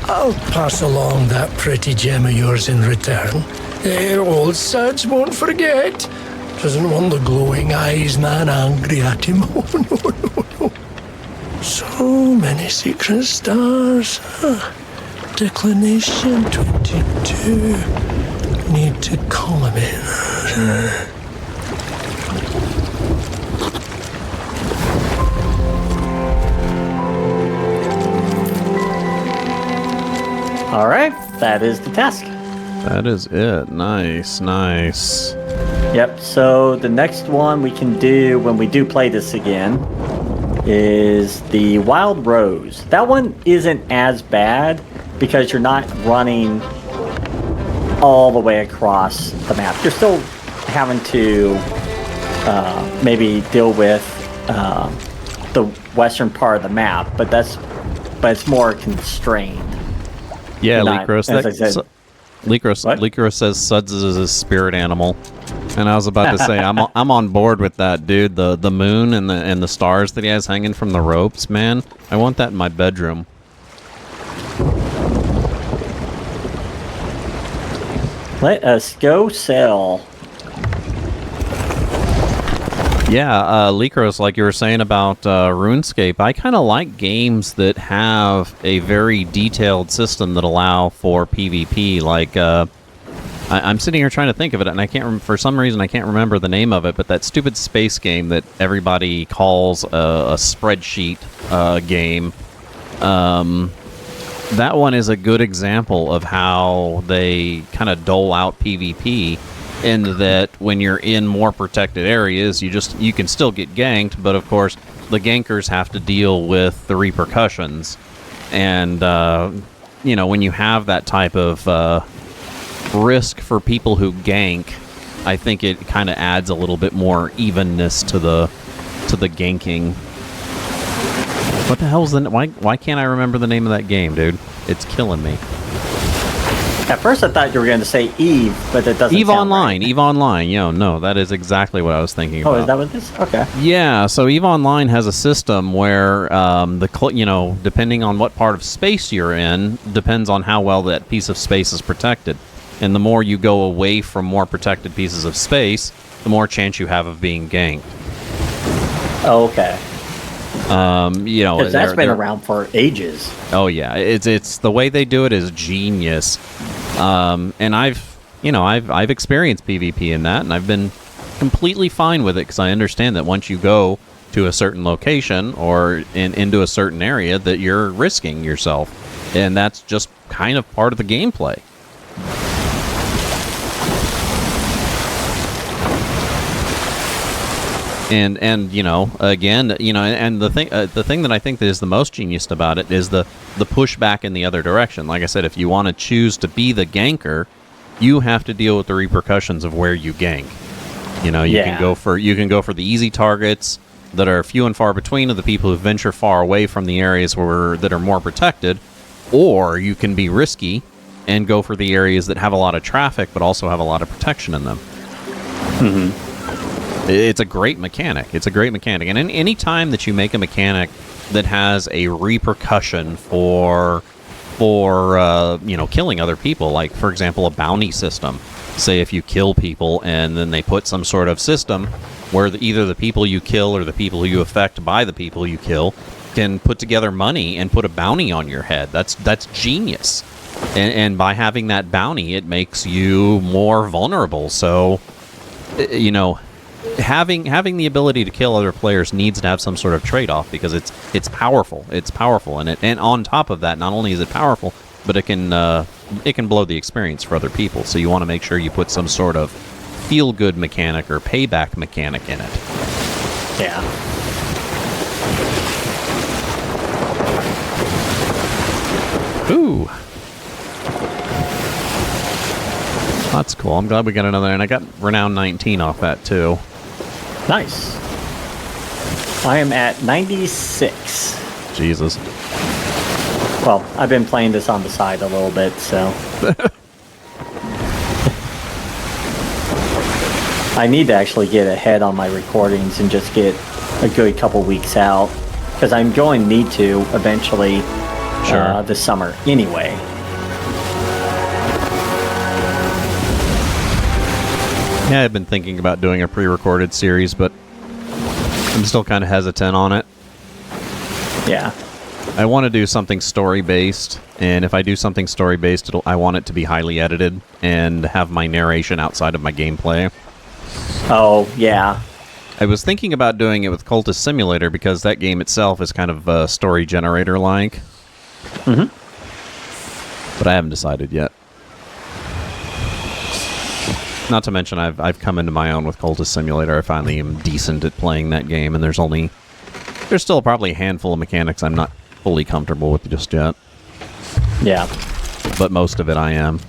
I'll pass along that pretty gem of yours in return. Old Suds won't forget. Doesn't want the glowing eyes man angry at him. Oh, no. So many secret stars. Declination 22. Need to column in. All right. That is the task. That is it. Nice, nice. Yep. So the next one we can do when we do play this again is the Wild Rose. That one isn't as bad because you're not running all the way across the map. You're still having to maybe deal with the western part of the map, but it's more constrained. Yeah, Not, Lecros. as I said. Lecros says Suds is his spirit animal, and I was about to say I'm on board with that, dude. The moon and the stars that he has hanging from the ropes, man. I want that in my bedroom. Let us go sell. Yeah, Lecros, like you were saying about RuneScape, I kind of like games that have a very detailed system that allow for PvP. Like, I'm sitting here trying to think of it, and I can't. For some reason, I can't remember the name of it. But that stupid space game that everybody calls a spreadsheet game. That one is a good example of how they kind of dole out PvP. In that when you're in more protected areas, you can still get ganked, but of course the gankers have to deal with the repercussions. And when you have that type of risk for people who gank, I think it kind of adds a little bit more evenness to the ganking. What the hell's why can't I remember the name of that game, dude? It's killing me. At first, I thought you were going to say Eve, but it doesn't. Eve sound Online, right. Eve Online. No, that is exactly what I was thinking about. Oh, is that what this? Okay. Yeah, so Eve Online has a system where depending on what part of space you're in, depends on how well that piece of space is protected. And the more you go away from more protected pieces of space, the more chance you have of being ganked. Oh, okay. Because that's been around for ages. Oh yeah, it's the way they do it is genius. And I've experienced PvP in that, and I've been completely fine with it because I understand that once you go to a certain location or into a certain area, that you're risking yourself, and that's just kind of part of the gameplay. And again, and the thing that I think that is the most genius about it is the pushback in the other direction. Like I said, if you want to choose to be the ganker, you have to deal with the repercussions of where you gank. You can go for the easy targets that are few and far between of the people who venture far away from the areas that are more protected, or you can be risky and go for the areas that have a lot of traffic but also have a lot of protection in them. Mm-hmm. It's a great mechanic. And any time that you make a mechanic that has a repercussion for killing other people, like for example a bounty system. Say if you kill people and then they put some sort of system where either the people you kill or the people you affect by the people you kill can put together money and put a bounty on your head. That's genius. And by having that bounty, it makes you more vulnerable. So, you know, having the ability to kill other players needs to have some sort of trade-off because it's powerful. It's powerful, and on top of that, not only is it powerful, but it can blow the experience for other people. So you want to make sure you put some sort of feel-good mechanic or payback mechanic in it. Yeah. Ooh. That's cool. I'm glad we got another, and I got Renown 19 off that, too. Nice. I am at 96. Jesus. Well, I've been playing this on the side a little bit, so... I need to actually get ahead on my recordings and just get a good couple weeks out. Because I'm going to need to eventually this summer anyway. Yeah, I've been thinking about doing a pre-recorded series, but I'm still kind of hesitant on it. Yeah. I want to do something story-based, and if I do something story-based, I want it to be highly edited and have my narration outside of my gameplay. Oh, yeah. I was thinking about doing it with Cultist Simulator because that game itself is kind of story generator-like. Mm-hmm. But I haven't decided yet. Not to mention, I've come into my own with Cultist Simulator. I finally am decent at playing that game, and there's still probably a handful of mechanics I'm not fully comfortable with just yet. Yeah. But most of it I am.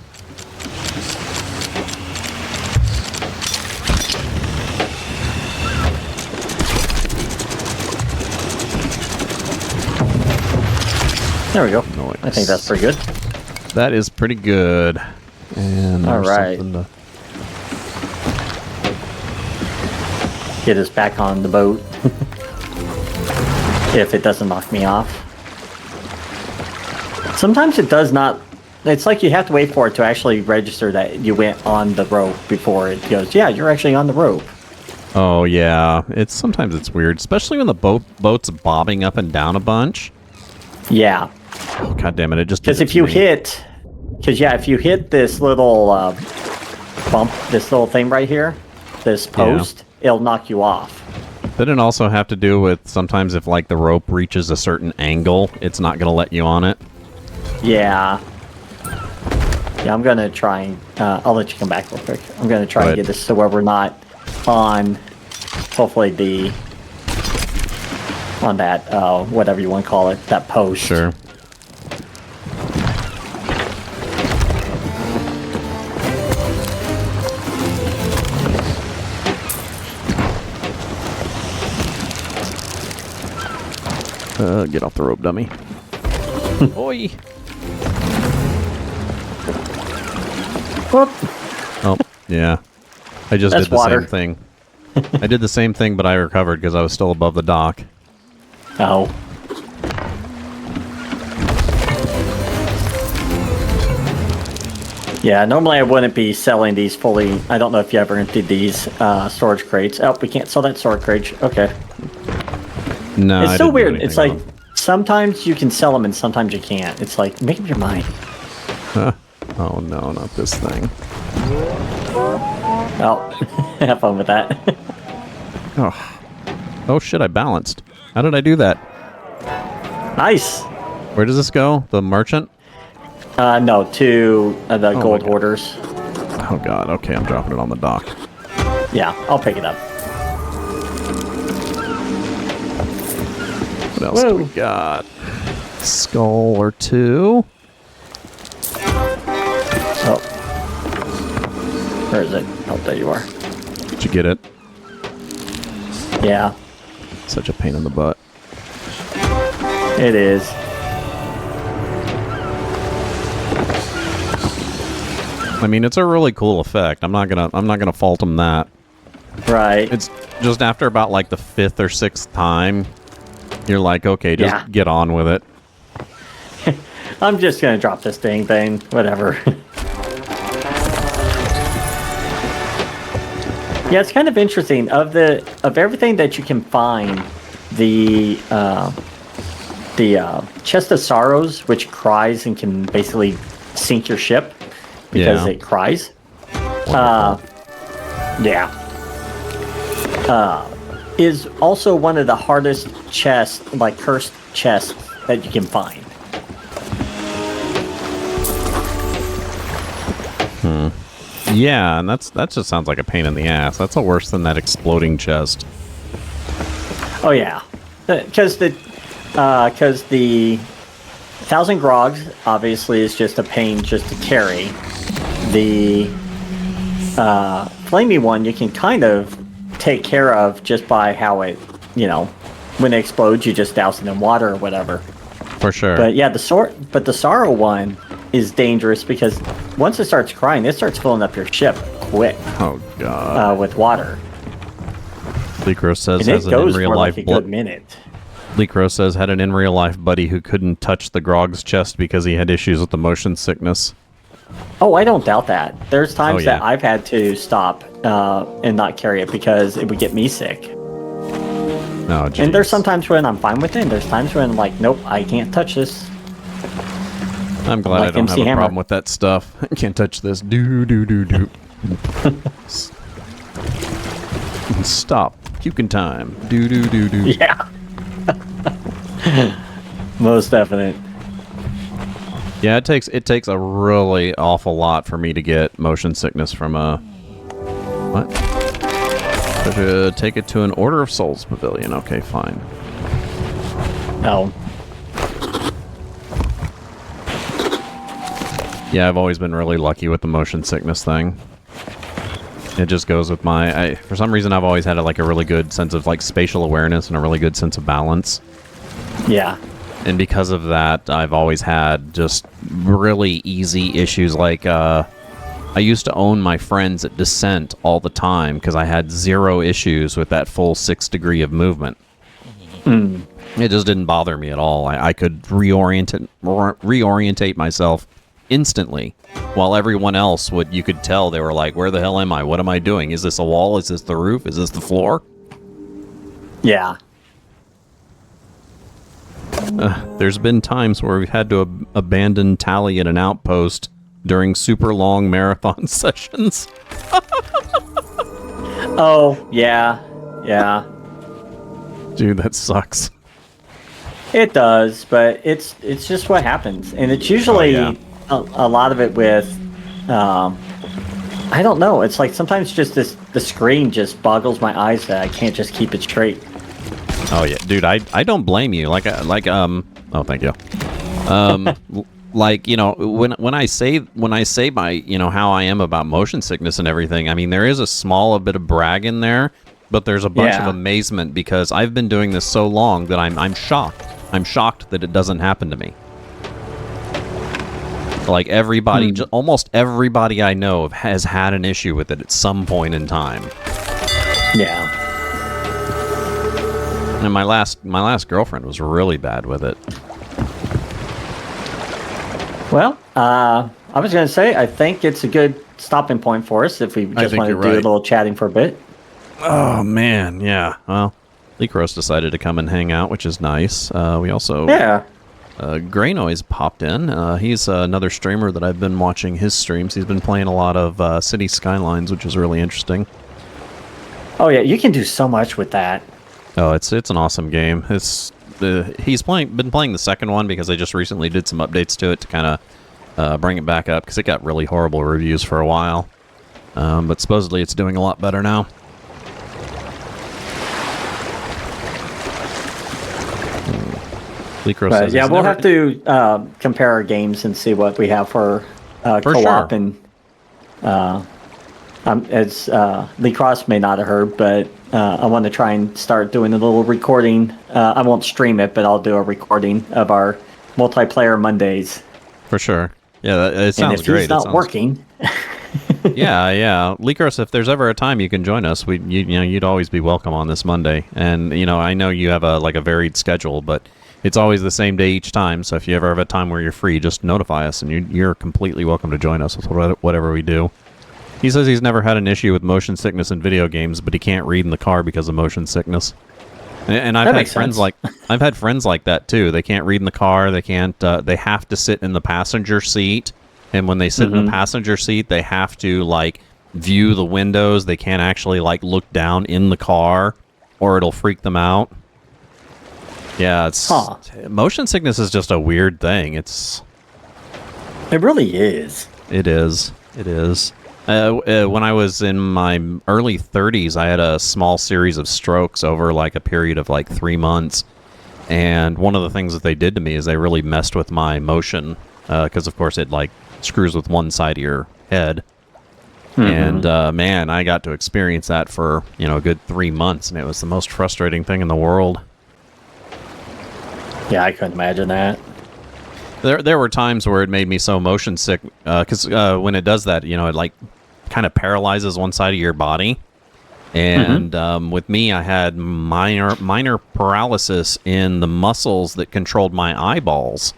There we go. Nice. I think that's pretty good. That is pretty good. And all there's right. something to... Get us back on the boat. If it doesn't knock me off. Sometimes it does not. It's like you have to wait for it to actually register that you went on the rope before it goes, yeah, you're actually on the rope. Oh, yeah. Sometimes it's weird, especially when the boat's bobbing up and down a bunch. Yeah. Oh, God damn it. It just Because if you hit... Because, yeah, if you hit this little bump, this little thing right here, this post, it'll knock you off. Didn't it also have to do with sometimes if, like, the rope reaches a certain angle, it's not going to let you on it? Yeah. Yeah, I'm going to try and... I'll let you come back real quick. I'm going to try and get this to where we're not on, hopefully, on that, whatever you want to call it, that post. Sure. Get off the rope, dummy. Oi! Whoop. Oh, yeah. I just That's did the water. same thing. I did the same thing, but I recovered because I was still above the dock. Oh. Yeah, normally I wouldn't be selling these fully. I don't know if you ever emptied these storage crates. Oh, we can't sell that storage crate. Okay. No, It's I so didn't do weird. anything It's like wrong. sometimes you can sell them and sometimes you can't. It's like, make up your mind. Huh. Oh no, not this thing. Oh, have fun with that. Oh. Oh shit, I balanced. How did I do that? Nice. Where does this go? The merchant? No, to the gold God. hoarders. Oh god, okay, I'm dropping it on the dock. Yeah, I'll pick it up. What else do we got? Skull or two. Oh. Where is it? Oh, there you are. Did you get it? Yeah, Such a pain in the butt. it is. I mean, it's a really cool effect. I'm not gonna fault them that. Right. It's just after about like the 5th or 6th time, you're like, okay, just get on with it. I'm just gonna drop this dang thing. Whatever. Yeah, it's kind of interesting. Of everything that you can find, the Chest of Sorrows, which cries and can basically sink your ship because it cries. Is also one of the hardest chests, like cursed chests, that you can find. Yeah, and that just sounds like a pain in the ass. That's worse than that exploding chest. Oh yeah, because the 1,000 grogs obviously is just a pain just to carry. The flamey one you can kind of take care of just by how it, when it explodes, you just douse it in water or whatever. For sure. But yeah, the sorrow one is dangerous because once it starts crying, it starts filling up your ship quick. Oh god. With water. Lecro says and has it an goes in real for life like a good minute. Lecro says had an in real life buddy who couldn't touch the grog's chest because he had issues with the motion sickness. Oh, I don't doubt that. There's times yeah. that I've had to stop and not carry it because it would get me sick. Oh, geez. And there's sometimes when I'm fine with it, and there's times when I'm like, nope, I can't touch this. I'm glad like I don't MC have a Hammer. problem with that stuff. I can't touch this. Do. Stop. Puking time. Do. Yeah. Most definite. Yeah, it takes a really awful lot for me to get motion sickness from a... What? Take it to an Order of Souls pavilion. Okay, fine. No. Yeah, I've always been really lucky with the motion sickness thing. It just goes with my... for some reason, I've always had a really good sense of spatial awareness and a really good sense of balance. Yeah. And because of that, I've always had just really easy issues. I used to own my friends at Descent all the time because I had 0 issues with that full 6 degree of movement. It just didn't bother me at all. I could reorientate myself instantly, while everyone else you could tell they were like, where the hell am I? What am I doing? Is this a wall? Is this the roof? Is this the floor? Yeah. There's been times where we've had to abandon tally at an outpost during super long marathon sessions. Oh, yeah. Yeah. Dude, that sucks. It does, but it's just what happens. And it's usually a lot of it with... I don't know. It's like sometimes just the screen just boggles my eyes that I can't just keep it straight. Oh yeah, dude, I don't blame you. Oh, thank you. When I say my how I am about motion sickness and everything, I mean there is a small bit of brag in there, but there's a bunch of amazement because I've been doing this so long that I'm shocked. I'm shocked that it doesn't happen to me. Like everybody, almost everybody I know has had an issue with it at some point in time. Yeah. And my last girlfriend was really bad with it. Well, I was going to say, I think it's a good stopping point for us if we just want to do a little chatting for a bit. Oh, man, yeah. Well, Lecros decided to come and hang out, which is nice. We also... Yeah. Grey Noise popped in. He's another streamer that I've been watching his streams. He's been playing a lot of City Skylines, which is really interesting. Oh, yeah, you can do so much with that. Oh, it's an awesome game. He's been playing the second one because I just recently did some updates to it to kind of bring it back up because it got really horrible reviews for a while. But supposedly it's doing a lot better now. But yeah, we'll have to compare our games and see what we have for co-op. Sure. And as Lee Cross may not have heard, but I want to try and start doing a little recording. I won't stream it, but I'll do a recording of our multiplayer Mondays. For sure. Yeah, it sounds great. And if it's not working... Yeah. Lecros, if there's ever a time you can join us, you'd always be welcome on this Monday. And, I know you have a varied schedule, but it's always the same day each time. So if you ever have a time where you're free, just notify us, and you're completely welcome to join us with whatever we do. He says he's never had an issue with motion sickness in video games, but he can't read in the car because of motion sickness. And I've had friends I've had friends like that too. They can't read in the car. They can't. They have to sit in the passenger seat And when they sit in the passenger seat, they have to, like, view the windows. They can't actually, like, look down in the car, or it'll freak them out. Yeah, it's... Motion sickness is just a weird thing. It really is. It is. It is. When I was in my early 30s, I had a small series of strokes over, like, a period of, like, 3 months. And one of the things that they did to me is they really messed with my motion. Because, of course, it, like, screws with one side of your head. And, man, I got to experience that for, a good 3 months. And it was the most frustrating thing in the world. Yeah, I couldn't imagine that. There were times where it made me so motion sick, because when it does that, it like kind of paralyzes one side of your body. And with me, I had minor paralysis in the muscles that controlled my eyeballs.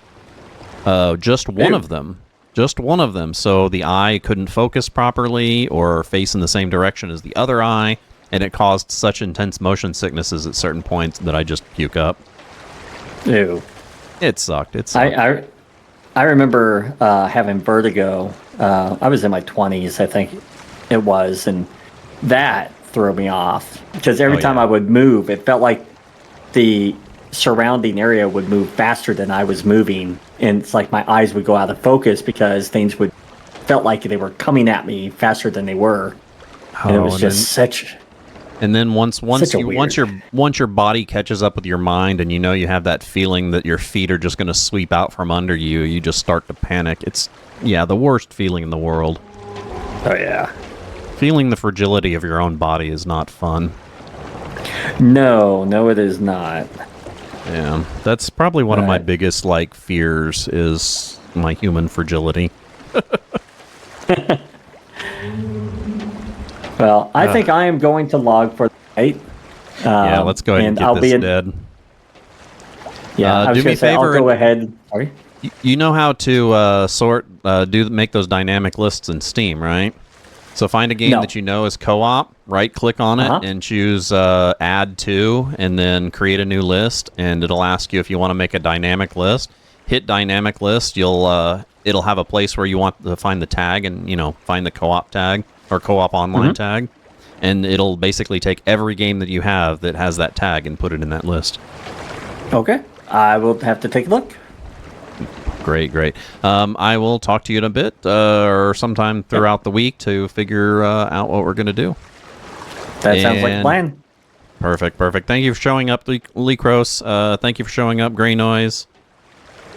Just one of them. Just one of them. So the eye couldn't focus properly or face in the same direction as the other eye, and it caused such intense motion sicknesses at certain points that I just puke up. Ew. It sucked. I remember having vertigo. I was in my 20s, I think it was, and that threw me off. Because every time I would move, it felt like the surrounding area would move faster than I was moving. And it's like my eyes would go out of focus because things felt like they were coming at me faster than they were. And it was just such... And then once your body catches up with your mind, and you have that feeling that your feet are just going to sweep out from under you, you just start to panic. It's the worst feeling in the world. Oh yeah. Feeling the fragility of your own body is not fun. No, it is not. Yeah, that's probably one of my biggest fears is my human fragility. Well, I think I am going to log for the night. Yeah, let's go ahead and get this dead. Yeah, I was going to say, I'll go ahead. Sorry? You know how to make those dynamic lists in Steam, right? So find a game that you know is co-op, right-click on it, and choose Add To, and then create a new list, and it'll ask you if you want to make a dynamic list. Hit Dynamic List, it'll have a place where you want to find the tag, and, find the co-op tag. Or co-op online tag, and it'll basically take every game that you have that has that tag and put it in that list. Okay, I will have to take a look. Great. I will talk to you in a bit, or sometime throughout the week to figure out what we're going to do. That sounds like a plan. Perfect. Thank you for showing up, Lee-Cross. Thank you for showing up, Grey Noise.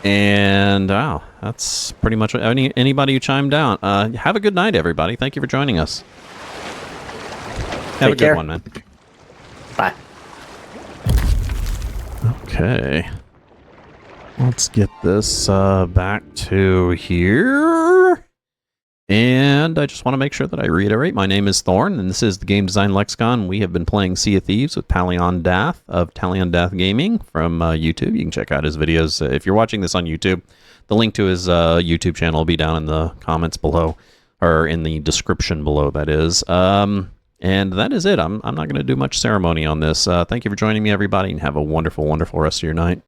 And wow, that's pretty much what anybody who chimed down. Have a good night, everybody. Thank you for joining us. Have a good one, man. Bye. Okay. Let's get this back to here. And I just want to make sure that I reiterate, my name is Thorn, and this is the Game Design Lexicon. We have been playing Sea of Thieves with Talion Dath of Talion Dath Gaming from YouTube. You can check out his videos. If you're watching this on YouTube, the link to his YouTube channel will be down in the comments below, or in the description below, that is. And that is it. I'm not going to do much ceremony on this. Thank you for joining me, everybody, and have a wonderful, wonderful rest of your night.